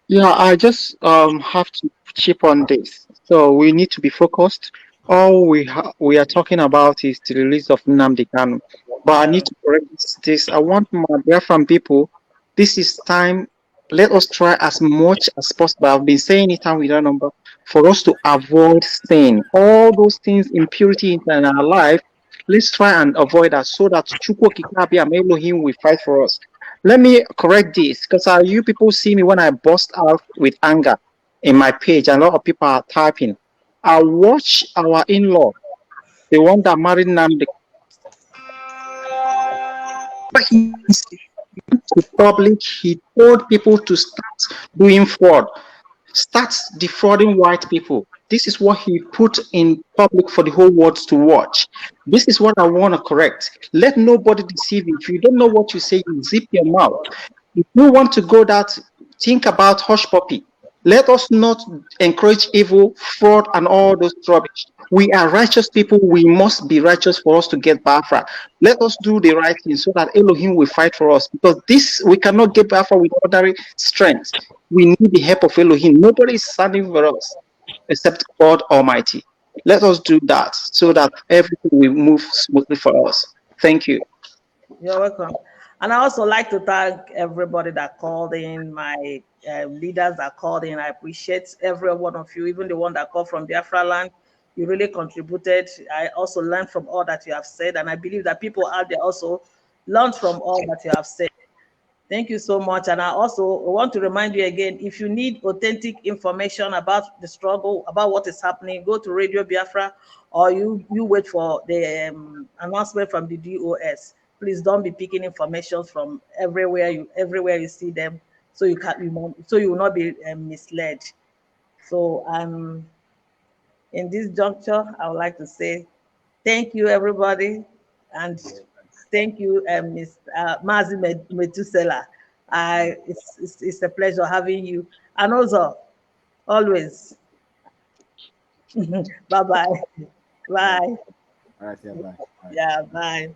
Yeah, I just have to chip on this. So we need to be focused. All we are talking about is the release of Nnamdi Kanu. But I Yeah. need to correct this. I want my Biafran people. This is time. Let us try as much as possible. I've been saying it time without number for us to avoid sin. All those things, impurity in our life. Let's try and avoid that so that Chukwu Kikabi and Elohim will fight for us. Let me correct this because you people see me when I burst out with anger in my page, and a lot of people are typing. I watch our in-law, the one that married Namdi. To public, he told people to start doing fraud, start defrauding white people. This is what he put in public for the whole world to watch. This is what I want to correct. Let nobody deceive you. If you don't know what you say, you zip your mouth. If you want to go that, think about hush puppy. Let us not encourage evil, fraud, and all those rubbish. We are righteous people. We must be righteous for us to get Biafra. Let us do the right thing so that Elohim will fight for us. Because this, we cannot get Biafra with ordinary strength. We need the help of Elohim. Nobody is standing for us except God Almighty. Let us do that so that everything will move smoothly for us. Thank you. You're welcome. And I also like to thank everybody that called in, my leaders that called in. I appreciate every one of you, even the one that called from Biafra land. You really contributed. I also learned from all that you have said, and I believe that people out there also learned from all that you have said. Thank you so much. And I also want to remind you again, if you need authentic information about the struggle, about what is happening, go to Radio Biafra, or you wait for the announcement from the DOS. Please don't be picking information from everywhere you see them, so you will not be misled. So in this juncture, I would like to say thank you, everybody, and thank you, Ms. Mazi Methuselah. It's a pleasure having you, and also always. Bye bye. Yeah. Bye. All right. Yeah. Bye. Bye. Yeah, bye.